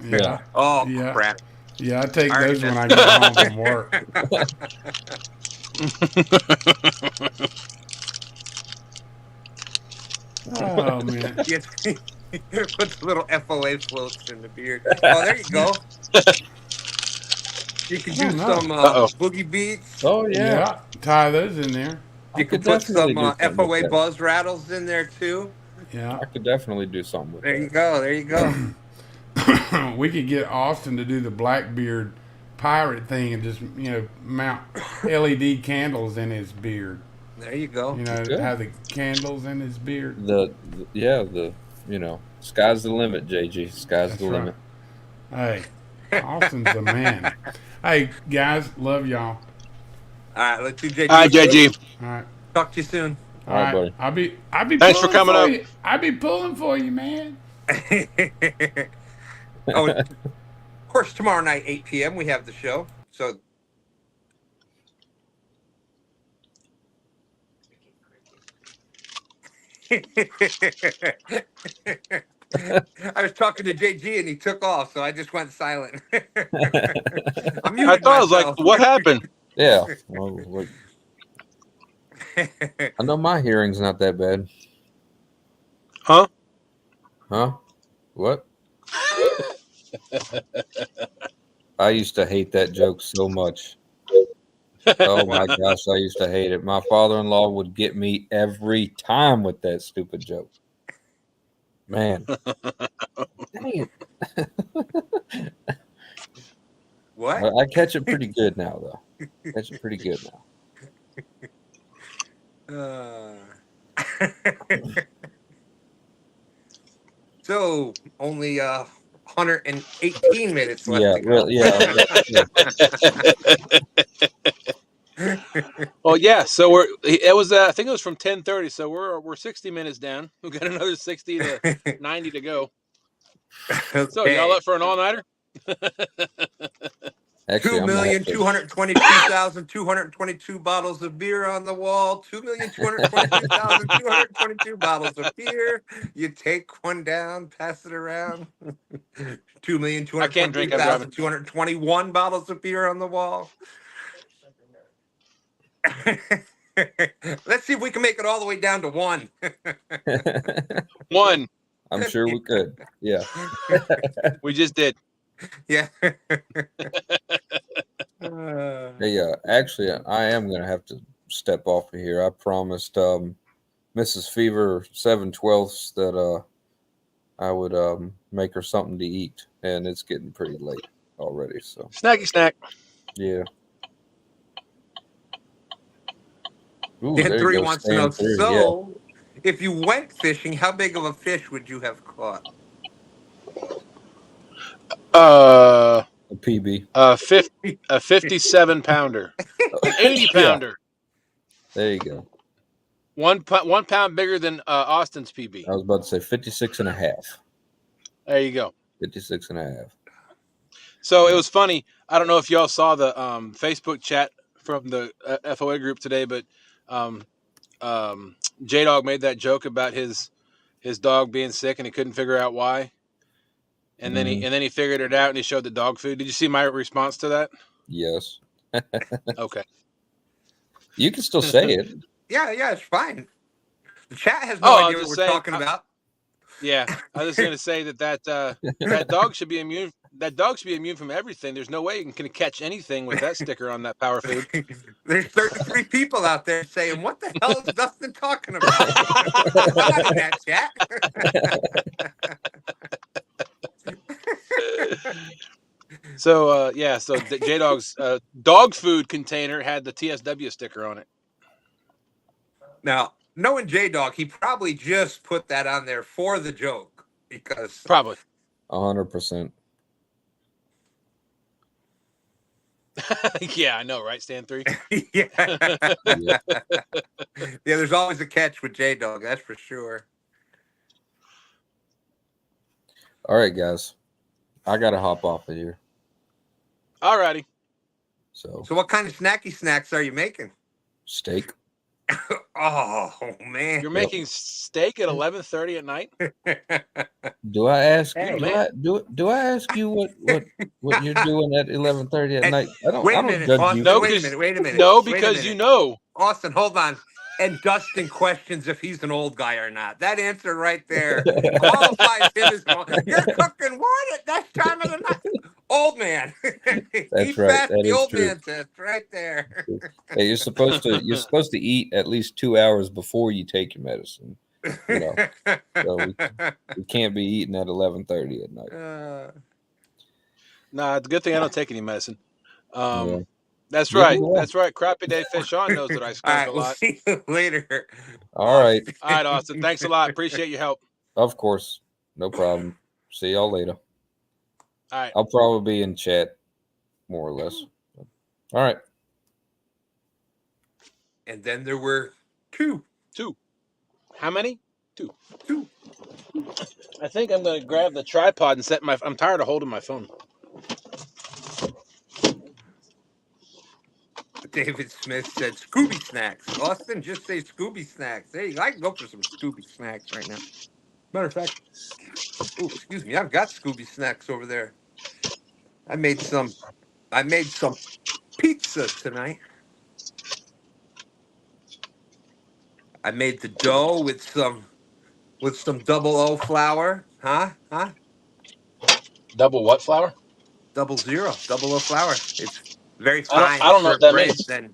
Yeah. Oh, yeah. crap. Yeah, I take those when I get home from work. Oh, man. Put the little F.O.A. floats in the beard. Oh, there you go. You can do some boogie beats. Oh, yeah. Tie those in there. You could put some F.O.A. buzz rattles in there, too. Yeah. I could definitely do something with that. There you go. We could get Austin to do the Blackbeard pirate thing and just, mount LED candles in his beard. There you go. Have the candles in his beard. Sky's the limit, JG. Sky's the limit. Hey, Austin's the man. Hey, guys, love y'all. All right, let's do JG. All right, JG. All right. Talk to you soon. All right, buddy. I'll be Thanks for coming up. I'll be pulling for you, man. Oh, of course, tomorrow night, 8 p.m., we have the show. So I was talking to JG and he took off, so I just went silent. I thought I was like, what happened? Yeah. Well, I know my hearing's not that bad. Huh? What? I used to hate that joke so much. Oh my gosh, I used to hate it. My father-in-law would get me every time with that stupid joke. Man. Dang it. What? I catch it pretty good now, though. Catch it pretty good now. So only 118 minutes left. Well, yeah. So it was. I think it was from 10:30. So we're 60 minutes down. We've got another 60 to 90 to go. Okay. So y'all up for an all-nighter? 2,222,222 bottles of beer on the wall. 2,222,222 bottles of beer. You take one down, pass it around. 2,222,221 bottles of beer on the wall. Let's see if we can make it all the way down to one. One. I'm sure we could. Yeah. We just did. Yeah. Hey, actually, I am going to have to step off of here. I promised Mrs. Fever 7/12 that I would make her something to eat, and it's getting pretty late already. So snacky snack. Yeah. Ooh, Dan 3 wants to know, so if you went fishing, how big of a fish would you have caught? A PB. A 57 pounder. An 80 pounder. Yeah. There you go. 1 pound bigger than Austin's PB. I was about to say 56 and a half. There you go. 56 and a half. So it was funny. I don't know if y'all saw the Facebook chat from the F.O.A. group today, but J-Dog made that joke about his dog being sick and he couldn't figure out why. And then he figured it out and he showed the dog food. Did you see my response to that? Yes. Okay. You can still say it. Yeah, it's fine. The chat has no idea what we're talking about. Yeah, I was gonna say that dog should be immune. That dog should be immune from everything. There's no way you can catch anything with that sticker on that power food. There's 33 people out there saying, "What the hell is Dustin talking about?" I'm not in that chat. So yeah, so J Dog's dog food container had the TSW sticker on it. Now, knowing J Dog, he probably just put that on there for the joke because Probably. 100%. Yeah, I know, right? Stand 3. yeah. Yeah. Yeah, there's always a catch with J Dog, that's for sure. All right, guys. I gotta hop off of here. Alrighty. So what kind of snacky snacks are you making? steak. Oh man. You're making steak at 11:30 at night? Do I ask? Hey. Do I ask you what you're doing at 11:30 at night? I don't. Wait I a don't minute, judge Austin, you. No, wait a minute. No, Wait a because minute. you know. Austin, hold on. And Dustin questions if he's an old guy or not. That answer right there qualifies him as old. You're cooking what at that time of the night? Old man. That's He right. passed That the is old true. man test right there. Hey, you're supposed to eat at least 2 hours before you take your medicine. You know, so we can't be eating at 11:30 at night. Nah, it's a good thing I don't take any medicine. Yeah. That's Neither right. do I. That's right. Crappy Day Fish on knows that I All skunk right, a we'll lot. see you later. All right. All right, Austin. Thanks a lot. Appreciate your help. Of course, no problem. See y'all later. All right. I'll probably be in chat, more or less. All right. And then there were two. How many? Two. Two. I think I'm gonna grab the tripod and set my. I'm tired of holding my phone. David Smith said Scooby snacks. Austin, just say Scooby snacks. There you go. I can go for some Scooby snacks right now. Matter of fact, oh, excuse me, I've got Scooby snacks over there. I made some pizza tonight. I made the dough with some 00 flour. Huh? Double what flour? 00 flour. It's very I fine. don't It's know for what that means.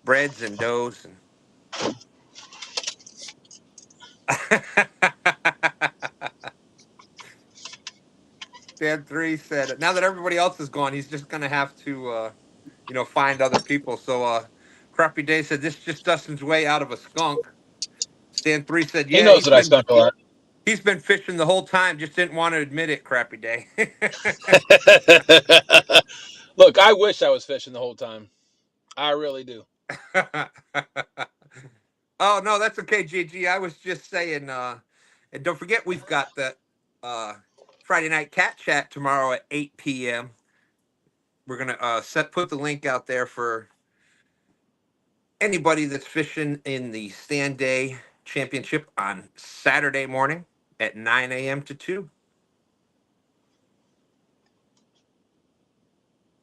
breads and doughs and Dan 3 said, now that everybody else is gone, he's just gonna have to find other people. So Crappy Day said this is just Dustin's way out of a skunk. Stan 3 said, He yeah, knows that I skunk a lot. he's been fishing the whole time, just didn't want to admit it, Crappy Day. Look, I wish I was fishing the whole time. I really do. Oh no, that's okay, JG. I was just saying, and don't forget we've got the Friday night cat chat tomorrow at 8 p.m. We're gonna put the link out there for anybody that's fishing in the Stand Day Championship on Saturday morning at 9 a.m. to 2.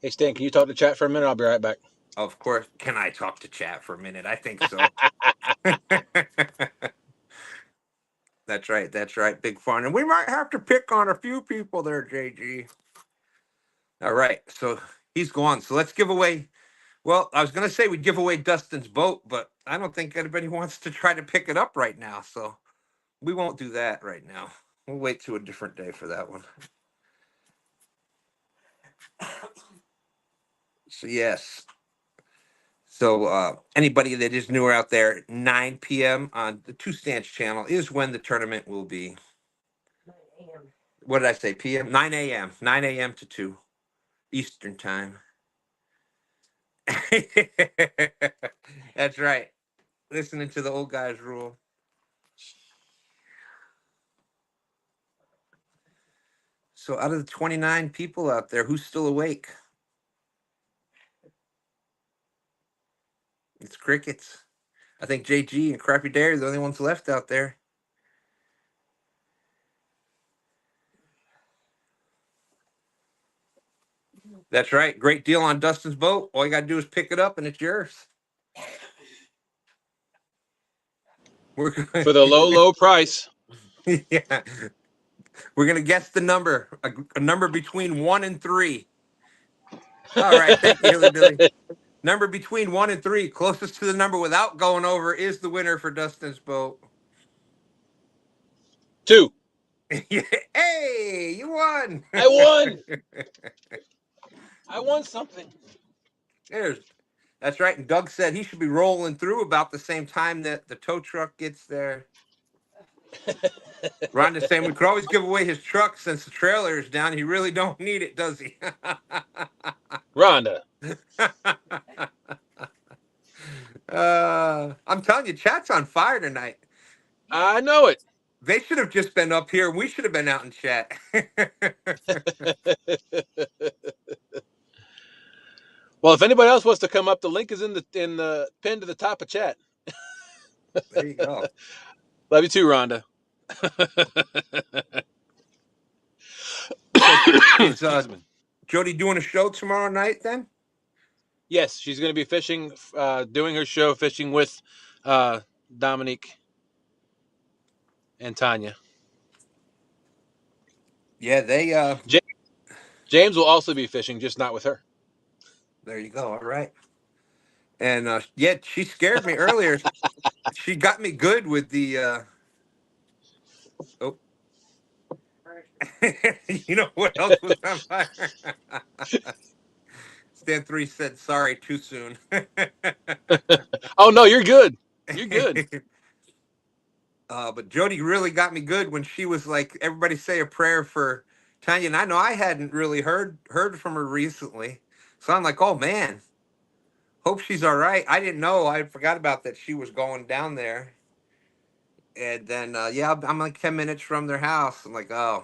Hey, Stan, can you talk to chat for a minute? I'll be right back. Of course. Can I talk to chat for a minute? I think so. That's right. That's right. Big fun. And we might have to pick on a few people there, JG. All right. So he's gone. So let's give away. Well, I was going to say we'd give away Dustin's boat, but I don't think anybody wants to try to pick it up right now. So we won't do that right now. We'll wait to a different day for that one. So, yes. So anybody that is newer out there, 9 p.m. on the Two Stance channel is when the tournament will be. 9 a.m. What did I say? p.m. 9 a.m. 9 a.m. to 2 Eastern time. That's right. Listening to the old guys rule. So out of the 29 people out there, who's still awake? It's crickets. I think JG and Crappy Dare are the only ones left out there. That's right. Great deal on Dustin's boat. All you got to do is pick it up and it's yours. For the low price. Yeah. We're going to guess the number, a number between 1 and 3. All right. Thank you, Hilly-Billy. Number between 1 and 3, closest to the number without going over, is the winner for Dustin's boat. 2. Hey, you won. I won. I won something. That's right. And Doug said he should be rolling through about the same time that the tow truck gets there. Rhonda's saying we could always give away his truck since the trailer is down. He really don't need it, does he? Rhonda. I'm telling you, chat's on fire tonight. I know it. They should have just been up here. We should have been out in chat. Well, if anybody else wants to come up, the link is in the pin to the top of chat. There you go. Love you too, Rhonda. Is Jodi doing a show tomorrow night then? Yes, she's going to be fishing, doing her show, fishing with Dominique and Tonya. Yeah, they. James will also be fishing, just not with her. There you go. All right. And yeah, she scared me earlier. She got me good with the. Oh. You know what else was on fire? Stan 3 said sorry too soon. Oh no, you're good. You're good. But Jodi really got me good when she was like, everybody say a prayer for Tonya. And I know I hadn't really heard from her recently. So I'm like, oh man, hope she's all right. I didn't know. I forgot about that she was going down there. And then, yeah, I'm like 10 minutes from their house. I'm like, oh.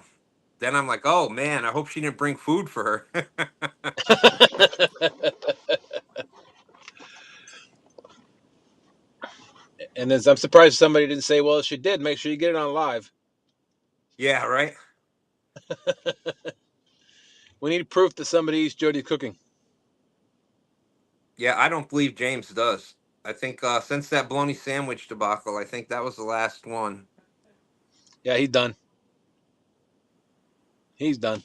Then I'm like, oh man, I hope she didn't bring food for her. And then I'm surprised somebody didn't say, well, if she did, make sure you get it on live. Yeah, right. We need proof that somebody eats Jodi's cooking. Yeah, I don't believe James does. I think since that bologna sandwich debacle, I think that was the last one. Yeah, he's done. He's done.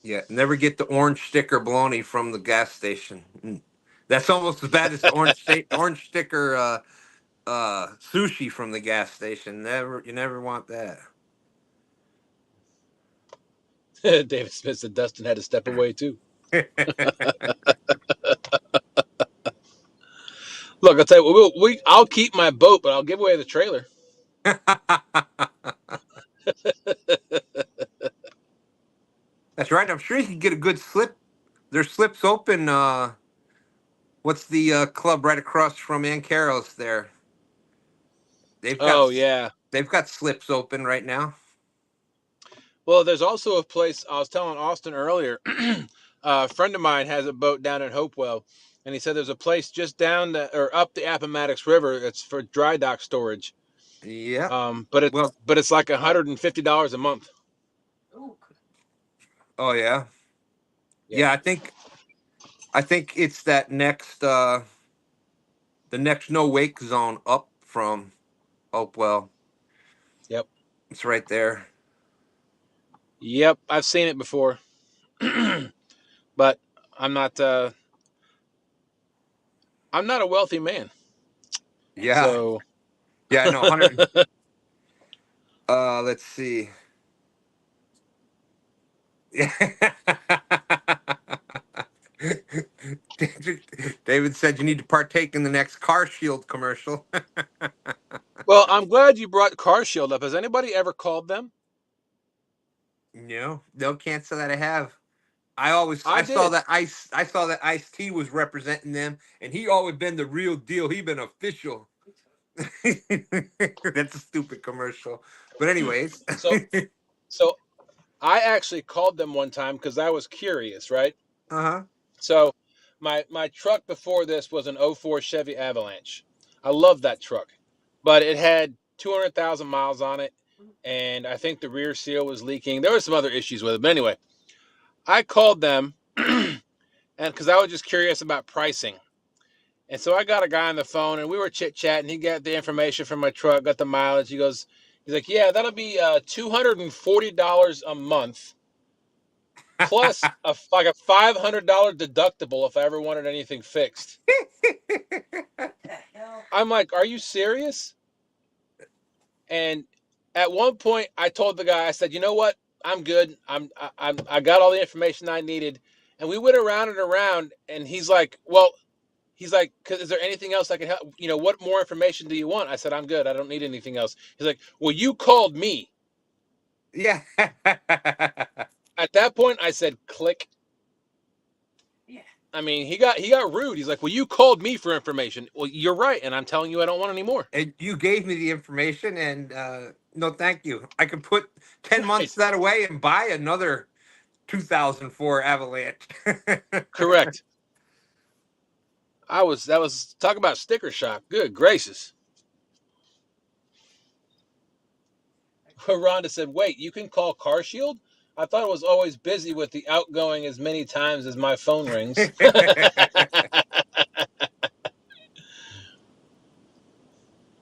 Yeah, never get the orange sticker bologna from the gas station. That's almost as bad as the orange sticker sushi from the gas station. You never want that. David Smith said Dustin had to step away too. Look, I'll tell you, I'll keep my boat, but I'll give away the trailer. That's right. I'm sure you can get a good slip. There's slips open. What's the club right across from Ann Carroll's there? They've got slips open right now. Well, there's also a place, I was telling Austin earlier, a friend of mine has a boat down in Hopewell, and he said there's a place just down up the Appomattox River. It's for dry dock storage. Yeah. But it's like $150 a month. Oh yeah. Yeah, I think it's that next the next no wake zone up from Hopewell. Yep. It's right there. Yep, I've seen it before. But I'm not a wealthy man. Yeah. So yeah, I know. 100. Let's see. David said you need to partake in the next Car Shield commercial. Well, I'm glad you brought Car Shield up. Has anybody ever called them? No, can't say that I have. I saw that Ice-T was representing them, and he always been the real deal. He been official. That's a stupid commercial. But anyways. So I actually called them one time because I was curious, right? Uh-huh. So my truck before this was an 04 Chevy Avalanche. I love that truck. But it had 200,000 miles on it, and I think the rear seal was leaking. There were some other issues with it. But anyway, I called them and because I was just curious about pricing. And so I got a guy on the phone, and we were chit-chatting. He got the information from my truck, got the mileage. He goes, He's like, yeah, that'll be $240 a month plus like a $500 deductible if I ever wanted anything fixed. I'm like, are you serious? And at one point, I told the guy, I said, you know what? I'm good. I got all the information I needed. And we went around and around, and he's like, well, is there anything else I can help? You know, what more information do you want? I said, I'm good. I don't need anything else. He's like, well, you called me. Yeah. At that point, I said, click. Yeah. I mean, he got rude. He's like, well, you called me for information. Well, you're right. And I'm telling you, I don't want any more. And you gave me the information, and no, thank you. I could put 10 months that away and buy another 2004 Avalanche. Correct. That was talk about sticker shock. Good gracious. Rhonda said, wait, you can call Car Shield? I thought it was always busy with the outgoing as many times as my phone rings.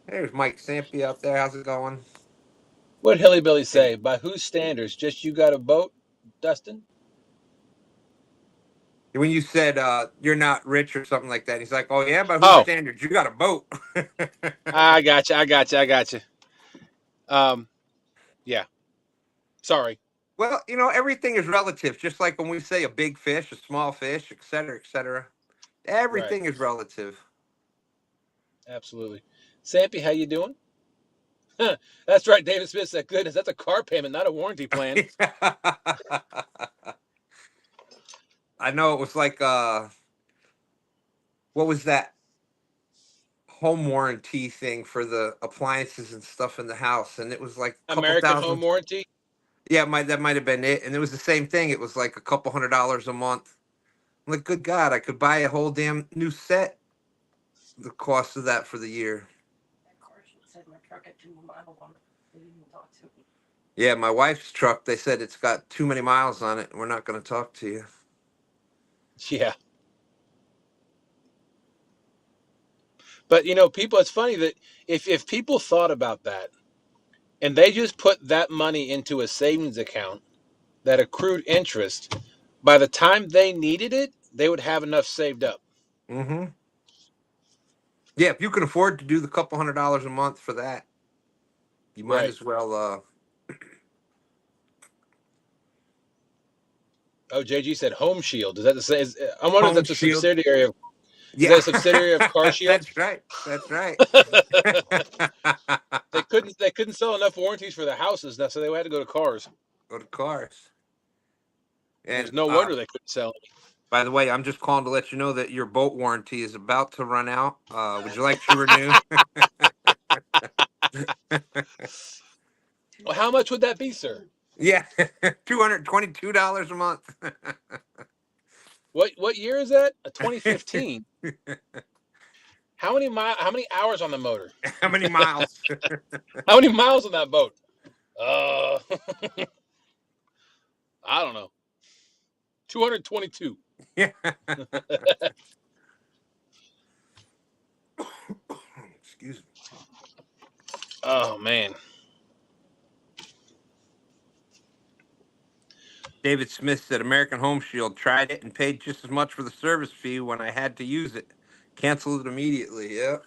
There's Mike Sampy out there. How's it going? What'd Hillybilly say? By whose standards? Just you got a boat, Dustin? When you said you're not rich or something like that, he's like, oh, yeah, by whose standards? You got a boat. I got you. Yeah. Sorry. Well, you know, everything is relative. Just like when we say a big fish, a small fish, et cetera, et cetera. Everything is relative. Absolutely. Sampy, how you doing? That's right. David Smith said, goodness, that's a car payment, not a warranty plan. I know it was like, what was that home warranty thing for the appliances and stuff in the house? And it was like a couple American thousand. Home Warranty? Yeah, that might have been it. And it was the same thing. It was like a couple $100 a month. I'm like, good God, I could buy a whole damn new set. The cost of that for the year. Yeah, my wife's truck, they said it's got too many miles on it. We're not going to talk to you. Yeah. But, you know, people, it's funny that if people thought about that and they just put that money into a savings account that accrued interest, by the time they needed it, they would have enough saved up. Mm-hmm. Yeah, if you can afford to do the couple $100 a month for that, you might as well. Oh, JG said Home Shield. Is that the same? I'm wondering if that's a subsidiary of. Yeah. Is that a subsidiary of Car Shield? That's right. That's right. They couldn't sell enough warranties for the houses, so they had to go to cars. Go to cars. And there's no wonder they couldn't sell any. By the way, I'm just calling to let you know that your boat warranty is about to run out. Would you like to renew? Well, how much would that be, sir? Yeah, $222 a month. What year is that? 2015. How many hours on the motor? How many miles? How many miles on that boat? I don't know. 222. Yeah. Excuse me. Oh man. David Smith said American Home Shield tried it and paid just as much for the service fee when I had to use it. Canceled it immediately. Yeah.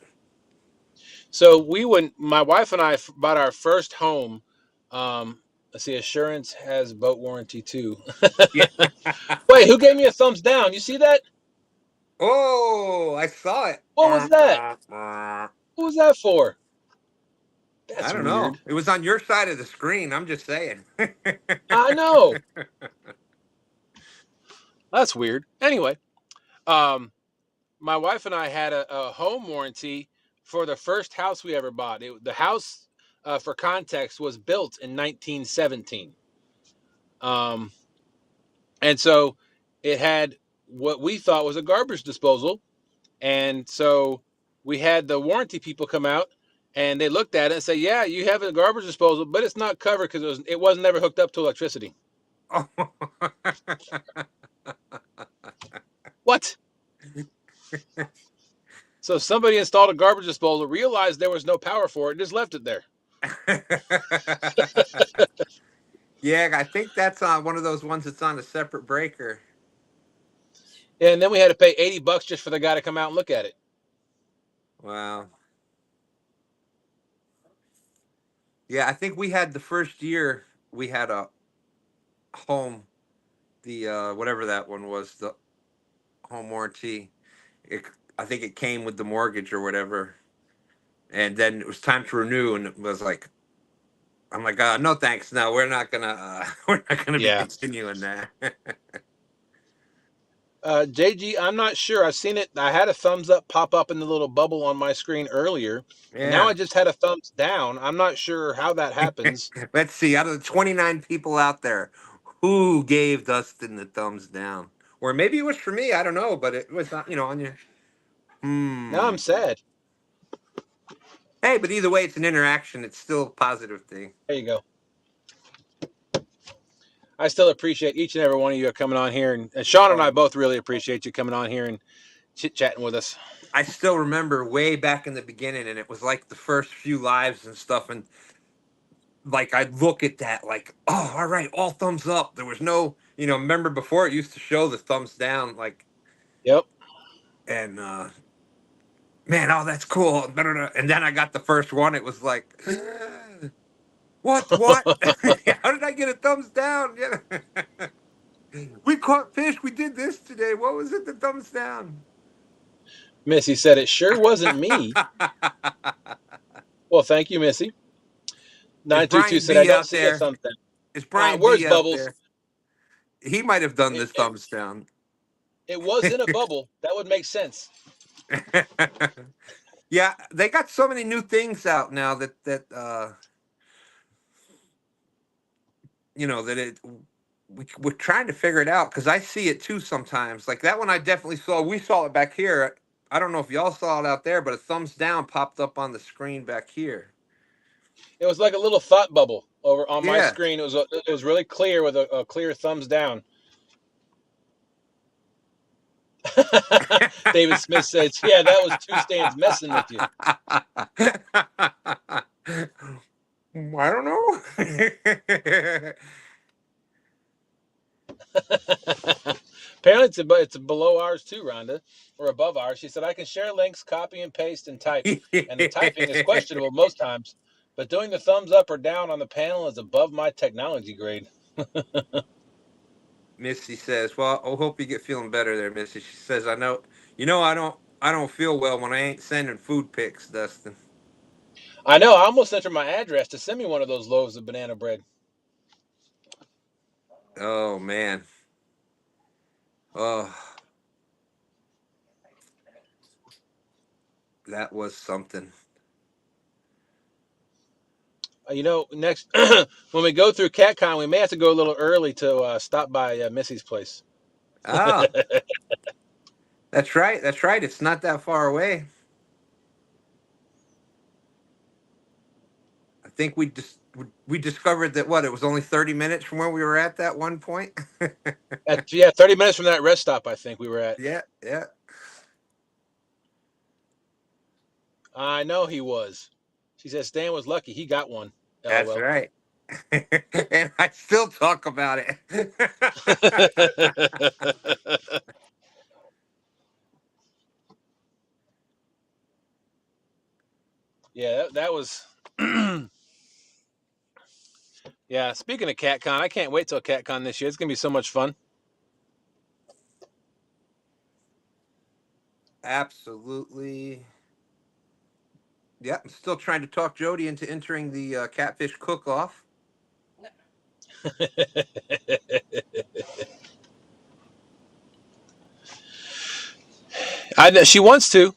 So when my wife and I bought our first home, let's see, Assurance has boat warranty too. Yeah. Wait, who gave me a thumbs down? You see that? Oh, I saw it. What was that? What was that for? That's I don't know. It was on your side of the screen. I'm just saying. I know. That's weird. Anyway, my wife and I had a home warranty for the first house we ever bought. The house, for context, was built in 1917. And so it had what we thought was a garbage disposal. And so we had the warranty people come out and they looked at it and say, yeah, you have a garbage disposal, but it's not covered because it wasn't never hooked up to electricity. Oh. What? So somebody installed a garbage disposal, realized there was no power for it, and just left it there. Yeah, I think that's on one of those ones that's on a separate breaker. Yeah, and then we had to pay $80 just for the guy to come out and look at it. Wow. Yeah, I think we had the first year we had a home, the whatever that one was, the home warranty. It, I think it came with the mortgage or whatever, and then it was time to renew, and it was like, I'm like, no thanks, no, we're not gonna, we're not gonna be Yeah. continuing that. JG, I'm not sure. I've seen it. I had a thumbs up pop up in the little bubble on my screen earlier, and now Yeah. I just had a thumbs down. I'm not sure how that happens. Let's see. Out of the 29 people out there, who gave Dustin the thumbs down? Or maybe it was for me. I don't know, but it was not, on your. Now I'm sad. Hey, but either way, it's an interaction. It's still a positive thing. There you go. I still appreciate each and every one of you coming on here, and Sean and I both really appreciate you coming on here and chit-chatting with us. I still remember way back in the beginning, and it was like the first few lives and stuff, and like I'd look at that like, oh, all right, all thumbs up. There was no, remember before it used to show the thumbs down, like, Yep. and man, oh, that's cool. And then I got the first one. It was like, what? How did I get a thumbs down? Yeah. We caught fish. We did this today. What was it? The thumbs down. Missy said it sure wasn't me. Well, thank you, Missy. 922 said, I don't see a thumbs down. Is Brian where's B Bubbles? There? He might have done the thumbs down. It was in a bubble. That would make sense. Yeah, they got so many new things out now that we're trying to figure it out, because I see it too sometimes. Like that one I definitely saw. We saw it back here. I don't know if y'all saw it out there, but a thumbs down popped up on the screen back here. It was like a little thought bubble over on my screen. It was really clear with a clear thumbs down. David Smith says, yeah, that was two stands messing with you. I don't know. Apparently it's below ours too, Rhonda, or above ours. She said, I can share links, copy and paste, and type. And the typing is questionable most times, but doing the thumbs up or down on the panel is above my technology grade. Missy says, well, I hope you get feeling better there, Missy. She says, I know, I don't feel well when I ain't sending food pics, Dustin. I know. I almost sent her my address to send me one of those loaves of banana bread. Oh, man. Oh. That was something. Next, when we go through CatCon, we may have to go a little early to stop by Missy's place. Oh. That's right. That's right. It's not that far away. I think we discovered that it was only 30 minutes from where we were at that one point. 30 minutes from that rest stop, I think we were at. Yeah. I know he was. She said Stan was lucky. He got one. That's right. And I still talk about it. Yeah, that was... Yeah, speaking of CatCon, I can't wait till CatCon this year. It's going to be so much fun. Absolutely. Yeah, I'm still trying to talk Jodi into entering the catfish cook-off. I know she wants to.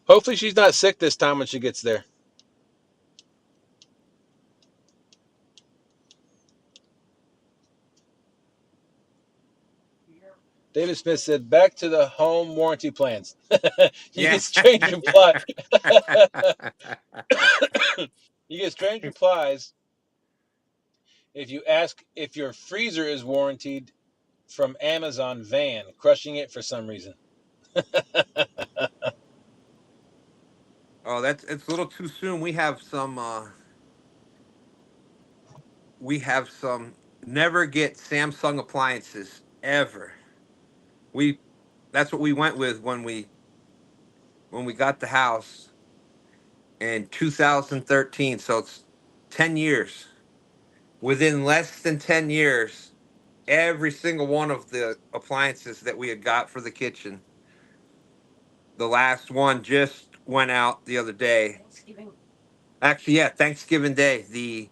Hopefully she's not sick this time when she gets there. David Smith said, back to the home warranty plans. You get strange replies. You get strange replies if you ask if your freezer is warranted from Amazon van, crushing it for some reason. Oh, it's a little too soon. We have some never get Samsung appliances ever. We That's what we went with when we got the house in 2013. So it's 10 years. Within less than 10 years, every single one of the appliances that we had got for the kitchen, the last one just went out the other day. Thanksgiving. Actually, yeah, Thanksgiving Day, the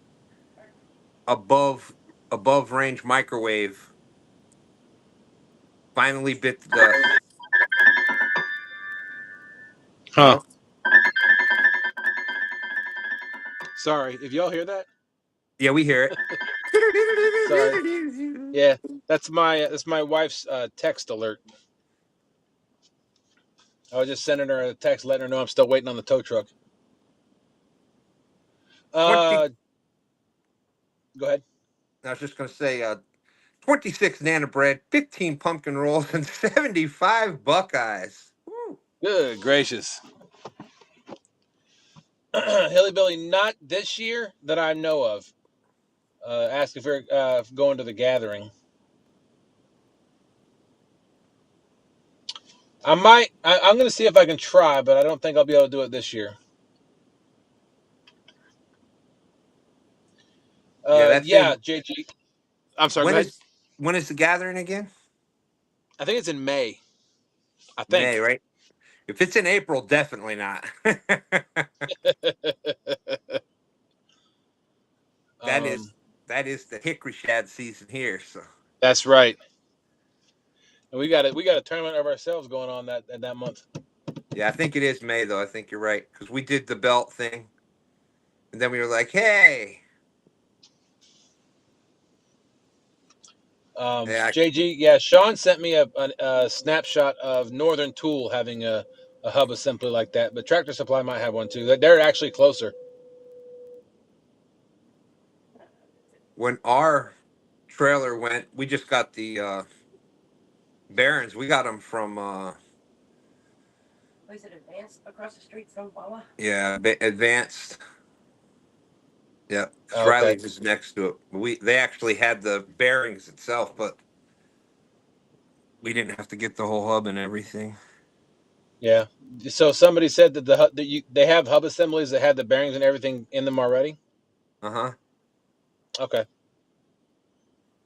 above above range microwave finally bit the dust. Huh. Hello? Sorry, if y'all hear that. Yeah, we hear Sorry. it. Yeah, that's my wife's text alert. I was just sending her a text, letting her know I'm still waiting on the tow truck. 20 Go ahead. I was just gonna say 26 nana bread, 15 pumpkin rolls, and 75 Buckeyes. Woo. Good gracious. Hilly Billy, not this year that I know of. Asking for going to the gathering. I might. I'm going to see if I can try, but I don't think I'll be able to do it this year. Yeah, that's Yeah, in JG. I'm sorry. Go when ahead. is the gathering again? I think it's in May. I May, think. right? If it's in April, definitely not. that is um, that is the hickory shad season here. So that's right. And we got a tournament of ourselves going on that month. yeah, I think it is May though. I think you're right because we did the belt thing, and then we were like, hey, yeah, JG, yeah, Sean sent me a snapshot of Northern Tool having a hub assembly like that, but Tractor Supply might have one too. They're actually closer. when our trailer went, we just got the Barons. We got them from Was it advanced across the street from Wawa? yeah, Advanced. Yeah, because Oh, okay. Riley's is next to it. They actually had the bearings itself, but we didn't have to get the whole hub and everything. Yeah. So somebody said that they have hub assemblies that have the bearings and everything in them already. Uh-huh. Okay.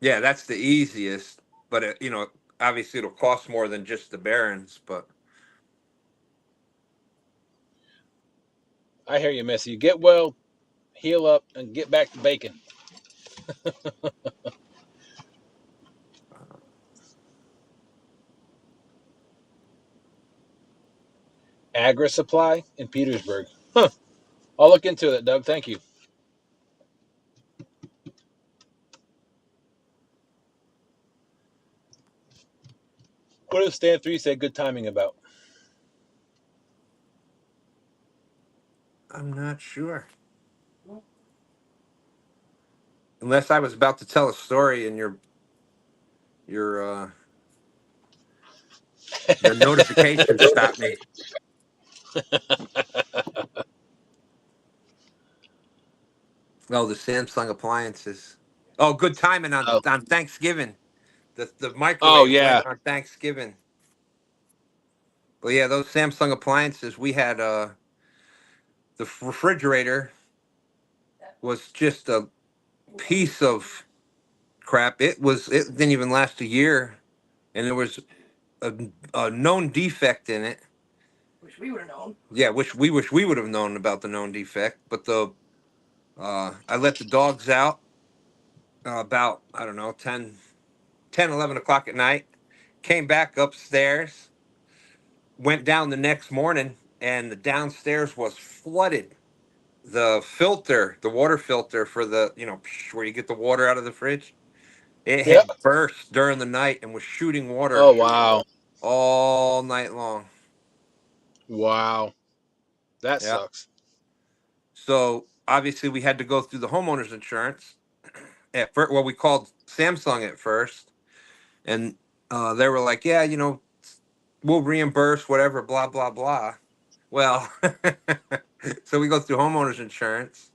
Yeah, that's the easiest, but obviously it'll cost more than just the bearings, but I hear you, Missy. Get well, heal up, and get back to bacon. Agri Supply in Petersburg. Huh. I'll look into it, Doug. Thank you. What does Stan 3 say good timing about? I'm not sure. Unless I was about to tell a story and your your notification stopped me. Oh, the Samsung appliances. Oh, good timing on Oh, Thanksgiving. The oh microwave yeah. went on Thanksgiving. But yeah, those Samsung appliances, we had the refrigerator was just a piece of crap. It didn't even last a year, and there was a known defect in it. Wish we would have known. Yeah, wish we would have known about the known defect. But I let the dogs out about I don't know 11 o'clock at night. Came back upstairs, went down the next morning, and the downstairs was flooded. The water filter for where you get the water out of the fridge, it Yep. had burst during the night and was shooting water Oh wow. all night long. Wow. That Yeah. sucks. So obviously we had to go through the homeowner's insurance. At first, well, we called Samsung at first, and they were like, "Yeah, we'll reimburse whatever, blah blah blah." Well, so we go through homeowners insurance,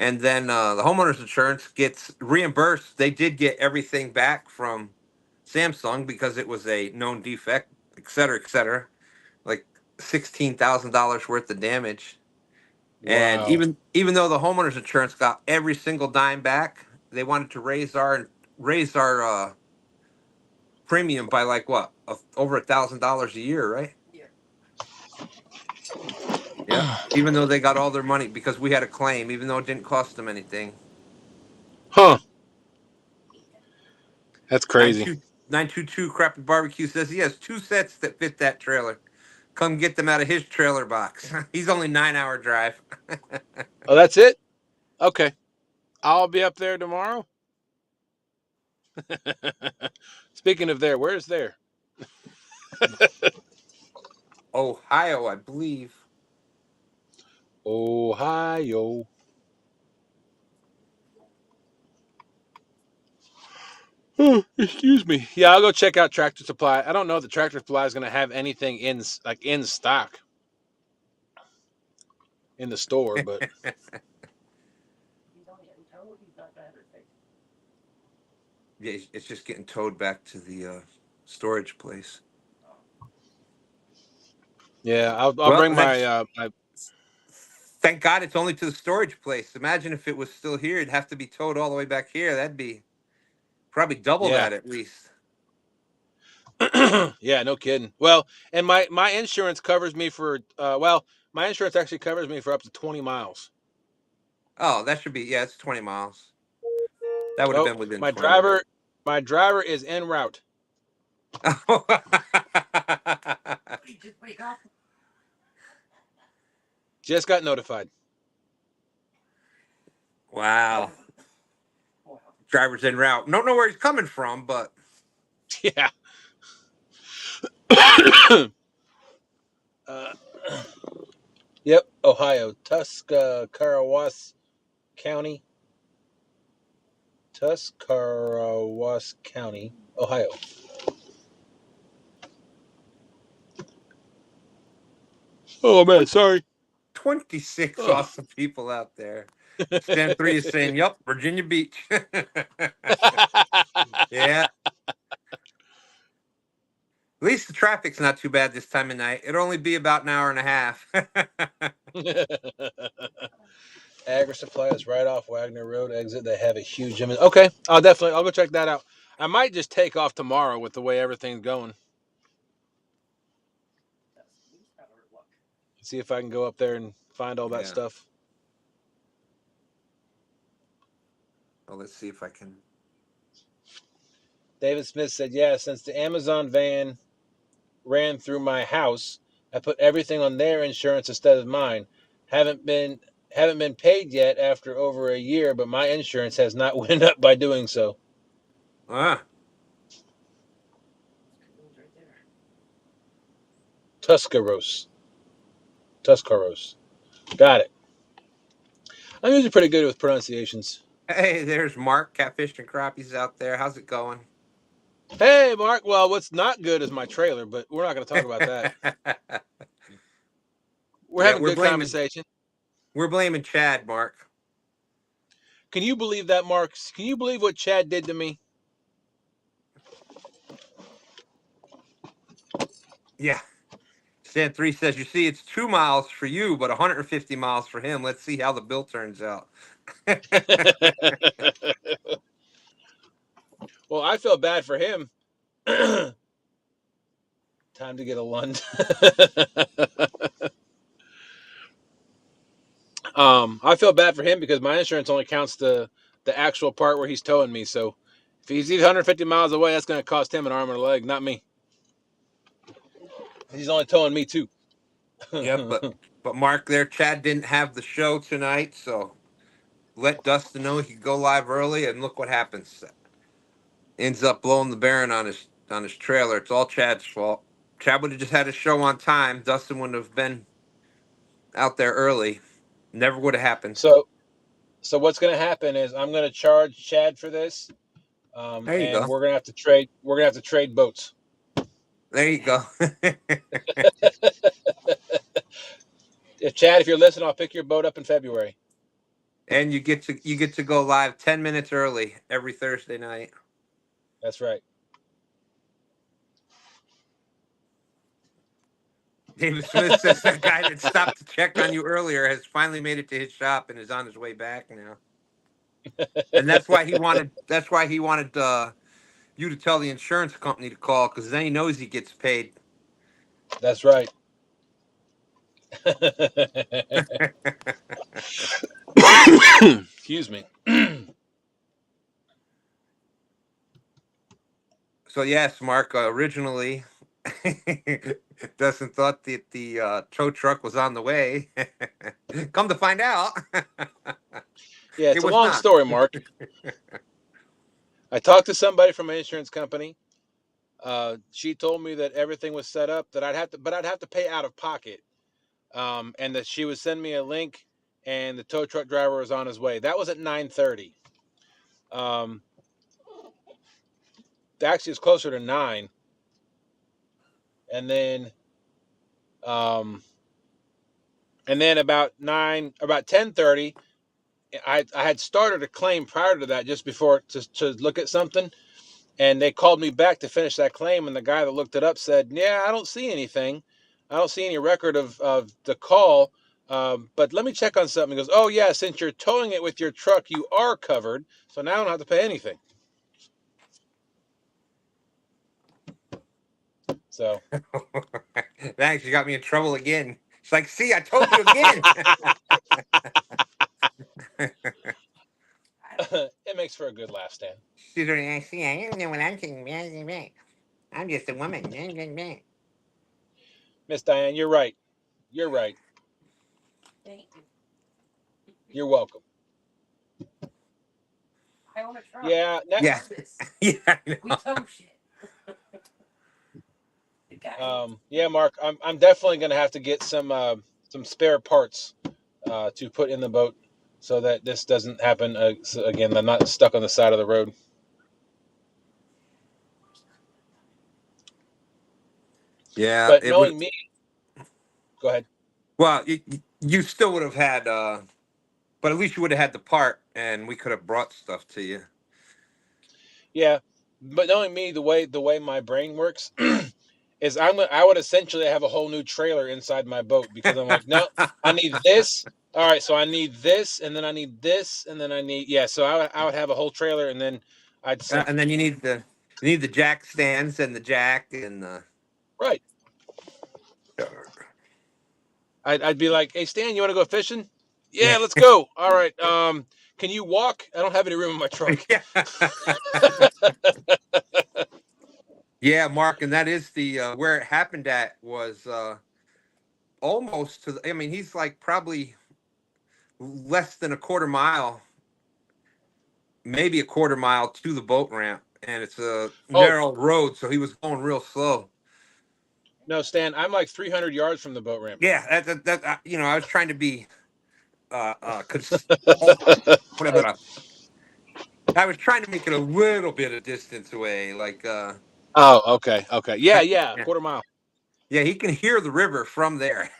and then the homeowners insurance gets reimbursed. They did get everything back from Samsung because it was a known defect, et cetera, et cetera. Like $16,000 worth of damage. And Wow. even though the homeowners insurance got every single dime back, they wanted to raise our premium by like what, over $1,000 a year, right? Yeah. Even though they got all their money because we had a claim, even though it didn't cost them anything. Huh. That's crazy. 922 Crappy Barbecue says he has 2 sets that fit that trailer. Come get them out of his trailer box. He's only 9-hour drive. Oh, that's it? Okay. I'll be up there tomorrow. Speaking of there, where's there? Ohio, I believe. Ohio. Oh, excuse me. Yeah, I'll go check out Tractor Supply. I don't know if the Tractor Supply is going to have anything in stock in the store, but Yeah, it's just getting towed back to the storage place. yeah, I'll Well, bring my thank God it's only to the storage place. Imagine if it was still here, it'd have to be towed all the way back here. That'd be probably double yeah. that at least. Yeah, no kidding. Well, and my insurance covers me for my insurance actually covers me for up to 20 miles. Oh, that should be, yeah, it's 20 miles. That would have Oh, been within my 20. driver is en route. Just got notified. Wow. Driver's en route. Don't know where he's coming from, but Yeah. Yep, Ohio, Tuscarawas County. Tuscarawas County, Ohio. Oh man, sorry. 26 Oh. awesome people out there. Stand 3 is saying, "Yep, Virginia Beach." Yeah. At least the traffic's not too bad this time of night. It'll only be about an hour and a half. Agri Supply is right off Wagner Road exit. They have a huge gym. Okay, I'll go check that out. I might just take off tomorrow with the way everything's going. See if I can go up there and find all that Yeah. stuff. Well, let's see if I can. David Smith said, "Yeah, since the Amazon van ran through my house, I put everything on their insurance instead of mine. Haven't been paid yet after over a year, but my insurance has not went up by doing so." Tuscaros. Got it. I'm usually pretty good with pronunciations. Hey, there's Mark, Catfishing Crappies out there. How's it going? Hey, Mark. Well, what's not good is my trailer, but we're not going to talk about that. We're Yeah, having good conversation. We're blaming Chad, Mark. Can you believe that, Mark? Can you believe what Chad did to me? Yeah. Stan 3 says, "You see, it's 2 miles for you, but 150 miles for him. Let's see how the bill turns out." Well, I feel bad for him. Time to get a Lund. I feel bad for him because my insurance only counts the actual part where he's towing me. So if he's 150 miles away, that's going to cost him an arm and a leg, not me. He's only towing me too. Yeah, but Mark, there, Chad didn't have the show tonight, so let Dustin know he could go live early, and look what happens. Ends up blowing the Baron on his trailer. It's all Chad's fault. Chad would have just had his show on time. Dustin wouldn't have been out there early. Never would have happened. So what's going to happen is I'm going to charge Chad for this, There you and go. we're going to have to trade. We're going to have to trade boats. There you go. Chad, if you're listening, I'll pick your boat up in February. And you get to go live 10 minutes early every Thursday night. That's right. David Smith says that guy that stopped to check on you earlier has finally made it to his shop and is on his way back now. And that's why he wanted you to tell the insurance company to call, because then he knows he gets paid. That's right. Excuse me. So yes, Mark, originally Dustin thought that the tow truck was on the way. Come to find out, Yeah, it's it a was long not. story, Mark. I talked to somebody from an insurance company. She told me that everything was set up, that I'd have to pay out of pocket, and that she would send me a link, and the tow truck driver was on his way. That was at 9:30. Actually, it's closer to 9. And then about 10:30, I had started a claim prior to that, just before to look at something, and they called me back to finish that claim, and the guy that looked it up said, "Yeah, I don't see anything. I don't see any record of the call, but let me check on something." He goes, "Oh yeah, since you're towing it with your truck, you are covered, so now I don't have to pay anything." So Thanks, you got me in trouble again. It's like, see, I told you again. it makes for a good laugh, Stan. She's already, see, I don't know what I'm saying. I'm just a woman. Miss Diane, you're right. You're right. Thank you. You're welcome. I own a truck. Yeah. Yeah. Yeah. I know. We tow shit. Yeah, Mark, I'm definitely gonna have to get some spare parts to put in the boat, so that this doesn't happen again. I'm not stuck on the side of the road. Yeah, But it would. knowing me, go ahead. Well, you still would have had, but at least you would have had the part, and we could have brought stuff to you. Yeah, but knowing me, the way my brain works is I would essentially have a whole new trailer inside my boat, because I'm like, no, I need this. All right, so I need this, and then I need this, and then I need, yeah. So I would have a whole trailer, and then I'd And then you need the jack stands and the jack and the. right. I'd be like, "Hey Stan, you want to go fishing? Yeah, let's go. All right. Can you walk? I don't have any room in my truck." Yeah. Yeah, Mark, and that is the where it happened at was almost to the, I mean, he's like probably less than a quarter mile, maybe a quarter mile to the boat ramp, and it's a narrow road, so he was going real slow. No, Stan, I'm like 300 yards from the boat ramp. Yeah, that you know, I was trying to be cause whatever. I was trying to make it a little bit of distance away, like Oh, okay. Yeah, yeah. quarter mile. Yeah, he can hear the river from there.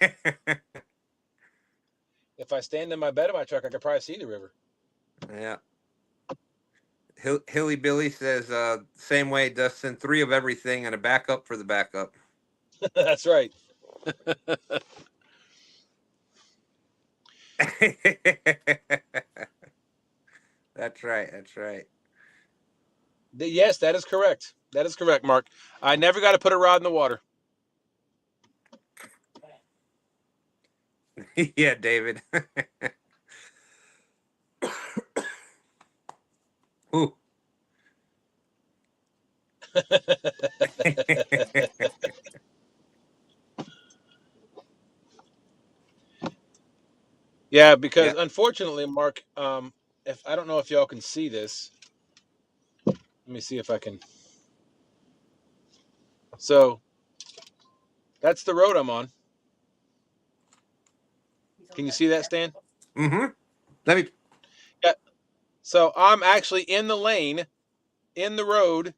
If I stand in my bed of my truck, I could probably see the river. Yeah. Hilly Billy says, same way, Dustin, 3 of everything and a backup for the backup. That's right. That's right. That's right. Yes, that is correct. That is correct, Mark. I never got to put a rod in the water. Yeah, David. Ooh. Yeah, because Yeah. unfortunately, Mark, if I don't know if y'all can see this. Let me see if I can. So that's the road I'm on. Can you see that, Stan? Mm-hmm. Let me. Yeah. So I'm actually in the lane, in the road,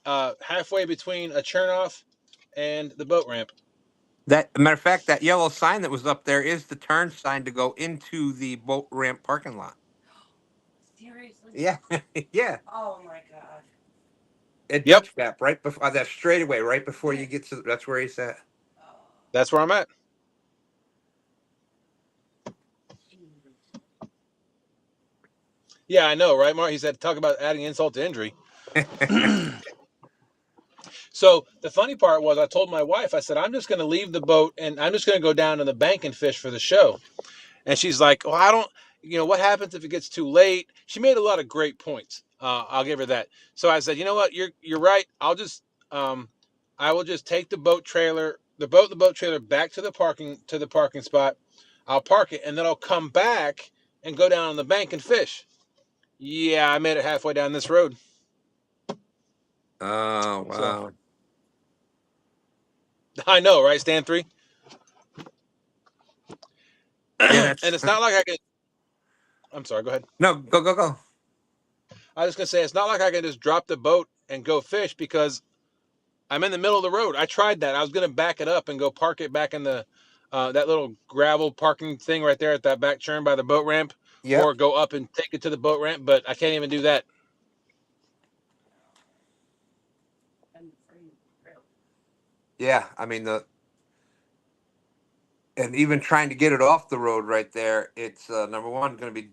halfway between a churn off and the boat ramp. That matter of fact, that yellow sign that was up there is the turn sign to go into the boat ramp parking lot. Seriously? Yeah, yeah. Oh my god. At Yep. Dutch Gap, right before that straightaway, right before you get to. That's where he's at. That's where I'm at. Yeah, I know, right, Mark? He said, talk about adding insult to injury. So the funny part was I told my wife, I said, I'm just going to leave the boat and I'm just going to go down to the bank and fish for the show. And she's like, well, I don't, what happens if it gets too late? She made a lot of great points. I'll give her that. So I said, you know what? You're right. I will just take the boat trailer back to the parking spot. I'll park it and then I'll come back and go down on the bank and fish. Yeah, I made it halfway down this road. Oh wow! So, I know, right? Stand 3. Yeah, that's. And it's not like I can. I'm sorry. Go ahead. No, go. I was gonna say it's not like I can just drop the boat and go fish because I'm in the middle of the road. I tried that. I was gonna back it up and go park it back in the that little gravel parking thing right there at that back turn by the boat ramp, Yep. or go up and take it to the boat ramp. But I can't even do that. Yeah, I mean and even trying to get it off the road right there, it's number one going to be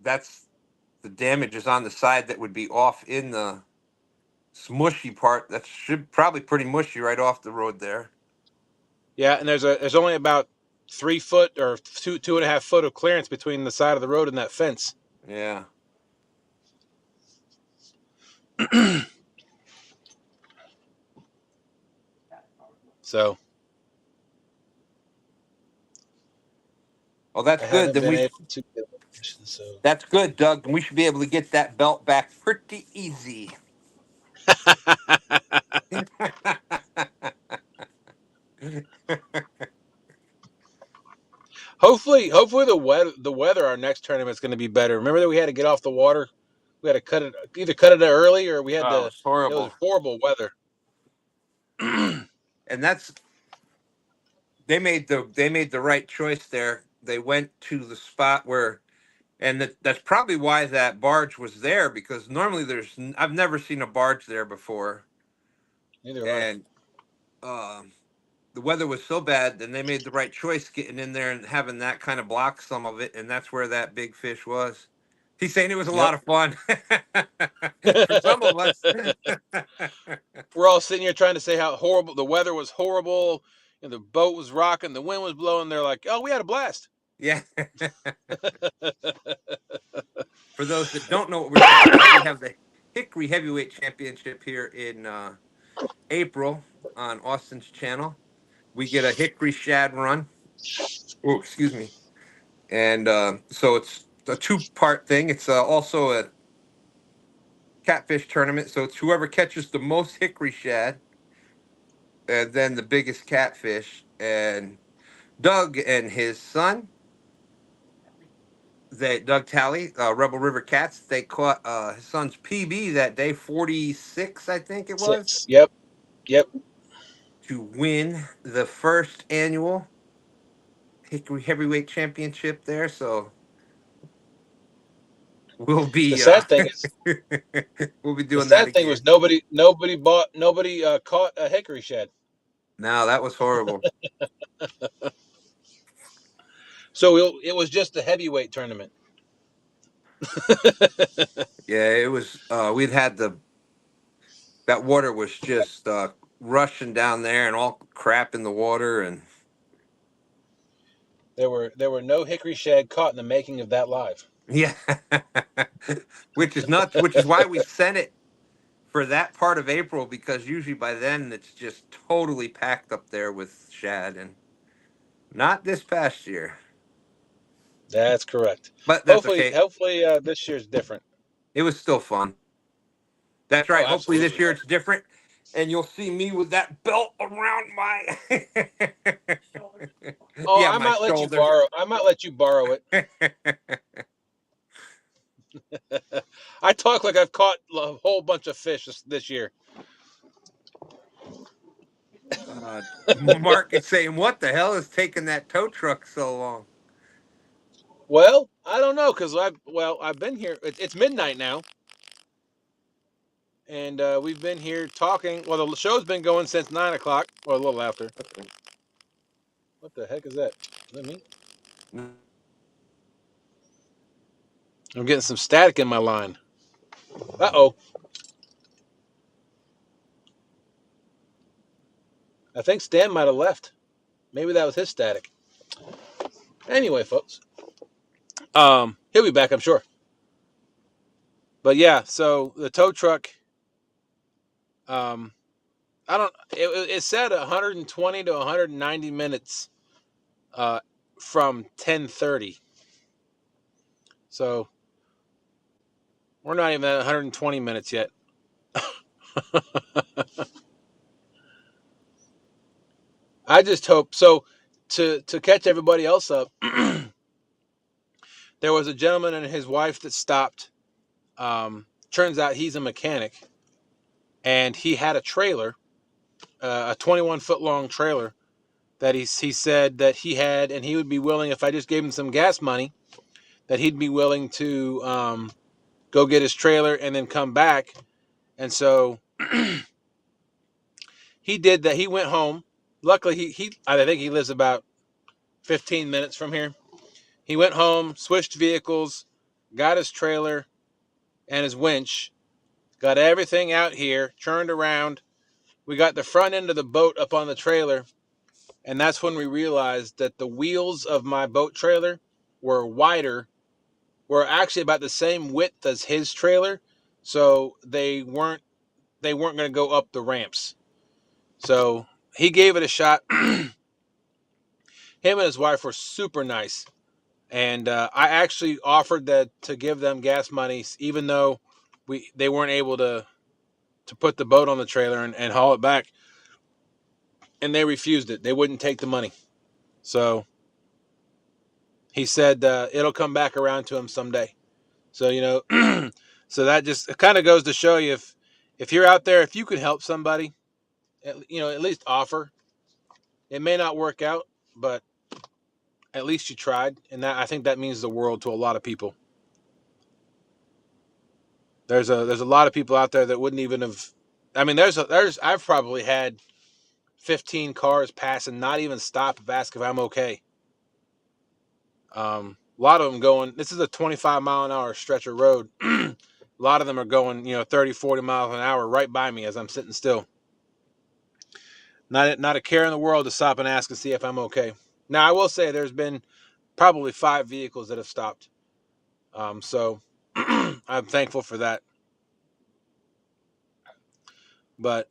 that's the damage is on the side that would be off in the smushy part. That should probably pretty mushy right off the road there. Yeah, and there's only about 3 foot or 2.5 foot of clearance between the side of the road and that fence. Yeah. So Well, that's I good. haven't Then been able to get permission. So that's good, Doug. We should be able to get that belt back pretty easy. hopefully the weather our next tournament is going to be better. Remember that we had to get off the water. We had to cut it early, or we had Oh, to. it's It was horrible. horrible weather. And they made the right choice there. They went to the spot where, and that's probably why that barge was there, because normally I've never seen a barge there before, Neither have I. and the weather was so bad, then they made the right choice getting in there and having that kind of block some of it, and that's where that big fish was. He's saying it was a Yep. lot of fun for some of us. We're all sitting here trying to say how horrible the weather was, horrible, and the boat was rocking, the wind was blowing. They're like, "Oh, we had a blast." Yeah. For those that don't know what we're talking about, we have the Hickory Heavyweight Championship here in April on Austin's channel. We get a Hickory Shad run. Oh, excuse me. And so it's a 2-part thing. It's also a catfish tournament. So it's whoever catches the most Hickory Shad and then the biggest catfish. And Doug and his son, Doug Talley, Rebel River Cats, they caught his son's PB that day, 46, I think it was, 6. Yep. Yep. to win the first annual Hickory Heavyweight Championship there. So we'll The be sad thing is, we'll be the doing that sad thing again. was nobody caught a hickory shad. No, that was horrible. So it was just a heavyweight tournament. Yeah, it was. We'd had that water was just rushing down there and all crap in the water, and There were no hickory shad caught in the making of that live. yeah, which is nuts. Which is why we sent it for that part of April, because usually by then it's just totally packed up there with shad, and not this past year. That's correct. But that's Hopefully, okay. this year's different. It was still fun. That's Oh, right. Hopefully this absolutely. year it's different, and you'll see me with that belt around my Oh, yeah, I my might let you shoulder. borrow. I might let you borrow it. I talk like I've caught a whole bunch of fish this year. Mark is saying, "What the hell is taking that tow truck so long?" Well, I don't know because I've been here. It's midnight now, and we've been here talking. Well, the show's been going since 9 o'clock, or a little after. What the heck is that? Is that me? I'm getting some static in my line. Uh-oh. I think Stan might have left. Maybe that was his static. Anyway, folks. He'll be back, I'm sure. But yeah, so the tow truck, it said 120 to 190 minutes from 10:30. So we're not even at 120 minutes yet. I just hope so. To catch everybody else up, there was a gentleman and his wife that stopped. Turns out he's a mechanic, and he had a trailer, a 21-foot long trailer that he said that he had, and he would be willing, if I just gave him some gas money, that he'd be willing to go get his trailer and then come back. And so he did that. He went home. Luckily, I think he lives about 15 minutes from here. He went home, switched vehicles, got his trailer and his winch, got everything out here, turned around. We got the front end of the boat up on the trailer, and that's when we realized that the wheels of my boat trailer were actually about the same width as his trailer, so they weren't going to go up the ramps. So he gave it a shot. Him and his wife were super nice. And I actually offered to give them gas money, even though they weren't able to put the boat on the trailer and haul it back. And they refused it. They wouldn't take the money. So he said it'll come back around to him someday. So, so that just kind of goes to show you if you're out there, if you could help somebody, at least offer. It may not work out, but at least you tried. And I think that means the world to a lot of people. There's a lot of people out there that wouldn't even have. I mean, I've probably had 15 cars pass and not even stop and ask if I'm okay. A lot of them going. This is a 25-mile-an-hour stretch of road. A lot of them are going, 30, 40 miles an hour right by me as I'm sitting still. Not a care in the world to stop and ask and see if I'm okay. Now, I will say there's been probably 5 vehicles that have stopped. So I'm thankful for that. But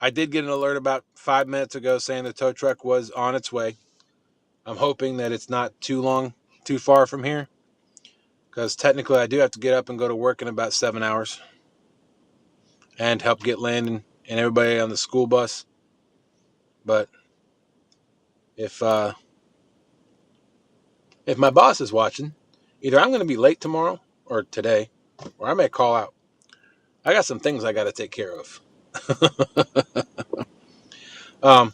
I did get an alert about 5 minutes ago saying the tow truck was on its way. I'm hoping that it's not too far from here, because technically I do have to get up and go to work in about 7 hours and help get Landon and everybody on the school bus. But if my boss is watching, either I'm going to be late tomorrow or today, or I may call out. I got some things I got to take care of. I'll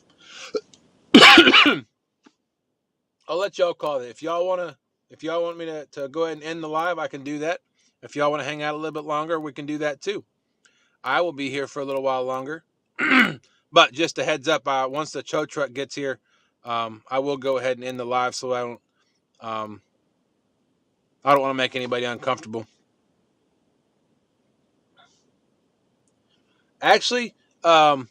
let y'all call it. If y'all want me to go ahead and end the live, I can do that. If y'all want to hang out a little bit longer, we can do that too. I will be here for a little while longer. But just a heads up, once the tow truck gets here, I will go ahead and end the live so I don't want to make anybody uncomfortable. Actually, I'm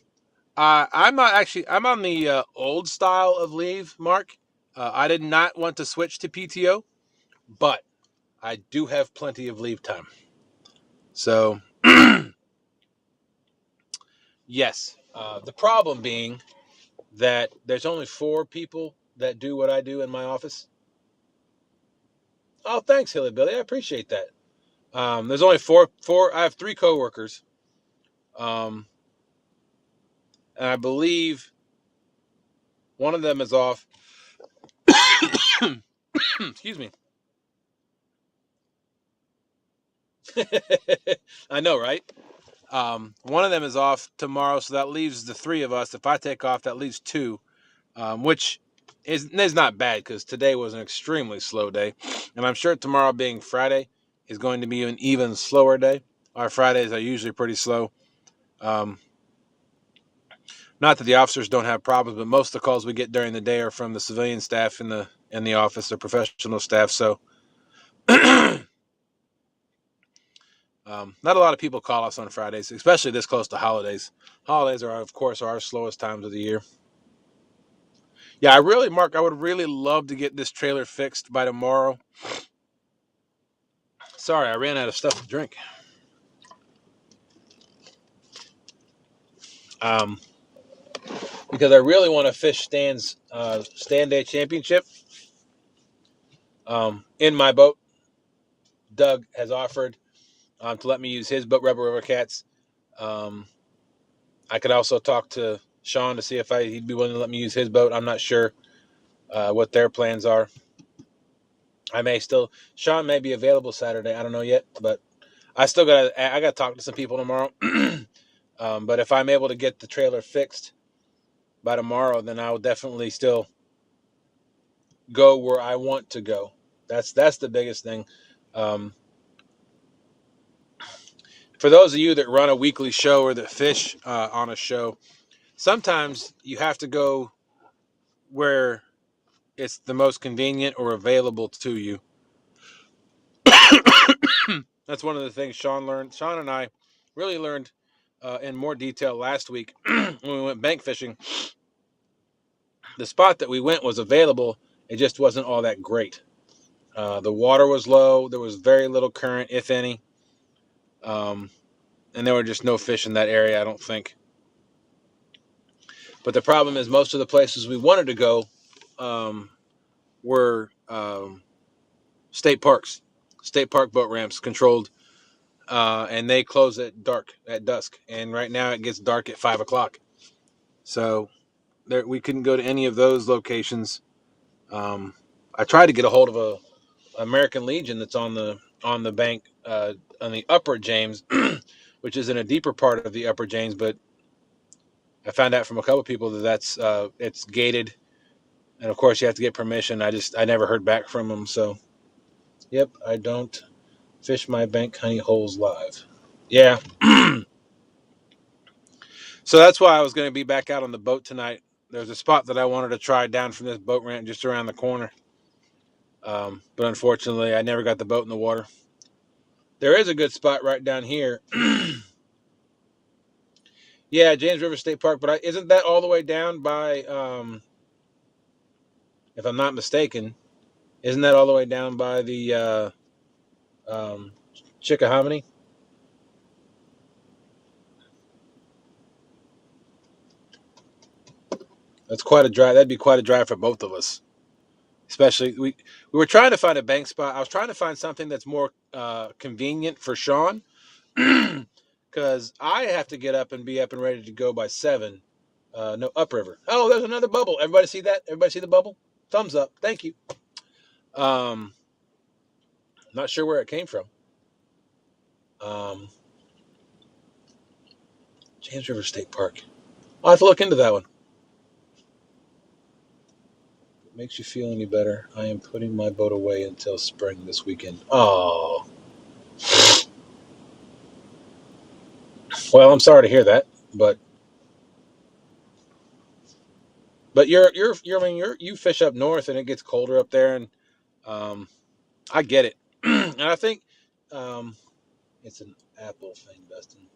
on the old style of leave, Mark. I did not want to switch to PTO, but I do have plenty of leave time. So, yes. The problem being that there's only 4 people that do what I do in my office. Oh, thanks, Hilly Billy. I appreciate that. There's only four. I have 3 coworkers. And I believe one of them is off. Excuse me. I know, right? One of them is off tomorrow, so that leaves the three of us. If I take off, that leaves two, which is not bad because today was an extremely slow day. And I'm sure tomorrow being Friday is going to be an even slower day. Our Fridays are usually pretty slow. Not that the officers don't have problems, but most of the calls we get during the day are from the civilian staff in the office, the professional staff. So not a lot of people call us on Fridays, especially this close to holidays. Holidays are, of course, our slowest times of the year. Yeah, Mark, I would really love to get this trailer fixed by tomorrow. Sorry, I ran out of stuff to drink. Because I really want to fish Stan's Stand Day Championship in my boat. Doug has offered to let me use his boat, Rebel River Cats. I could also talk to Sean to see if he'd be willing to let me use his boat. I'm not sure what their plans are. Sean may be available Saturday. I don't know yet, but I got to talk to some people tomorrow. But if I'm able to get the trailer fixed by tomorrow, then I will definitely still go where I want to go. That's the biggest thing. For those of you that run a weekly show or that fish on a show, sometimes you have to go where it's the most convenient or available to you. That's one of the things Sean learned. Sean and I really learned in more detail last week when we went bank fishing. The spot that we went was available. It just wasn't all that great. The water was low. There was very little current, if any. And there were just no fish in that area, I don't think. But the problem is most of the places we wanted to go were state parks, state park boat ramps controlled. And they close at dusk. And right now it gets dark at 5 o'clock. So we couldn't go to any of those locations. I tried to get a hold of a American Legion that's on the bank on the upper James, which is in a deeper part of the upper James, but I found out from a couple of people that it's gated, and of course you have to get permission. I never heard back from them. So, yep, I don't fish my bank honey holes live. Yeah. So that's why I was going to be back out on the boat tonight. There's a spot that I wanted to try down from this boat ramp just around the corner. But unfortunately, I never got the boat in the water. There is a good spot right down here. Yeah, James River State Park, but isn't that all the way down by, if I'm not mistaken, isn't that all the way down by the Chickahominy? That's quite a drive. That'd be quite a drive for both of us. Especially, we were trying to find a bank spot. I was trying to find something that's more convenient for Sean, because I have to get up and be up and ready to go by 7. No, upriver. Oh, there's another bubble. Everybody see that? Everybody see the bubble? Thumbs up. Thank you. Not sure where it came from. James River State Park. I'll have to look into that one. If it makes you feel any better, I am putting my boat away until spring this weekend. Oh. Well, I'm sorry to hear that, but you fish up north and it gets colder up there, and I get it. And I think it's an Apple thing, Dustin.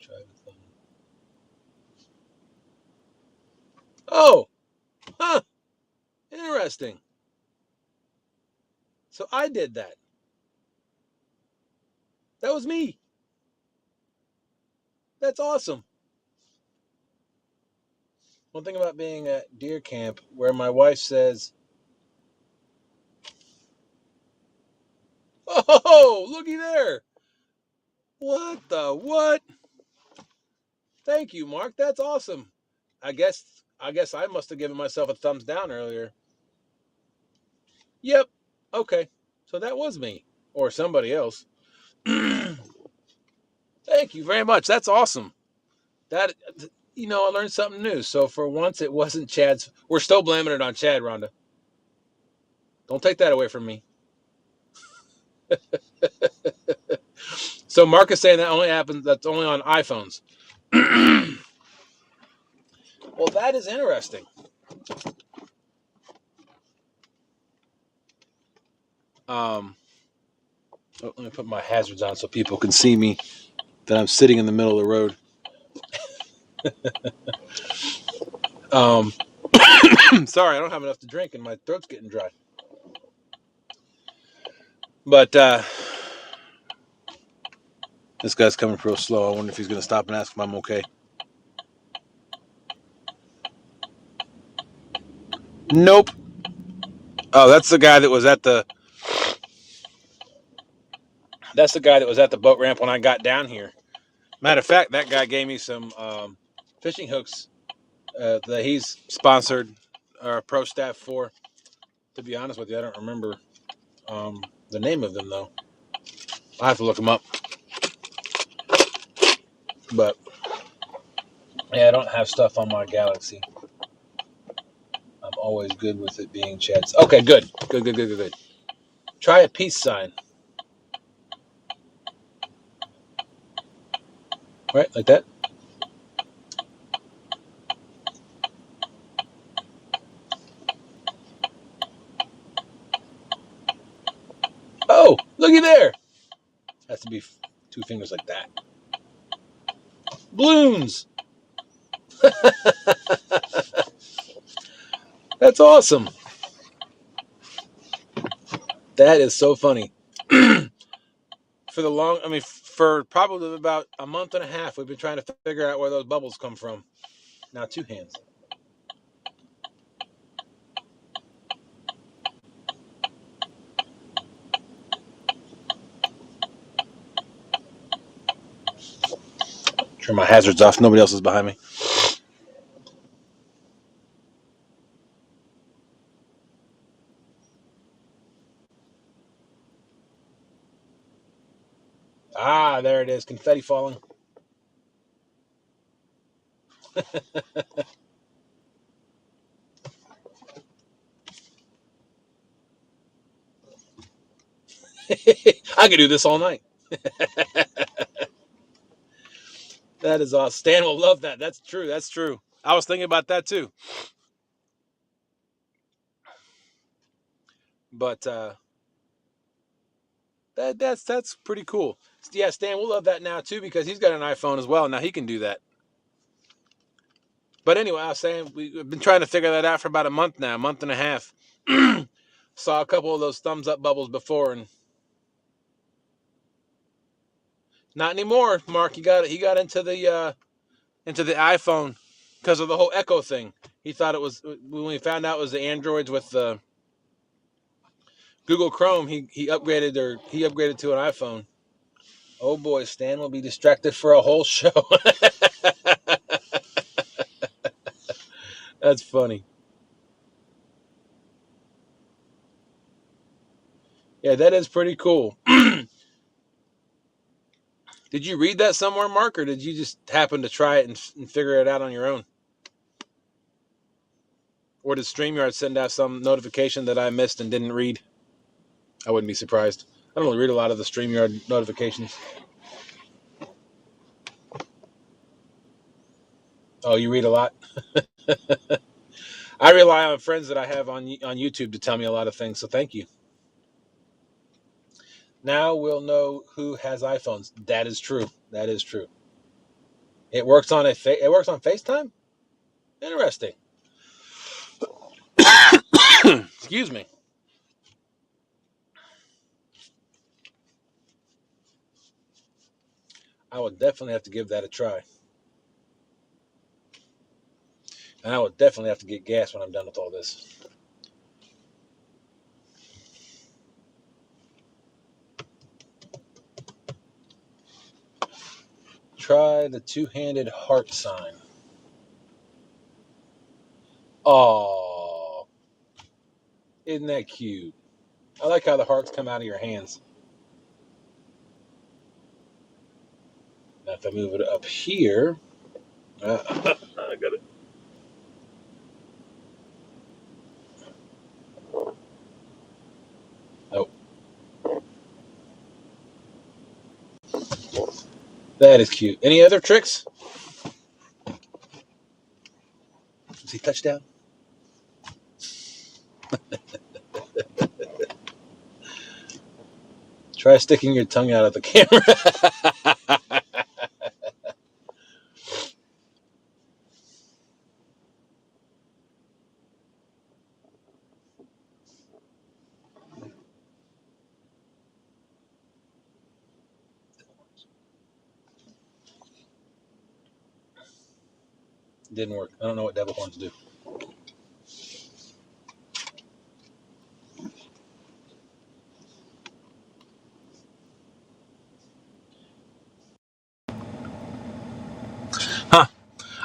Try the thumb. Oh, huh. Interesting. So I did that. That was me. That's awesome. One thing about being at deer camp where my wife says, "Oh, looky there. What the what?" Thank you, Mark. That's awesome. I guess I must have given myself a thumbs down earlier. Yep. Okay. So that was me or somebody else. Hey, thank you very much. That's awesome. That, I learned something new. So for once, it wasn't Chad's. We're still blaming it on Chad, Rhonda. Don't take that away from me. So Mark is saying that only happens. That's only on iPhones. Well, that is interesting. Let me put my hazards on so people can see me. That I'm sitting in the middle of the road. Sorry, I don't have enough to drink, and my throat's getting dry. But this guy's coming real slow. I wonder if he's going to stop and ask if I'm okay. Nope. Oh, that's the guy that was at the. That's the guy that was at the boat ramp when I got down here. Matter of fact, that guy gave me some fishing hooks that he's sponsored our pro staff for. To be honest with you, I don't remember the name of them though. I have to look them up. But yeah, I don't have stuff on my Galaxy. I'm always good with it being Chad's. Okay, good. Good. Try a peace sign. Right, like that. Oh, looky there. Has to be 2 fingers like that. Balloons. That's awesome. That is so funny. For probably about a month and a half, we've been trying to figure out where those bubbles come from. Now 2 hands. Turn my hazards off. Nobody else is behind me. Ah, there it is. Confetti falling. I could do this all night. That is awesome. Stan will love that. That's true. I was thinking about that too. But that's pretty cool. Yeah, Stan will love that now too because he's got an iPhone as well. Now he can do that. But anyway, I was saying we've been trying to figure that out for about a month now, a month and a half. Saw a couple of those thumbs up bubbles before, and not anymore. Mark, he got into the iPhone because of the whole Echo thing. He thought it was when we found out it was the Androids with the Google Chrome. He upgraded to an iPhone. Oh boy, Stan will be distracted for a whole show. That's funny. Yeah, that is pretty cool. Did you read that somewhere, Mark, or did you just happen to try it and figure it out on your own? Or did StreamYard send out some notification that I missed and didn't read? I wouldn't be surprised. I don't really read a lot of the StreamYard notifications. Oh, you read a lot? I rely on friends that I have on YouTube to tell me a lot of things, so thank you. Now we'll know who has iPhones. That is true. It works on FaceTime? Interesting. Excuse me. I would definitely have to give that a try. And I would definitely have to get gas when I'm done with all this. Try the 2-handed heart sign. Oh, isn't that cute? I like how the hearts come out of your hands. If I move it up here, I got it. Nope. That is cute. Any other tricks? See touchdown? Try sticking your tongue out of the camera. Didn't work. I don't know what devil horns do. Huh.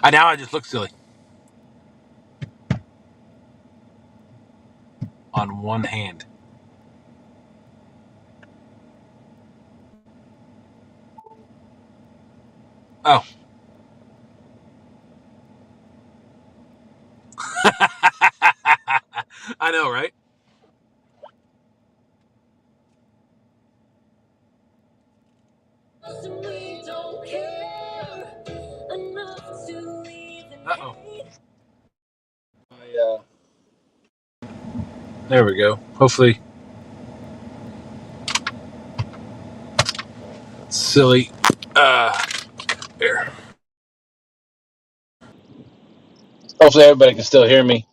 Now I just look silly. On one hand. Oh. I know, right? Uh-oh. There we go. Hopefully. Silly. There. Hopefully everybody can still hear me.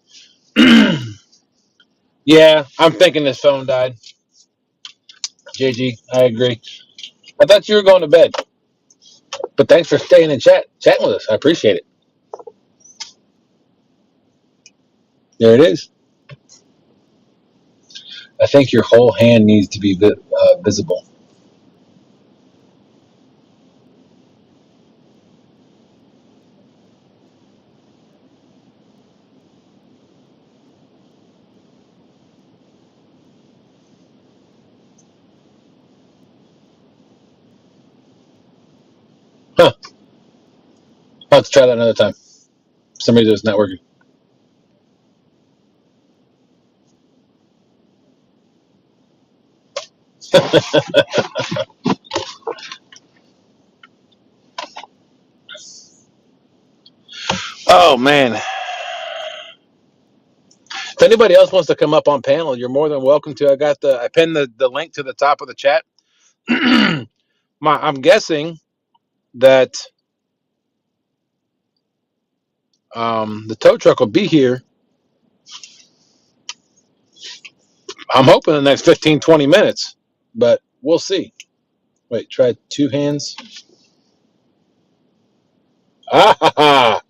Yeah, I'm thinking this phone died. JG, I agree. I thought you were going to bed. But thanks for staying in chatting with us. I appreciate it. There it is. I think your whole hand needs to be visible. Huh. I'll have to try that another time. For some reason it's not working. Oh, man. If anybody else wants to come up on panel, you're more than welcome to. I pinned the link to the top of the chat. I'm guessing that the tow truck will be here. I'm hoping the next 15, 20 minutes, but we'll see. Wait, try two hands. Ah, ha, ha.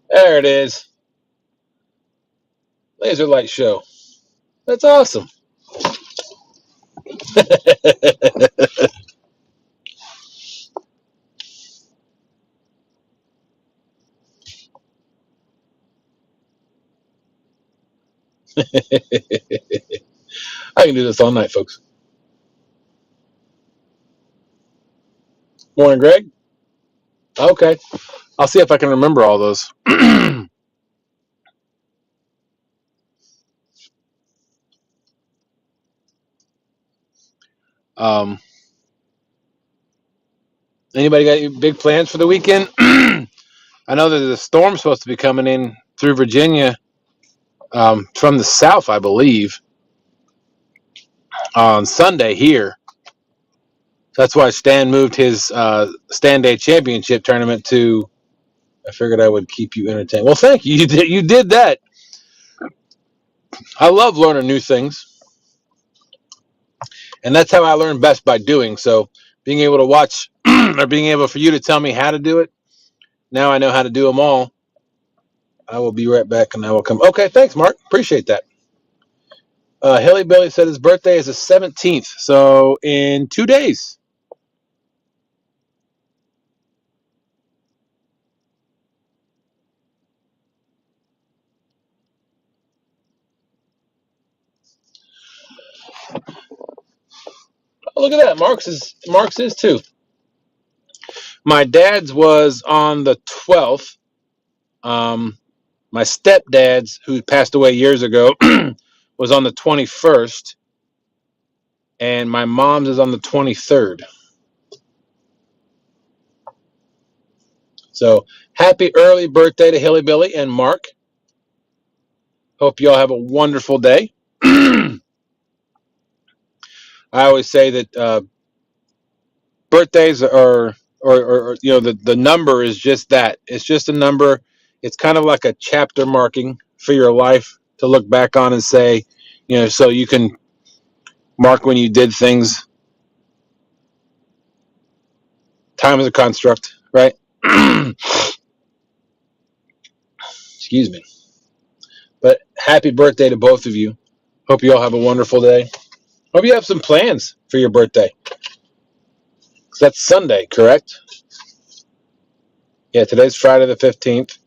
There it is. Laser light show. That's awesome. I can do this all night, folks. Morning, Greg. Okay. I'll see if I can remember all those. Anybody got any big plans for the weekend? I know there's a storm supposed to be coming in through Virginia from the south, I believe, on Sunday here. That's why Stan moved his Stan Day Championship tournament to. I figured I would keep you entertained. Well, thank you. You did that. I love learning new things, and that's how I learn best, by doing. So, being able to watch or being able for you to tell me how to do it. Now I know how to do them all. I will be right back, and I will come. Okay, thanks, Mark. Appreciate that. Hilly Billy said his birthday is the 17th, so in 2 days. Oh, look at that. Mark's is too. My dad's was on the 12th. My stepdad's, who passed away years ago, was on the 21st. And my mom's is on the 23rd. So happy early birthday to Hilly Billy and Mark. Hope you all have a wonderful day. I always say that birthdays are, or the number is just that. It's just a number. It's kind of like a chapter marking for your life to look back on and say, so you can mark when you did things. Time is a construct, right? Excuse me. But happy birthday to both of you. Hope you all have a wonderful day. Hope you have some plans for your birthday. 'Cause that's Sunday, correct? Yeah, today's Friday the 15th.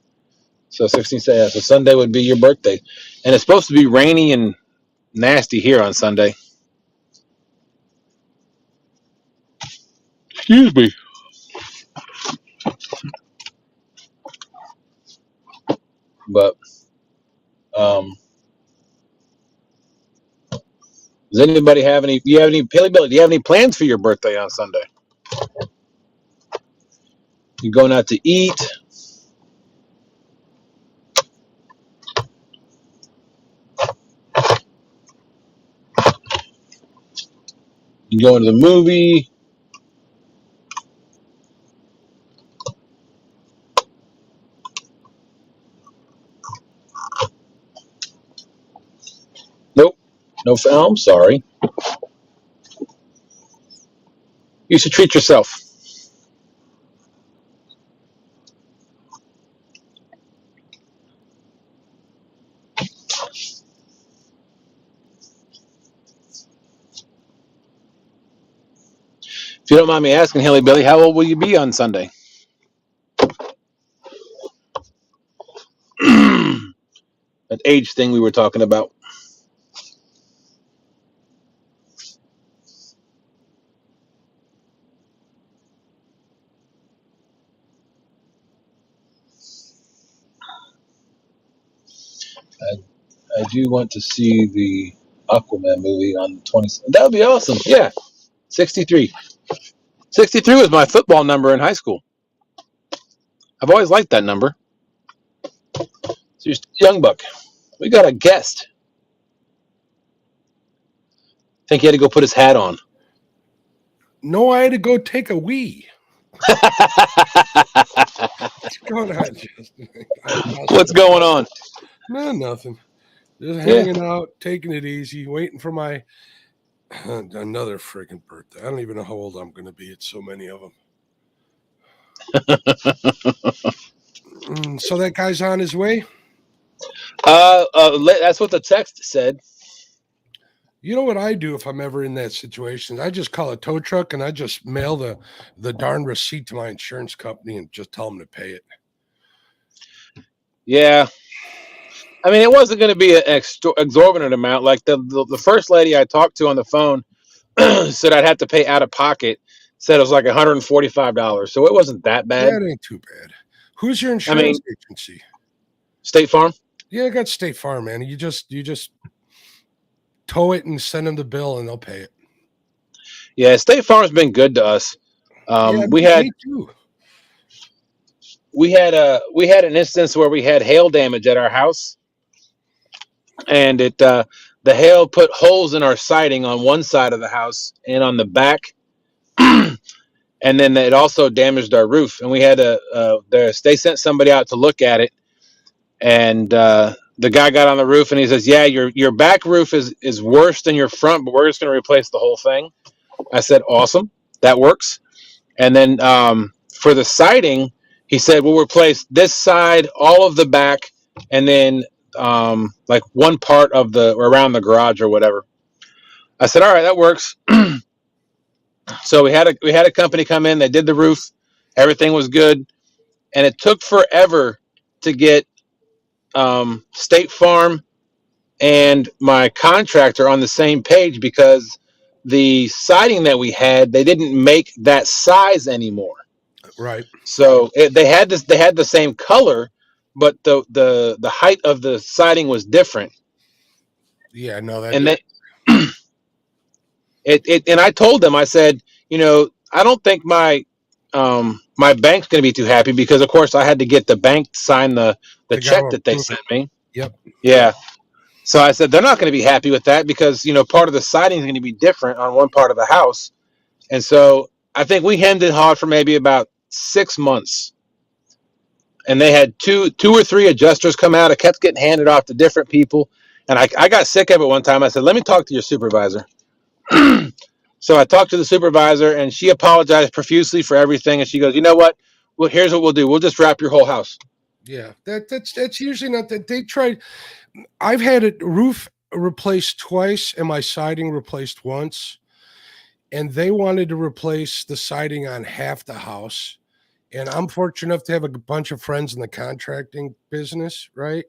So 16th, yeah, so Sunday would be your birthday. And it's supposed to be rainy and nasty here on Sunday. Excuse me. But does anybody have any? Haley Billy, do you have any plans for your birthday on Sunday? You going out to eat? You going to the movie? Nope. No. I'm sorry. You should treat yourself. If you don't mind me asking, Haley Billy, how old will you be on Sunday? That age thing we were talking about. I do want to see the Aquaman movie on the 20th. That would be awesome. Yeah, 63. 63 was my football number in high school. I've always liked that number. So young buck. We got a guest. Think he had to go put his hat on. No, I had to go take a wee. What's going on, Justin? What's going on? No, nothing. Just hanging out, taking it easy, waiting for my another freaking birthday. I don't even know how old I'm going to be. It's so many of them. So that guy's on his way? That's what the text said. You know what I do if I'm ever in that situation? I just call a tow truck and I just mail the darn receipt to my insurance company and just tell them to pay it. Yeah. I mean, it wasn't going to be an exorbitant amount. Like the first lady I talked to on the phone said I'd have to pay out of pocket. Said it was like $145. So it wasn't that bad. That ain't too bad. Who's your insurance agency? State Farm. Yeah, I got State Farm, man. You just tow it and send them the bill and they'll pay it. Yeah, State Farm's been good to us. We had an instance where we had hail damage at our house, and the hail put holes in our siding on one side of the house and on the back, and then it also damaged our roof. And we had they sent somebody out to look at it, and the guy got on the roof and he says, "Yeah, your back roof is worse than your front, but we're just going to replace the whole thing." I said, "Awesome, that works." And then for the siding, he said, "We'll replace this side, all of the back, and then like one part of around the garage or whatever." I said, "All right, that works." So we had a company come in. They did the roof. Everything was good, and it took forever to get State Farm and my contractor on the same page because the siding that we had, they didn't make that size anymore. Right. So they had the same color, but the height of the siding was different. Yeah, no, that. And they and I told them, I said, I don't think my bank's going to be too happy, because of course I had to get the bank to sign the check that they sent me. Yep. Yeah. So I said, they're not going to be happy with that, because, part of the siding is going to be different on one part of the house. And so I think we hemmed and hawed for maybe about 6 months. And they had two or three adjusters come out. It kept getting handed off to different people. And I got sick of it one time. I said, let me talk to your supervisor. So I talked to the supervisor, and she apologized profusely for everything. And she goes, you know what? Well, here's what we'll do. We'll just wrap your whole house. Yeah, that's usually not that. They tried. I've had a roof replaced twice and my siding replaced once, and they wanted to replace the siding on half the house. And I'm fortunate enough to have a bunch of friends in the contracting business, right?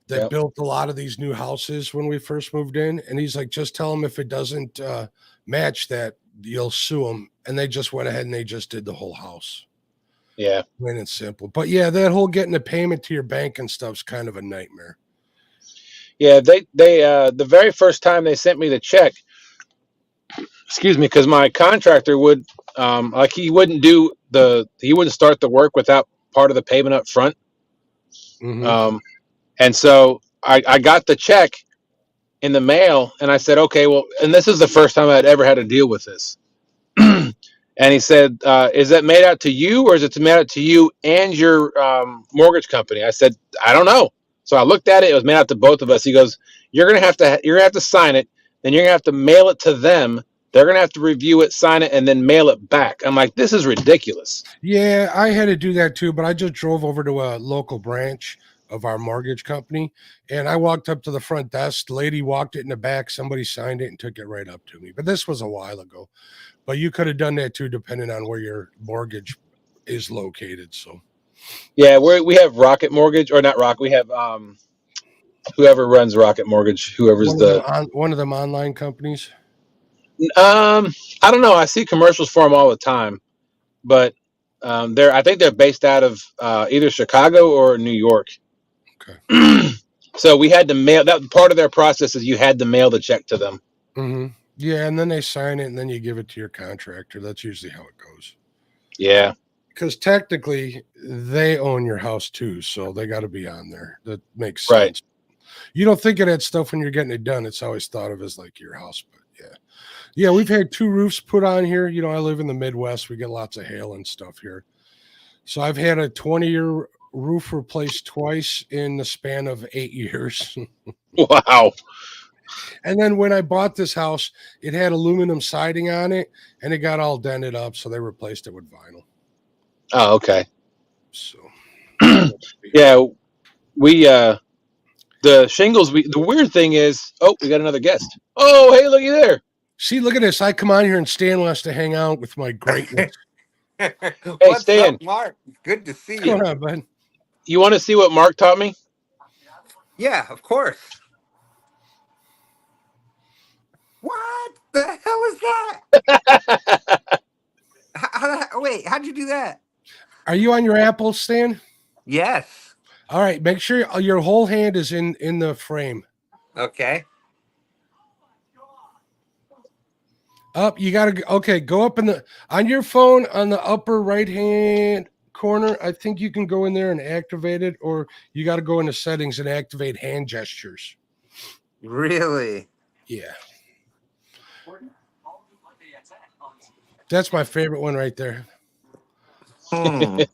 That built a lot of these new houses when we first moved in. And he's like, just tell them if it doesn't match that, you'll sue them. And they just went ahead and they just did the whole house. Yeah. Plain and simple. But yeah, that whole getting a payment to your bank and stuff's kind of a nightmare. Yeah, they the very first time they sent me the check, excuse me, because my contractor would he wouldn't start the work without part of the payment up front. Mm-hmm. And so I got the check in the mail, and I said, okay, well, and this is the first time I'd ever had to deal with this. And he said, is that made out to you, or is it made out to you and your mortgage company? I said, I don't know. So I looked at it. It was made out to both of us. He goes, you're gonna have to sign it. Then you're gonna have to mail it to them. They're gonna have to review it, sign it, and then mail it back. I'm like, this is ridiculous. Yeah, I had to do that too, but I just drove over to a local branch of our mortgage company, and I walked up to the front desk. The lady walked it in the back. Somebody signed it and took it right up to me. But this was a while ago. But you could have done that too, depending on where your mortgage is located. So, yeah, we have Rocket Mortgage, or not Rocket. We have whoever runs Rocket Mortgage, whoever's one of them online companies. I don't know. I see commercials for them all the time, but I think they're based out of either Chicago or New York. Okay. So we had to mail that. Part of their process is you had to mail the check to them. Mm-hmm. Yeah, and then they sign it, and then you give it to your contractor. That's usually how it goes. Yeah. Because technically, they own your house too, so they got to be on there. That makes sense. Right. You don't think of that stuff when you're getting it done. It's always thought of as like your house, but yeah. Yeah, we've had 2 roofs put on here. I live in the Midwest. We get lots of hail and stuff here. So I've had a 20-year roof replaced twice in the span of 8 years. Wow. And then when I bought this house, it had aluminum siding on it, and it got all dented up, so they replaced it with vinyl. Oh, okay. So, yeah, we the shingles. The weird thing is, we got another guest. Oh, hey, looky there. See, look at this. I come on here, and Stan wants to hang out with my greatness. Hey, What's Stan. up, Mark? Good to see What's you. going on, bud? You want to see what Mark taught me? Yeah, of course. What the hell is that? Wait, how'd you do that? Are you on your Apple, Stan? Yes. All right. Make sure your whole hand is in the frame. Okay. Up. You got to. Okay. Go up on your phone on the upper right hand corner. I think you can go in there and activate it, or you got to go into settings and activate hand gestures. Really? Yeah. That's my favorite one right there. I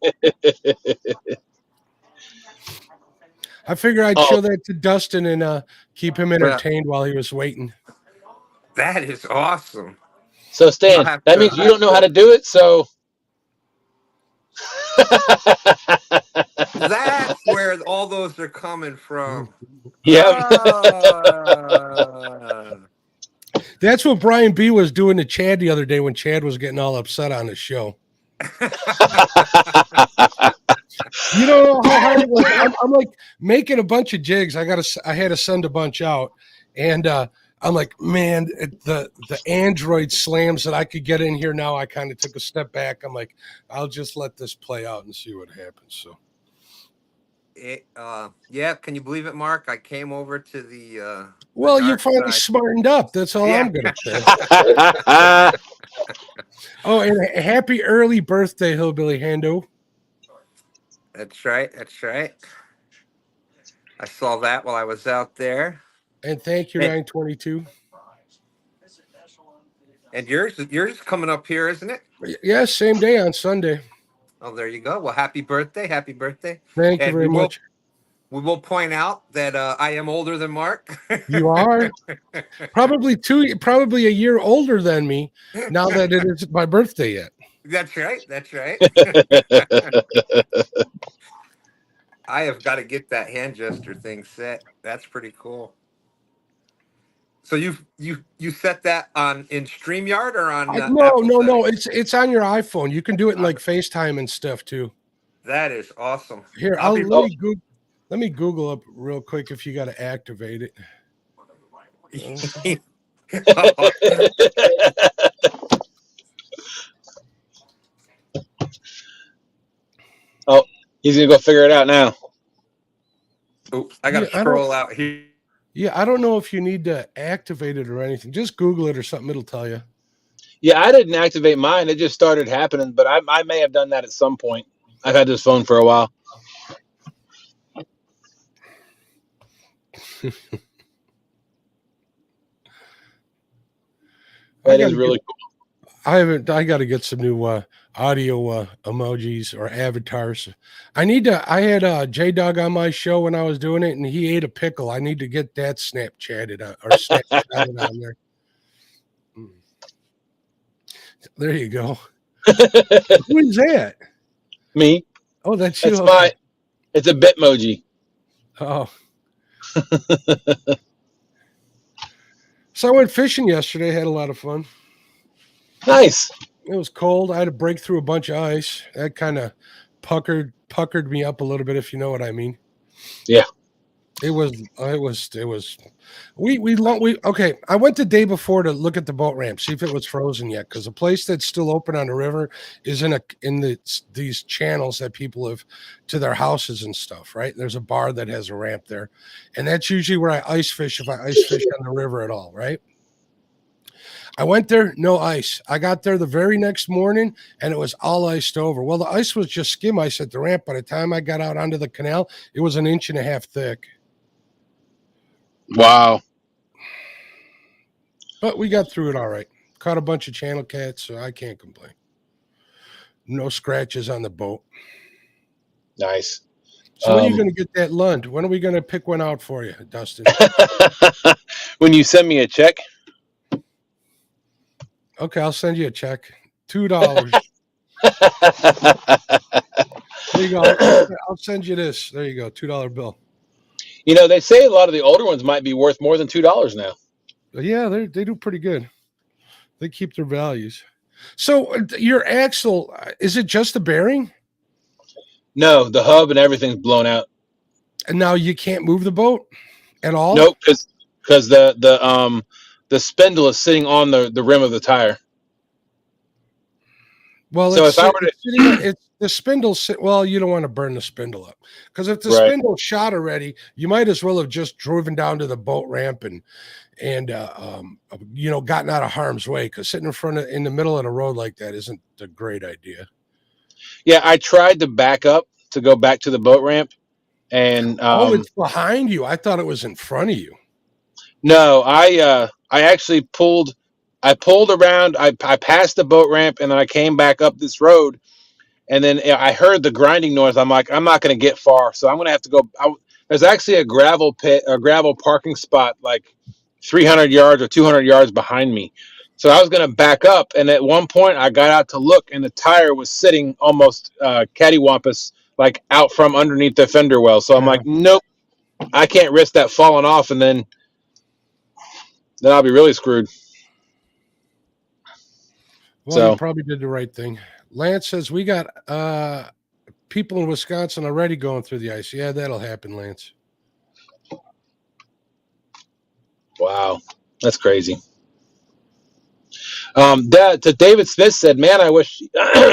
figure I'd show that to Dustin and keep him entertained while he was waiting. That is awesome. So, Stan, that means you don't know how to do it, so... That's where all those are coming from. Yeah. That's what Brian B was doing to Chad the other day when Chad was getting all upset on his show. You know how hard it was? I'm like making a bunch of jigs. I had to send a bunch out, and I'm like, man, the Android slams that I could get in here now. I kind of took a step back. I'm like, I'll just let this play out and see what happens. So, Yeah, can you believe it, Mark? I came over to the well, you dark finally side. smartened up. That's all Yeah. I'm gonna say. Oh, and a happy early birthday, Hillbilly Hando. That's right. That's right. I saw that while I was out there. And thank you, And, 922. and yours is coming up here, isn't it? Yeah, same day on Sunday. Oh, there you go. Well, happy birthday. Happy birthday. Thank you And very much. we will point out that I am older than Mark. You are probably a year older than me now that it is my birthday yet. That's right. That's right. I have got to get that hand gesture thing set. That's pretty cool. So you set that on in StreamYard or on Apple No. settings? It's on your iPhone. You can do it in Uh, like FaceTime and stuff too. That is awesome. Here, let me Google up real quick if you got to activate it. Oh, he's gonna go figure it out now. Oops, I got to scroll out here. Yeah, I don't know if you need to activate it or anything. Just Google it or something. It'll tell you. Yeah, I didn't activate mine. It just started happening, but I may have done that at some point. I've had this phone for a while. That is really cool. I got to get some new audio emojis or avatars. I had J Dog on my show when I was doing it, and he ate a pickle. I need to get that Snapchatted or Snapchatted on there. There you go. Who is that? Me. Oh, that's you. It's a Bitmoji. Oh. So I went fishing yesterday. Had a lot of fun. Nice. It was cold. I had to break through a bunch of ice. That kind of puckered me up a little bit, if you know what I mean. Yeah. It was. Okay. I went the day before to look at the boat ramp, see if it was frozen yet, because the place that's still open on the river is in these channels that people have to their houses and stuff. Right. There's a bar that has a ramp there, and that's usually where I ice fish if I ice fish on the river at all. Right. I went there, no ice. I got there the very next morning, and it was all iced over. Well, the ice was just skim ice at the ramp. By the time I got out onto the canal, it was 1.5 inches thick. Wow. But we got through it all right. Caught a bunch of channel cats, so I can't complain. No scratches on the boat. Nice. So when are you going to get that Lund? When are we going to pick one out for you, Dustin? When you send me a check. Okay, I'll send you a check. $2. There you go. I'll send you this. There you go. $2 bill. You know, they say a lot of the older ones might be worth more than $2 now. Yeah, they do pretty good. They keep their values. So your axle, is it just the bearing? No, the hub and everything's blown out. And now you can't move the boat at all? Nope, because the spindle is sitting on the rim of the tire. Well, so it's the spindle. Well, you don't want to burn the spindle up, because if the spindle shot already, you might as well have just driven down to the boat ramp and gotten out of harm's way. Because sitting in the middle of the road like that isn't a great idea. Yeah, I tried to back up to go back to the boat ramp, and it's behind you. I thought it was in front of you. No, I actually pulled. I pulled around. I passed the boat ramp, and then I came back up this road, and then I heard the grinding noise. I'm like, I'm not going to get far, so I'm going to have to go. There's actually a gravel parking spot like 300 yards or 200 yards behind me. So I was going to back up, and at one point I got out to look, and the tire was sitting almost cattywampus, like out from underneath the fender well. So I'm like, nope, I can't risk that falling off, and then I'll be really screwed. Well, you probably did the right thing. Lance says we got people in Wisconsin already going through the ice. Yeah, that'll happen, Lance. Wow. That's crazy. David Smith said, "Man, I wish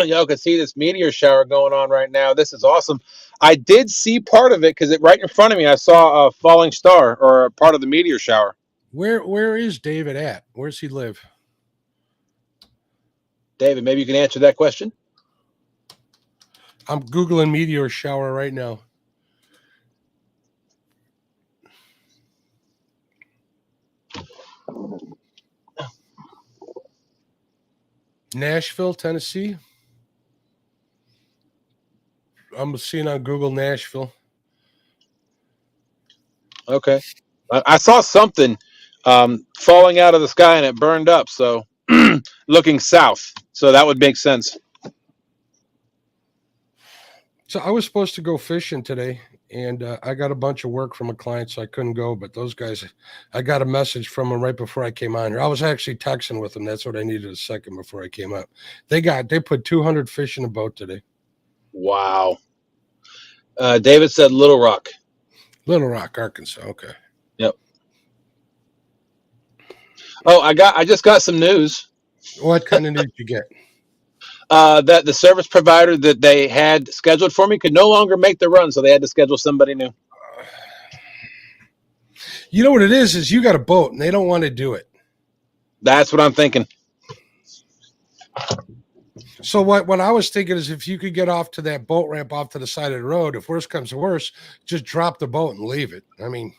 y'all could see this meteor shower going on right now. This is awesome." I did see part of it because right in front of me, I saw a falling star or a part of the meteor shower. Where is David at? Where's he live? David, maybe you can answer that question. I'm Googling meteor shower right now. Nashville, Tennessee. I'm seeing on Google Nashville. Okay. I saw something falling out of the sky and it burned up. So looking south. So that would make sense. So I was supposed to go fishing today, and I got a bunch of work from a client, so I couldn't go. But those guys, I got a message from them right before I came on here. I was actually texting with them. That's what I needed a second before I came up. They put 200 fish in a boat today. Wow. David said Little Rock. Little Rock, Arkansas. Okay. Yep. Oh, I just got some news. What kind of news you get? That the service provider that they had scheduled for me could no longer make the run, so they had to schedule somebody new. You know what it is you got a boat, and they don't want to do it. That's what I'm thinking. So what I was thinking is if you could get off to that boat ramp off to the side of the road, if worse comes to worse, just drop the boat and leave it. I mean,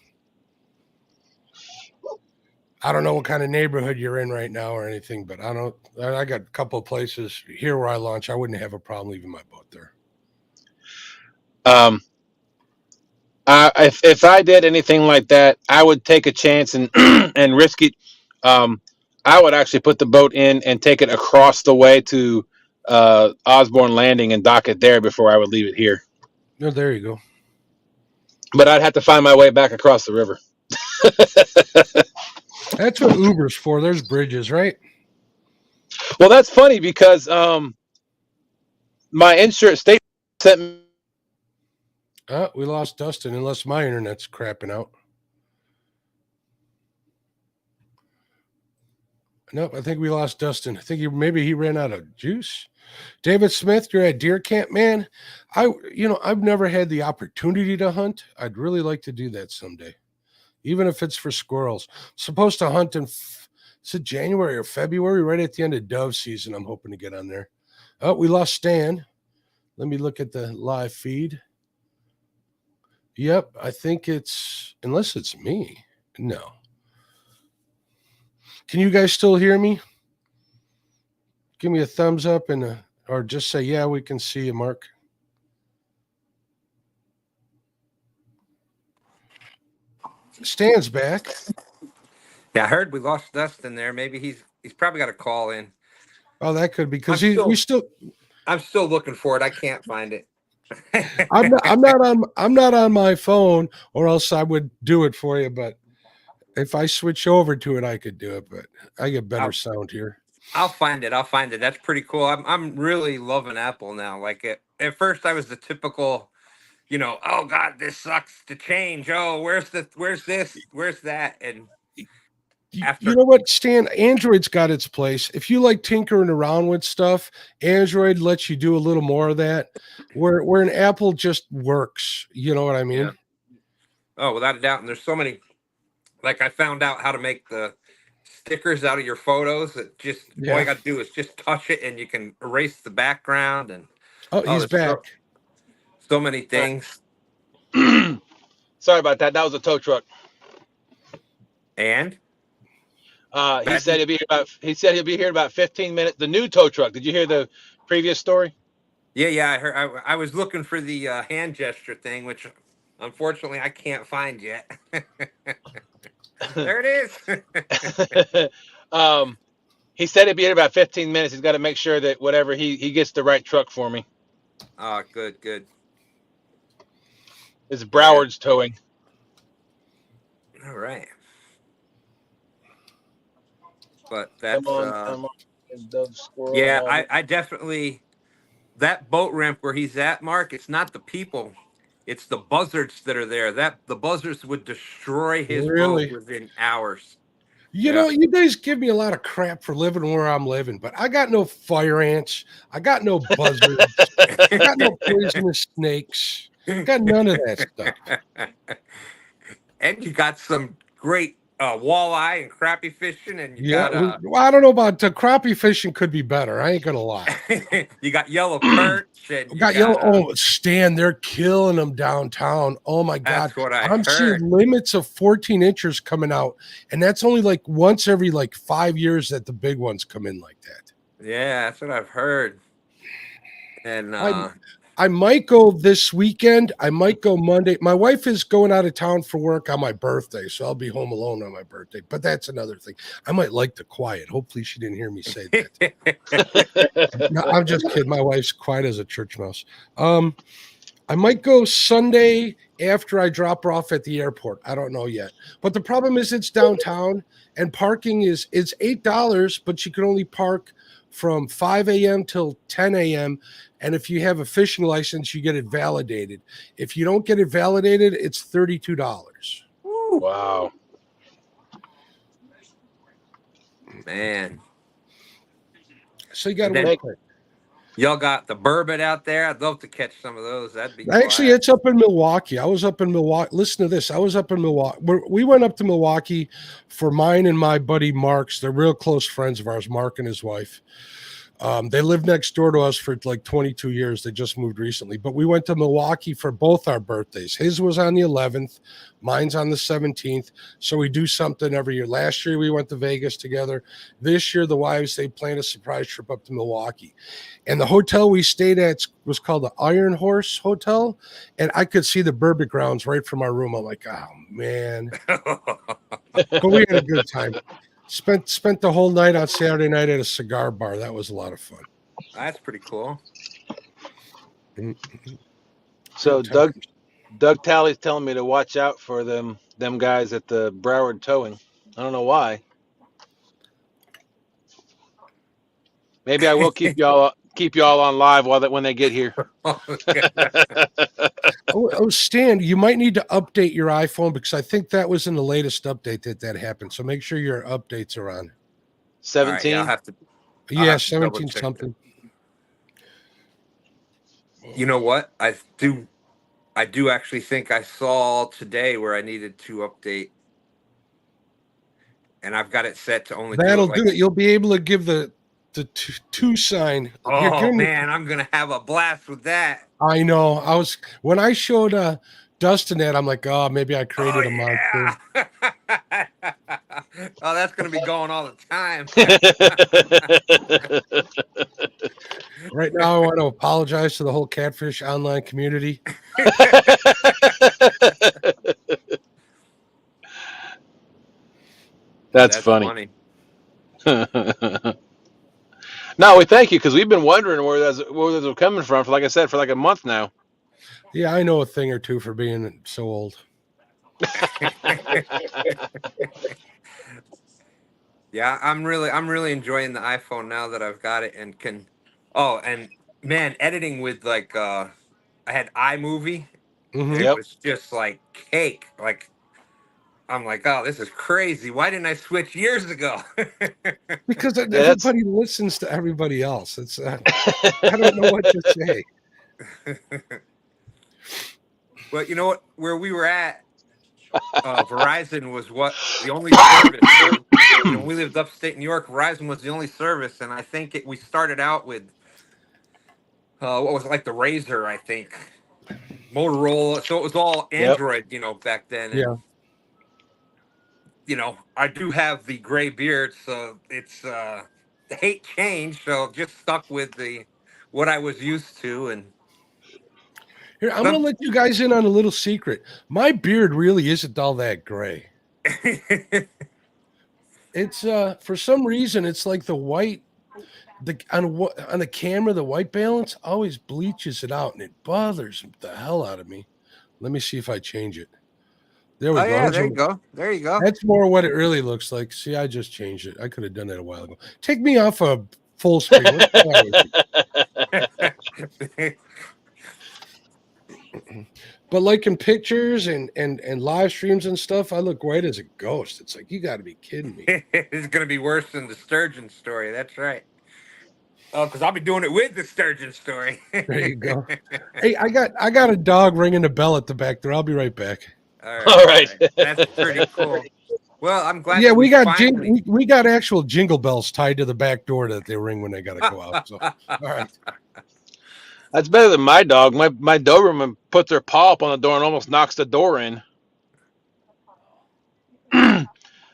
I don't know what kind of neighborhood you're in right now or anything, but I got a couple of places here where I launch. I wouldn't have a problem leaving my boat there. If I did anything like that, I would take a chance and and risk it. I would actually put the boat in and take it across the way to Osborne Landing and dock it there before I would leave it here. No, there you go. But I'd have to find my way back across the river. That's what Uber's for. There's bridges, right? Well, that's funny because my insurance state sent me. We lost Dustin, unless my internet's crapping out. Nope, I think we lost Dustin. I think maybe he ran out of juice. David Smith, you're at deer camp, man. I've never had the opportunity to hunt. I'd really like to do that someday, even if it's for squirrels. Supposed to hunt in is it January or February, right at the end of dove season. I'm hoping to get on there. Oh, we lost Stan. Let me look at the live feed. Yep, I think unless it's me. No. Can you guys still hear me? Give me a thumbs up or just say, yeah, we can see you, Mark. Stan's back. Yeah, I heard we lost Dustin there. Maybe he's probably got a call in. Oh, that could be because I'm still looking for it. I can't find it. I'm not on my phone, or else I would do it for you. But if I switch over to it, I could do it. But I get better sound here. I'll find it. That's pretty cool. I'm really loving Apple now. Like at first, I was the typical, oh God, this sucks to change. Oh, where's this? Where's that? And you know what, Stan? Android's got its place. If you like tinkering around with stuff, Android lets you do a little more of that. Where an Apple just works. You know what I mean? Yeah. Oh, without a doubt. And there's so many. Like I found out how to make the stickers out of your photos. That all you got to do is just touch it, and you can erase the background. And he's back. So many things. Sorry about that. That was a tow truck. And. He said he'll be here in about 15 minutes. The new tow truck. Did you hear the previous story? Yeah. I heard. I was looking for the hand gesture thing, which unfortunately I can't find yet. There it is. He said he'll be here in about 15 minutes. He's got to make sure that whatever he gets the right truck for me. Oh, good. It's Broward's towing. All right. But that's come on. Yeah, I definitely that boat ramp where he's at, Mark, it's not the people, it's the buzzards that are there. The buzzards would destroy his boat within hours. You know, you guys give me a lot of crap for living where I'm living, but I got no fire ants. I got no buzzards. I got no poisonous snakes. Got none of that stuff. And you got some great walleye and crappie fishing, and you Yeah, got well, I don't know about the crappie fishing could be better. I ain't gonna lie. you got yellow perch, and you Got got yellow. Oh, Stan, they're killing them downtown. Oh my God, that's what I I'm seeing heard. limits of 14 inchers coming out, and that's only like once every like 5 years that the big ones come in like that. Yeah, that's what I've heard. And I might go this weekend. I might go Monday. My wife is going out of town for work on my birthday, so I'll be home alone on my birthday. But that's another thing. I might like the quiet. Hopefully, she didn't hear me say that. No, I'm just kidding. My wife's quiet as a church mouse. I might go Sunday after I drop her off at the airport. I don't know yet. But the problem is it's downtown and parking it's $8, but you can only park from 5 a.m. till 10 a.m. And if you have a fishing license, you get it validated. If you don't get it validated, it's $32. Wow. man, So you got And to then- work quick. y'all got the burbot out there. I'd love to catch some of those. That'd be Actually, class. it's up in Milwaukee. I was up in Milwaukee. Listen to this. I was up in Milwaukee. We went up to Milwaukee for mine and my buddy Mark's. They're real close friends of ours, Mark and his wife. They lived next door to us for like 22 years. They just moved recently. But we went to Milwaukee for both our birthdays. His was on the 11th. Mine's on the 17th. So we do something every year. Last year, we went to Vegas together. This year, the wives, they planned a surprise trip up to Milwaukee. And the hotel we stayed at was called the Iron Horse Hotel. And I could see the Burbot grounds right from our room. I'm like, oh, man. But we had a good time. Spent the whole night on Saturday night at a cigar bar. That was a lot of fun. That's pretty cool. So Doug Talley's telling me to watch out for them guys at the Broward Towing. I don't know why. Maybe I will keep y'all on live when they get here. Oh, Stan, you might need to update your iPhone because I think that was in the latest update that happened. So make sure your updates are on. 17. I'll have to. Yeah, have to 17 double-check something. You know what? I do actually think I saw today where I needed to update, and I've got it set to only. That'll do do it. You'll be able to give the two sign. Here, Oh give me- man, I'm gonna have a blast with that. I know. When I showed Dustin that, I'm like, oh, maybe I created a mod too. yeah. Oh, that's gonna be going all the time. Right now, I want to apologize to the whole Catfish online community. That's funny. No, we thank you because we've been wondering where those are coming from for, like I said, for like a month now. Yeah, I know a thing or two for being so old. Yeah, I'm really enjoying the iPhone now that I've got it and can. Oh, and man, editing with like I had iMovie. Mhm. It Yep. was just like cake. Like I'm like, oh, this is crazy. Why didn't I switch years ago? Because that's- everybody listens to everybody else. It's I don't know what to say. Well, you know what? Where we were at, Verizon was the only service. When we lived upstate New York, Verizon was the only service, and I think we started out with what was it, like the Razor, I think, Motorola. So it was all Android, back then. And, Yeah. I do have the gray beard, so it's the hate change. So just stuck with what I was used to, and. Here, I'm going to let you guys in on a little secret. My beard really isn't all that gray. It's for some reason it's like the white on the camera, the white balance always bleaches it out and it bothers the hell out of me. Let me see if I change it. There we go. Yeah, there you go. There you go. That's more what it really looks like. See, I just changed it. I could have done that a while ago. Take me off a full screen. What's wrong with you? But like in pictures and live streams and stuff, I look white as a ghost. It's like, you got to be kidding me. It's gonna be worse than the sturgeon story. That's right. Oh, because I'll be doing it with the sturgeon story. There you go. Hey, I got a dog ringing the bell at the back there. I'll be right back. All All right, right. That's pretty cool. Well, I'm glad. Yeah, that we got finally... we got actual jingle bells tied to the back door that they ring when they got to go out. So, all right. That's better than my dog. My Doberman puts her paw up on the door and almost knocks the door in.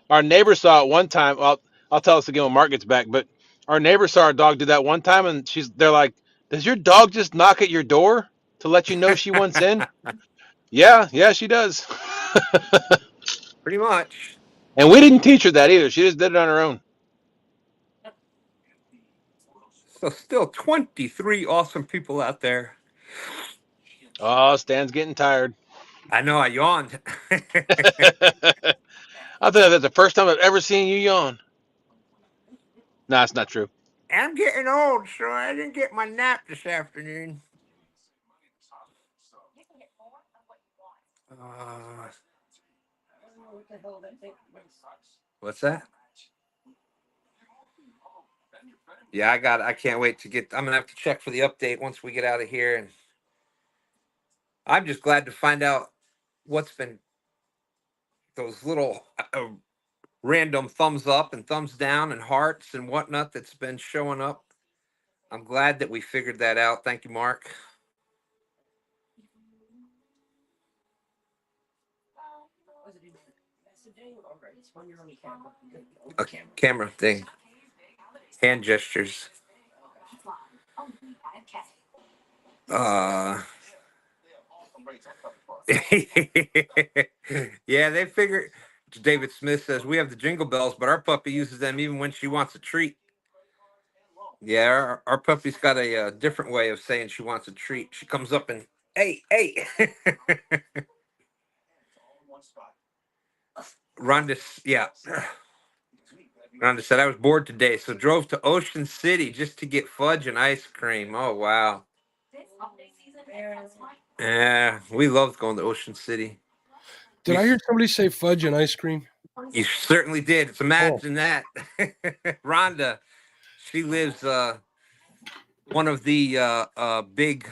Our neighbor saw it one time. I'll tell us again when Mark gets back. But our neighbor saw our dog do that one time, and they're like, "Does your dog just knock at your door to let you know she wants in?" Yeah, she does. Pretty much. And we didn't teach her that either. She just did it on her own. So still 23 awesome people out there. Oh, Stan's getting tired. I know, I yawned. I'll tell you, that's the first time I've ever seen you yawn. No, it's not true. I'm getting old, so I didn't get my nap this afternoon. What's that? Yeah, I can't wait to get. I'm gonna have to check for the update once we get out of here, and I'm just glad to find out what's been those little random thumbs up and thumbs down and hearts and whatnot that's been showing up. I'm glad that we figured that out. Thank you, Mark. A camera thing. Hand gestures. Yeah, they figure. David Smith says we have the jingle bells, but our puppy uses them even when she wants a treat. Yeah, our puppy's got a different way of saying she wants a treat. She comes up and hey. Rhonda, yeah. Rhonda said I was bored today, so drove to Ocean City just to get fudge and ice cream. Oh wow. Yeah, we loved going to Ocean City. Did I hear somebody say fudge and ice cream? You certainly did. So imagine that. Rhonda, she lives one of the big,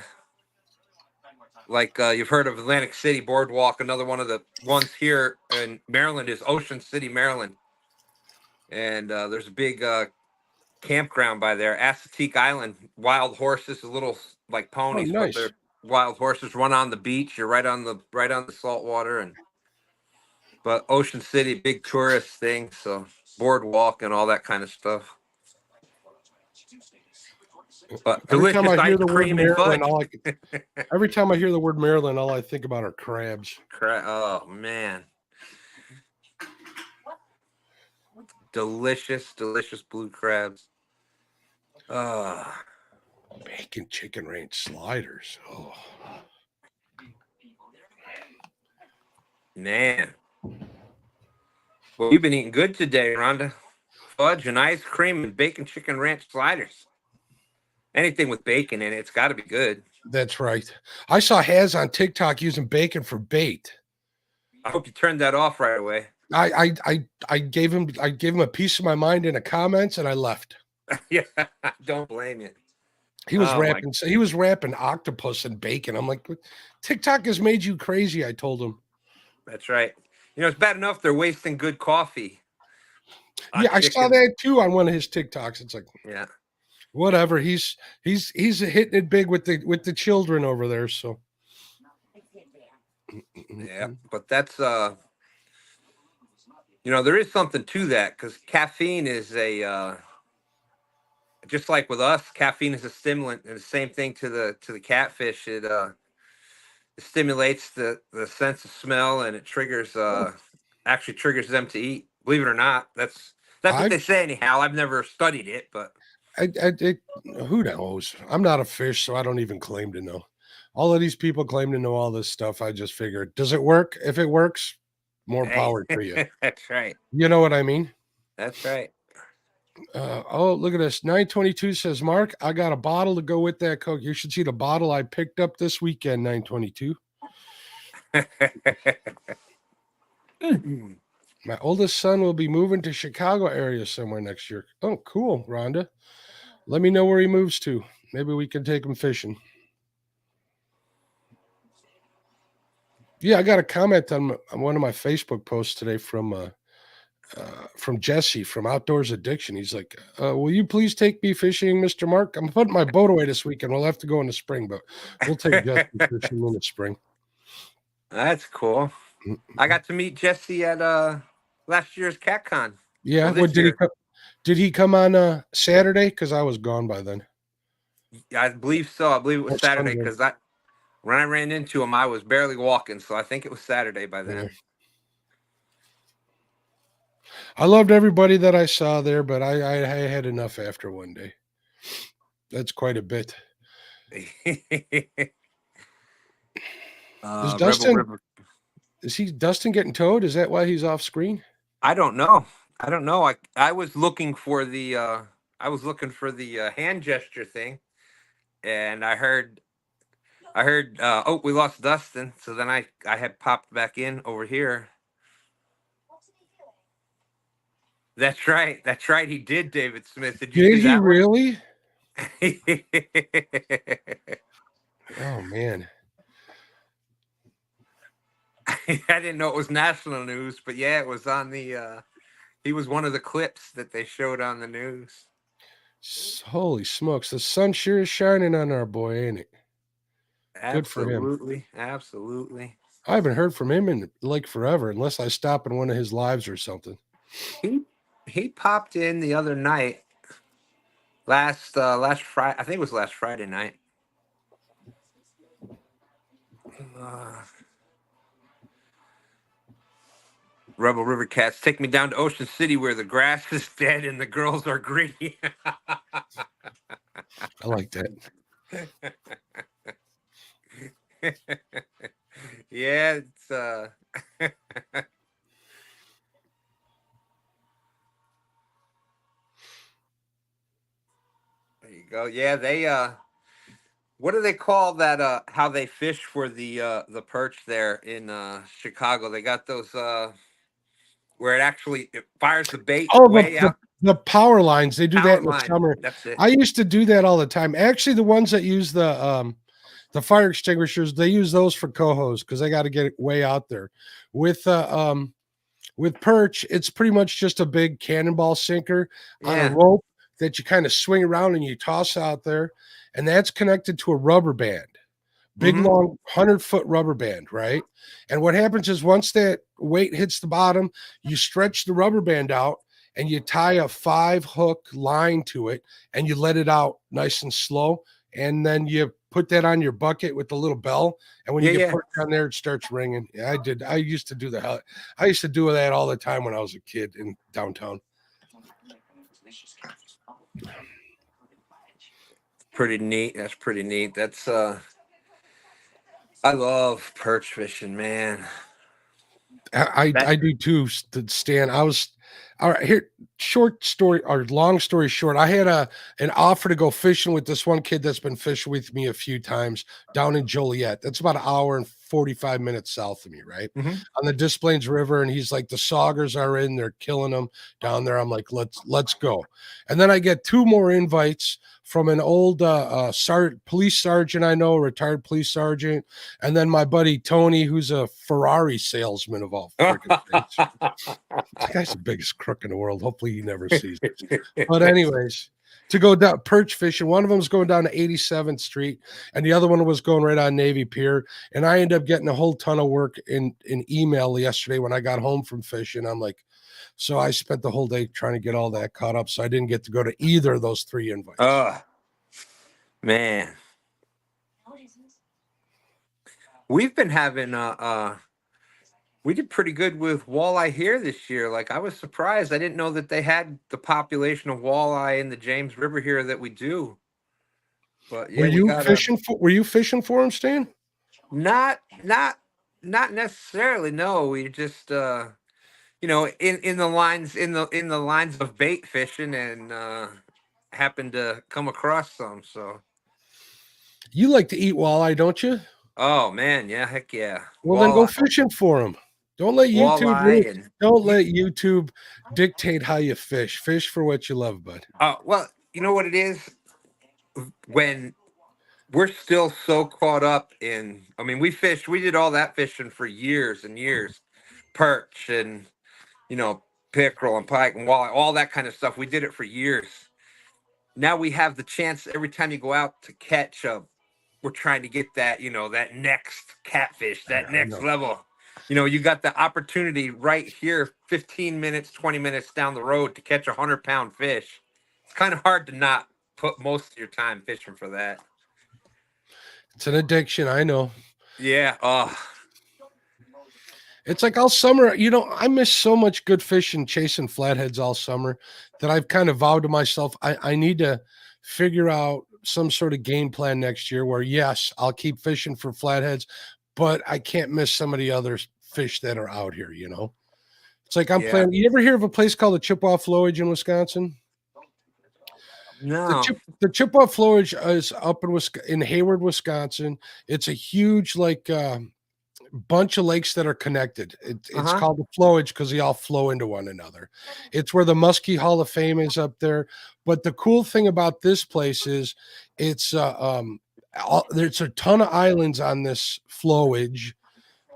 like you've heard of Atlantic City Boardwalk. Another one of the ones here in Maryland is Ocean City, Maryland. And there's a big campground by there, Assateague Island. Wild horses, little like ponies, Oh, nice. but they're wild horses run on the beach. You're right on the salt water, but Ocean City, big tourist thing, so boardwalk and all that kind of stuff. But Every time delicious I hear ice the word cream and fudge. Maryland, every time I hear the word Maryland, all I think about are crabs. Oh man, delicious blue crabs. Bacon chicken ranch sliders. Oh man. Well, you've been eating good today, Rhonda. Fudge and ice cream and bacon chicken ranch sliders. Anything with bacon in it, it's got to be good. That's right. I saw Haz on TikTok using bacon for bait. I hope you turned that off right away. I gave him a piece of my mind in the comments and I left. Yeah, don't blame you. He was rapping octopus and bacon. I'm like, TikTok has made you crazy. I told him. That's right. You know, it's bad enough they're wasting good coffee. Yeah, I saw that too on one of his TikToks. It's like, yeah, whatever. He's hitting it big with the children over there. So yeah, but that's there is something to that because caffeine is a just like with us, caffeine is a stimulant, and the same thing to the catfish. It stimulates the sense of smell, and it triggers actually triggers them to eat. Believe it or not, that's what they say anyhow. I've never studied it, but who knows? I'm not a fish, so I don't even claim to know. All of these people claim to know all this stuff. I just figured, does it work? If it works, more power to you. That's right. You know what I mean? That's right. Oh, look at this. 922 says, Mark, I got a bottle to go with that Coke. You should see the bottle I picked up this weekend, 922. My oldest son will be moving to Chicago area somewhere next year. Oh, cool, Rhonda. Let me know where he moves to. Maybe we can take him fishing. Yeah, I got a comment on one of my Facebook posts today from Jesse from Outdoors Addiction. He's like, will you please take me fishing, Mr. Mark? I'm putting my boat away this weekend. We'll have to go in the spring, but we'll take Jesse fishing in the spring. That's cool. I got to meet Jesse at last year's CatCon. Yeah, Well, did he come on Saturday? Because I was gone by then. I believe so. I believe it was Or Saturday Sunday. because when I ran into him, I was barely walking, so I think it was Saturday by then. Yeah. I loved everybody that I saw there, but I had enough after one day. That's quite a bit. Is Dustin getting towed? Is that why he's off screen? I don't know. I was looking for the hand gesture thing, and I heard oh, we lost Dustin, so then I had popped back in over here. That's right. He did, David Smith. Did you see he that one? Really? Oh man. I didn't know it was national news, but yeah, it was on the he was one of the clips that they showed on the news. Holy smokes, the sun sure is shining on our boy, ain't it? Good for him. Absolutely. I haven't heard from him in like forever, unless I stop in one of his lives or something. He popped in the other night, last Friday. I think it was last Friday night. Rebel River Cats, take me down to Ocean City where the grass is dead and the girls are gritty. I like that. Yeah, it's there you go. Yeah, they what do they call that how they fish for the perch there in Chicago? They got those where it fires the bait way out. The power lines, they do that in the summer. That's it. I used to do that all the time. Actually, the ones that use the fire extinguishers, they use those for cohos because they got to get it way out there. With perch, it's pretty much just a big cannonball sinker on a rope that you kind of swing around and you toss out there, and that's connected to a rubber band. Big, long 100-foot rubber band, right? And what happens is once that weight hits the bottom, you stretch the rubber band out and you tie a 5-hook line to it and you let it out nice and slow. And then you put that on your bucket with the little bell. And when you get put down there, it starts ringing. Yeah, I used to do I used to do that all the time when I was a kid in downtown. Pretty neat. That's pretty neat. That's I love perch fishing, man. I do too, Stan. All right, here, short story or long story short, I had an offer to go fishing with this one kid that's been fishing with me a few times down in Joliet. That's about an hour and 45 minutes south of me, right? On the Des Plaines River. And he's like, the saugers are in, they're killing them down there. I'm like, let's go. And then I get 2 more invites from an old police sergeant I know, a retired police sergeant, and then my buddy Tony, who's a Ferrari salesman of all freaking things. That guy's the biggest crook in the world. Hopefully he never sees it. But anyways, to go down perch fishing, one of them was going down to 87th Street, and the other one was going right on Navy Pier. And I ended up getting a whole ton of work in email yesterday when I got home from fishing. I'm like, so I spent the whole day trying to get all that caught up. So I didn't get to go to either of those 3 invites. Man. We've been having we did pretty good with walleye here this year. Like, I was surprised. I didn't know that they had the population of walleye in the James River here that we do. But yeah, were you fishing for them, Stan? Not necessarily. No, we just in the lines of bait fishing, and happened to come across some. So you like to eat walleye, don't you? Oh man, yeah, heck yeah. Well, then go fishing for them. Don't let Walleye and YouTube dictate how you fish. Fish for what you love, bud. well, you know what it is when we're still so caught up in. I mean, we did all that fishing for years and years, perch and pickerel and pike and walleye, all that kind of stuff. We did it for years. Now we have the chance every time you go out to catch we're trying to get that, that next catfish, that next level. You got the opportunity right here, 15 minutes, 20 minutes down the road to catch 100-pound fish. It's kind of hard to not put most of your time fishing for that. It's an addiction, I know. Yeah. Oh. It's like all summer, I miss so much good fishing, chasing flatheads all summer that I've kind of vowed to myself, I need to figure out some sort of game plan next year where, yes, I'll keep fishing for flatheads, but I can't miss some of the other fish that are out here, It's like I'm planning. You ever hear of a place called the Chippewa Flowage in Wisconsin? No. The Chippewa Flowage is up in Hayward, Wisconsin. It's a huge, bunch of lakes that are connected. It's called the flowage because they all flow into one another. It's where the Muskie Hall of Fame is up there. But the cool thing about this place is it's there's a ton of islands on this flowage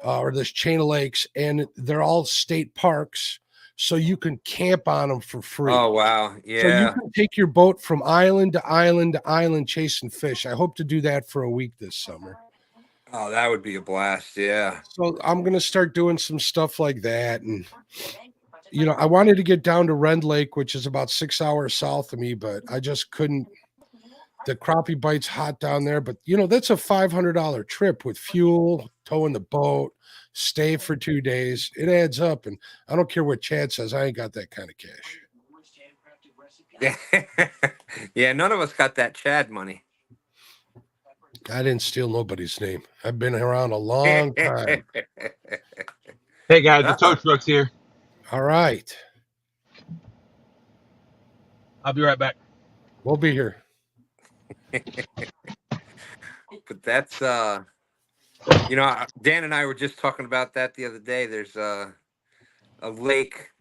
or this chain of lakes, and they're all state parks, so you can camp on them for free. Oh wow, yeah. So you can take your boat from island to island to island chasing fish. I hope to do that for a week this summer. Oh, that would be a blast, yeah. So I'm going to start doing some stuff like that. And, I wanted to get down to Rend Lake, which is about 6 hours south of me, but I just couldn't. The crappie bite's hot down there. But, that's a $500 trip with fuel, towing the boat, stay for 2 days. It adds up. And I don't care what Chad says. I ain't got that kind of cash. Yeah, none of us got that Chad money. I didn't steal nobody's name. I've been around a long time. Hey guys, the tow truck's here. All right. I'll be right back. We'll be here. But that's Dan and I were just talking about that the other day. There's a lake,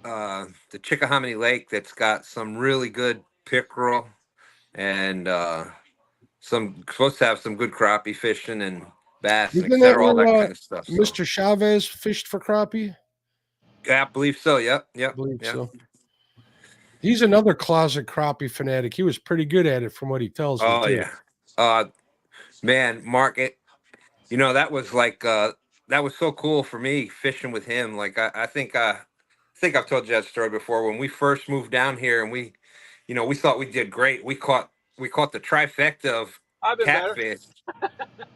the Chickahominy Lake, that's got some really good pickerel and supposed to have some good crappie fishing and bass, and etc., all that kind of stuff. So. Mr. Chavez fished for crappie? Yeah, I believe so. Yep. So. He's another closet crappie fanatic. He was pretty good at it from what he tells me. Oh, yeah. Man, Mark, that was that was so cool for me fishing with him. Like, I think I've told you that story before. When we first moved down here and we thought we did great. We caught the trifecta of catfish,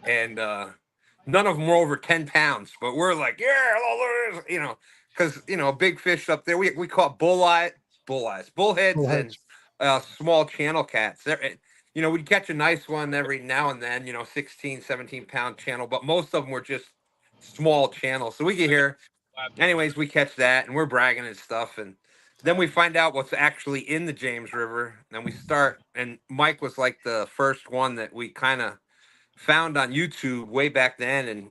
and none of them were over 10 pounds. But we're like, yeah, because big fish up there. We caught bullheads, and small channel cats. We'd catch a nice one every now and then. 16, 17-pound channel, but most of them were just small channels. So we get here, anyways, we catch that, and we're bragging and stuff, and then we find out what's actually in the James River, and we start, and Mike was like the first one that we kind of found on YouTube way back then, and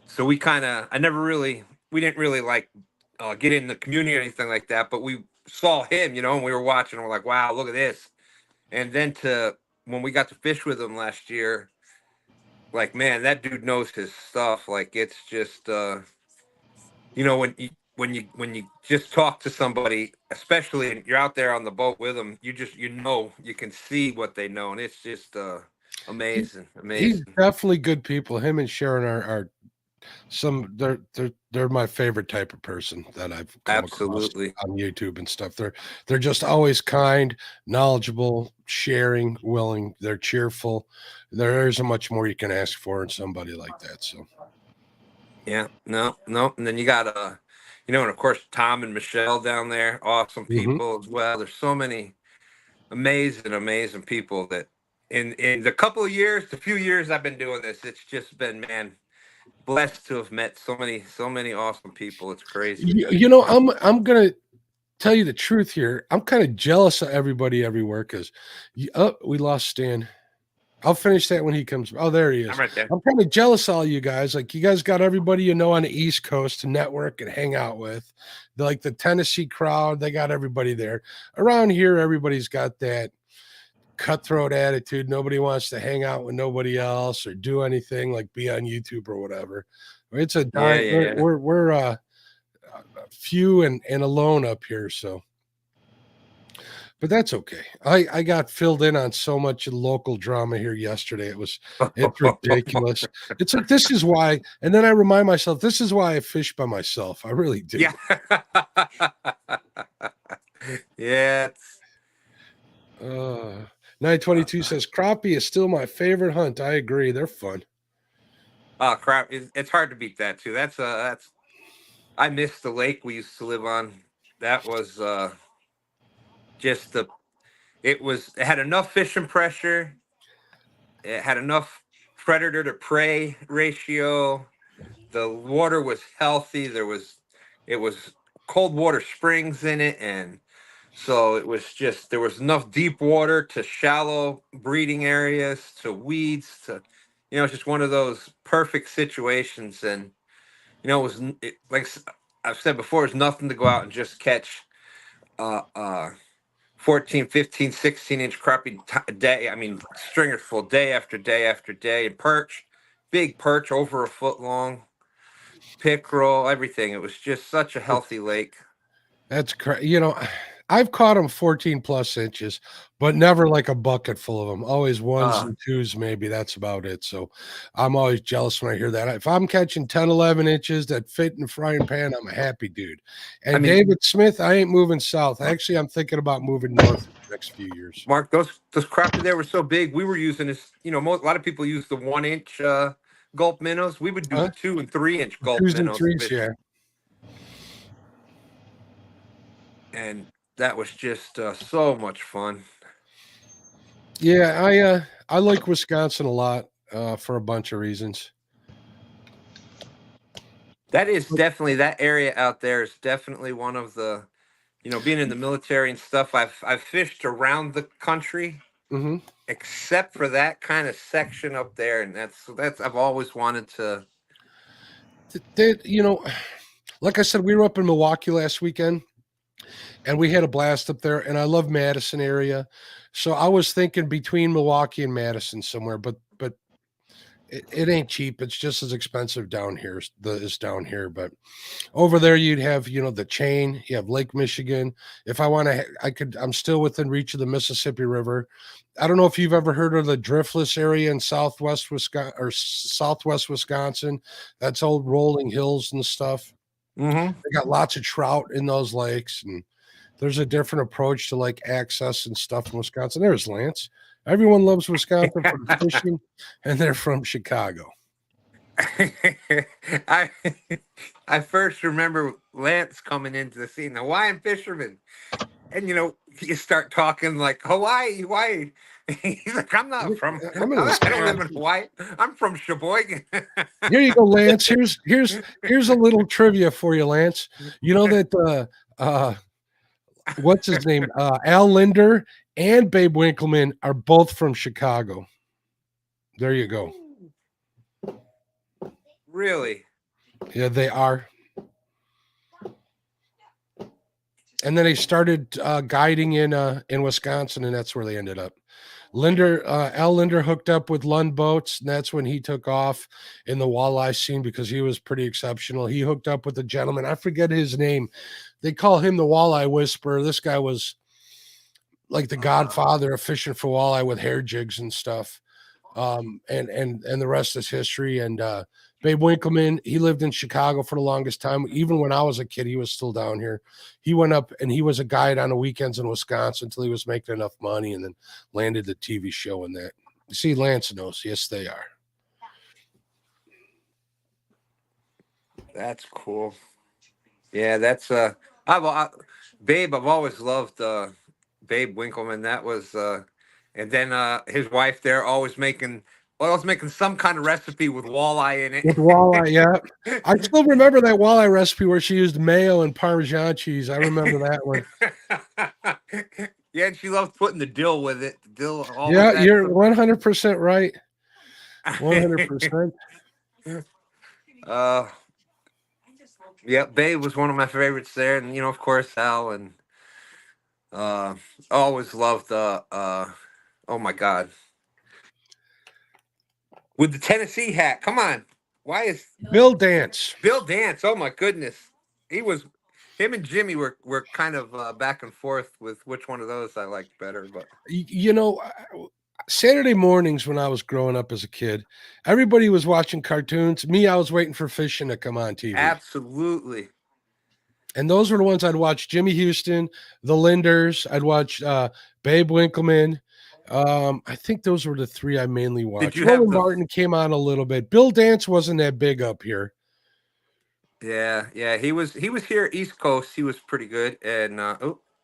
so we didn't really get in the community or anything like that, but we saw him, and we were watching, and we're like, wow, look at this. And then when we got to fish with him last year, like, man, that dude knows his stuff. Like, it's just when you just talk to somebody, especially and you're out there on the boat with them, you can see what they know, and it's just amazing. He's definitely good people. Him and Sharon are they're my favorite type of person that I've come across on YouTube and stuff. They're just always kind, knowledgeable, sharing, willing. They're cheerful. There isn't much more you can ask for in somebody like that. So yeah, no, and then you got and of course Tom and Michelle down there, awesome people as well. There's so many amazing people that in the few years I've been doing this, it's just been, man, blessed to have met so many awesome people. It's crazy. I'm gonna tell you the truth here. I'm kind of jealous of everybody everywhere because we lost Stan. I'll finish that when he comes. Oh, there he is. I'm right there. I'm kind of jealous of all you guys. Like, you guys got everybody you know on the East Coast to network and hang out with. Like the Tennessee crowd, they got everybody there. Around here, everybody's got that cutthroat attitude. Nobody wants to hang out with nobody else or do anything like be on YouTube or whatever. It's a we're few and alone up here, so. But that's okay. I got filled in on so much local drama here yesterday. It's ridiculous. It's like, this is why, and then I remind myself, this is why I fish by myself. I really do. Yeah. Yeah. 922 says crappie is still my favorite hunt. I agree. They're fun. Oh crap! It's hard to beat that too. That's I miss the lake we used to live on. That was just it had enough fishing pressure. It had enough predator to prey ratio. The water was healthy. It was cold water springs in it, and so it was just, there was enough deep water to shallow breeding areas to weeds to, it's just one of those perfect situations. And like I've said before, it's nothing to go out and just catch 14, 15, 16-inch crappie a day. I mean, stringers full day after day after day, and perch, big perch over a foot long, pickerel, everything. It was just such a healthy lake. That's crazy. I've caught them 14 plus inches, but never like a bucket full of them. Always ones and twos, maybe. That's about it. So I'm always jealous when I hear that. If I'm catching 10, 11 inches that fit in the frying pan, I'm a happy dude. And David Smith, I ain't moving south. Actually, I'm thinking about moving north the next few years. Mark, those crappie there were so big. We were using this, a lot of people use the 1-inch gulp minnows. We would do the 2 and 3-inch gulp minnows. 2s and 3s, yeah. And that was just so much fun. Yeah, I like Wisconsin a lot for a bunch of reasons. That is definitely, that area out there is definitely one of the, being in the military and stuff. I've fished around the country, except for that kind of section up there, and that's I've always wanted to. Like I said, we were up in Milwaukee last weekend. And we had a blast up there, and I love Madison area. So I was thinking between Milwaukee and Madison somewhere, but it ain't cheap. It's just as expensive down here as down here. But over there, you'd have, the chain. You have Lake Michigan. If I want to, I'm still within reach of the Mississippi River. I don't know if you've ever heard of the Driftless area in southwest Wisconsin. That's old rolling hills and stuff. They got lots of trout in those lakes, and there's a different approach to like access and stuff in Wisconsin. There's Lance. Everyone loves Wisconsin for fishing, and they're from Chicago. I first remember Lance coming into the scene, the Hawaiian fisherman, and you start talking like Hawaii. He's like, I don't live in Hawaii. I'm from Sheboygan. Here you go, Lance. Here's a little trivia for you, Lance. You know that what's his name? Al Linder and Babe Winkleman are both from Chicago. There you go. Really? Yeah, they are. And then they started guiding in Wisconsin, and that's where they ended up. Al Linder hooked up with Lund Boats, and that's when he took off in the walleye scene because he was pretty exceptional. He hooked up with a gentleman. I forget his name. They call him the Walleye Whisperer. This guy was like the godfather of fishing for walleye with hair jigs and stuff. And the rest is history. And Babe Winkleman, he lived in Chicago for the longest time. Even when I was a kid, he was still down here. He went up and he was a guide on the weekends in Wisconsin until he was making enough money and then landed the TV show and that. You see, Lance knows. Yes, they are. That's cool. Yeah, that's Babe, I've always loved Babe Winkleman. That was and then his wife there always making some kind of recipe with walleye in it. With walleye, yeah. I still remember that walleye recipe where she used mayo and Parmesan cheese. I remember that one. Yeah, and she loved putting the dill with it. The dill always Yeah, had you're some. 100% right. 100%. Yeah, Babe was one of my favorites there, and of course Al, and uh, always loved oh my God, with the Tennessee hat. Come on, why is Bill Dance. Bill Dance? Oh my goodness, him and Jimmy were kind of back and forth with which one of those I liked better, but You know, Saturday mornings when I was growing up as a kid, everybody was watching cartoons. Me, I was waiting for Fishin to come on TV. absolutely. And those were the ones I'd watch. Jimmy Houston, the Linders. I'd watch Babe Winkleman. I think those were the three I mainly watched. you have Roland the- Martin came on a little bit. Bill Dance wasn't that big up here. Yeah, he was here East Coast. He was pretty good, and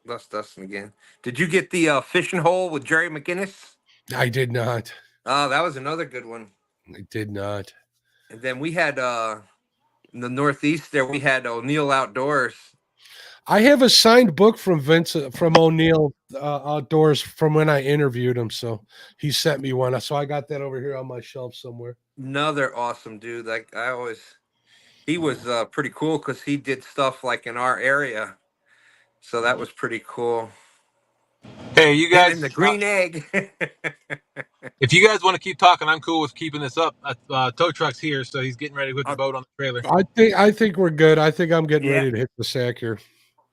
that's Dustin again. Did you get the fishing hole with Jerry McInnes? I did not. Oh, that was another good one. I did not. And then we had in the Northeast there, we had O'Neill Outdoors. I have a signed book from from O'Neill Outdoors from when I interviewed him. So he sent me one. So I got that over here on my shelf somewhere. Another awesome dude. Like he was pretty cool because he did stuff like in our area. So that was pretty cool. Hey, you guys. And the green egg. If you guys want to keep talking, I'm cool with keeping this up. Tow truck's here, so he's getting ready to put the boat on the trailer. I think we're good. I think I'm getting ready to hit the sack here.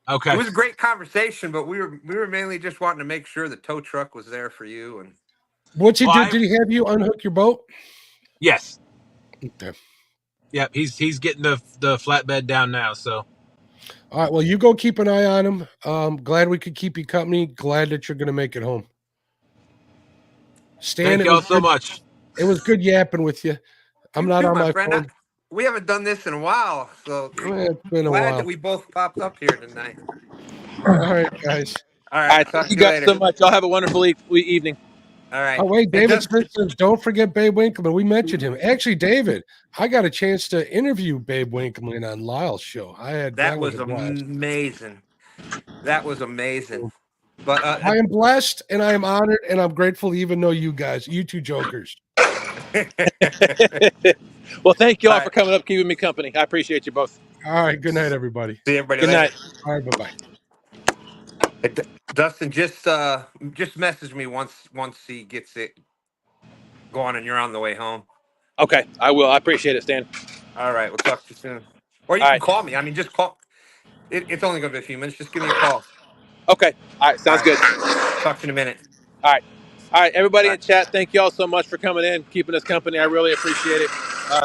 Okay. It was a great conversation, but we were mainly just wanting to make sure the tow truck was there for you. And what's he do? Did he have you unhook your boat? Yes. Okay. Yeah, he's getting the flatbed down now. So. All right. Well, you go keep an eye on him. Glad we could keep you company. Glad that you're going to make it home. Stan, thank y'all so much. It was good yapping with you. I'm not on my phone. We haven't done this in a while, so it's been a glad while. that we both popped up here tonight. All right, guys. All right. Thank you guys so much. Y'all have a wonderful evening. All right. Oh, wait, David Smith says, don't forget Babe Winkleman. We mentioned him. Actually, David, I got a chance to interview Babe Winkleman on Lyle's show. That was amazing. That was amazing. But I am blessed and I am honored and I'm grateful to even know you guys, you two jokers. Well, thank you all for coming up, keeping me company. I appreciate you both. All right. Good night, everybody. See everybody. Good night. All right. Bye-bye. Hey, Dustin, just message me once he gets it going and you're on the way home. Okay, I will. I appreciate it, Stan. All right, we'll talk to you soon. Or you can call me. I mean, just call. It's only going to be a few minutes. Just give me a call. Okay. All right. Sounds good. Talk to you in a minute. All right. Everybody in chat, thank you all so much for coming in, keeping us company. I really appreciate it.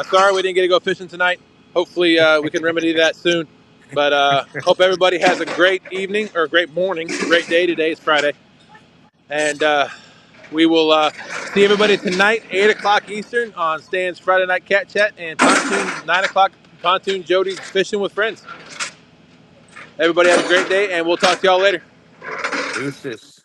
Sorry we didn't get to go fishing tonight. Hopefully we can remedy that soon. But hope everybody has a great evening or a great morning, great day. Today is Friday. And we will see everybody tonight, 8 o'clock Eastern on Stan's Friday Night Cat Chat and Pontoon, 9 o'clock Pontoon Jodi's Fishing with Friends. Everybody have a great day, and we'll talk to y'all later. Deuces.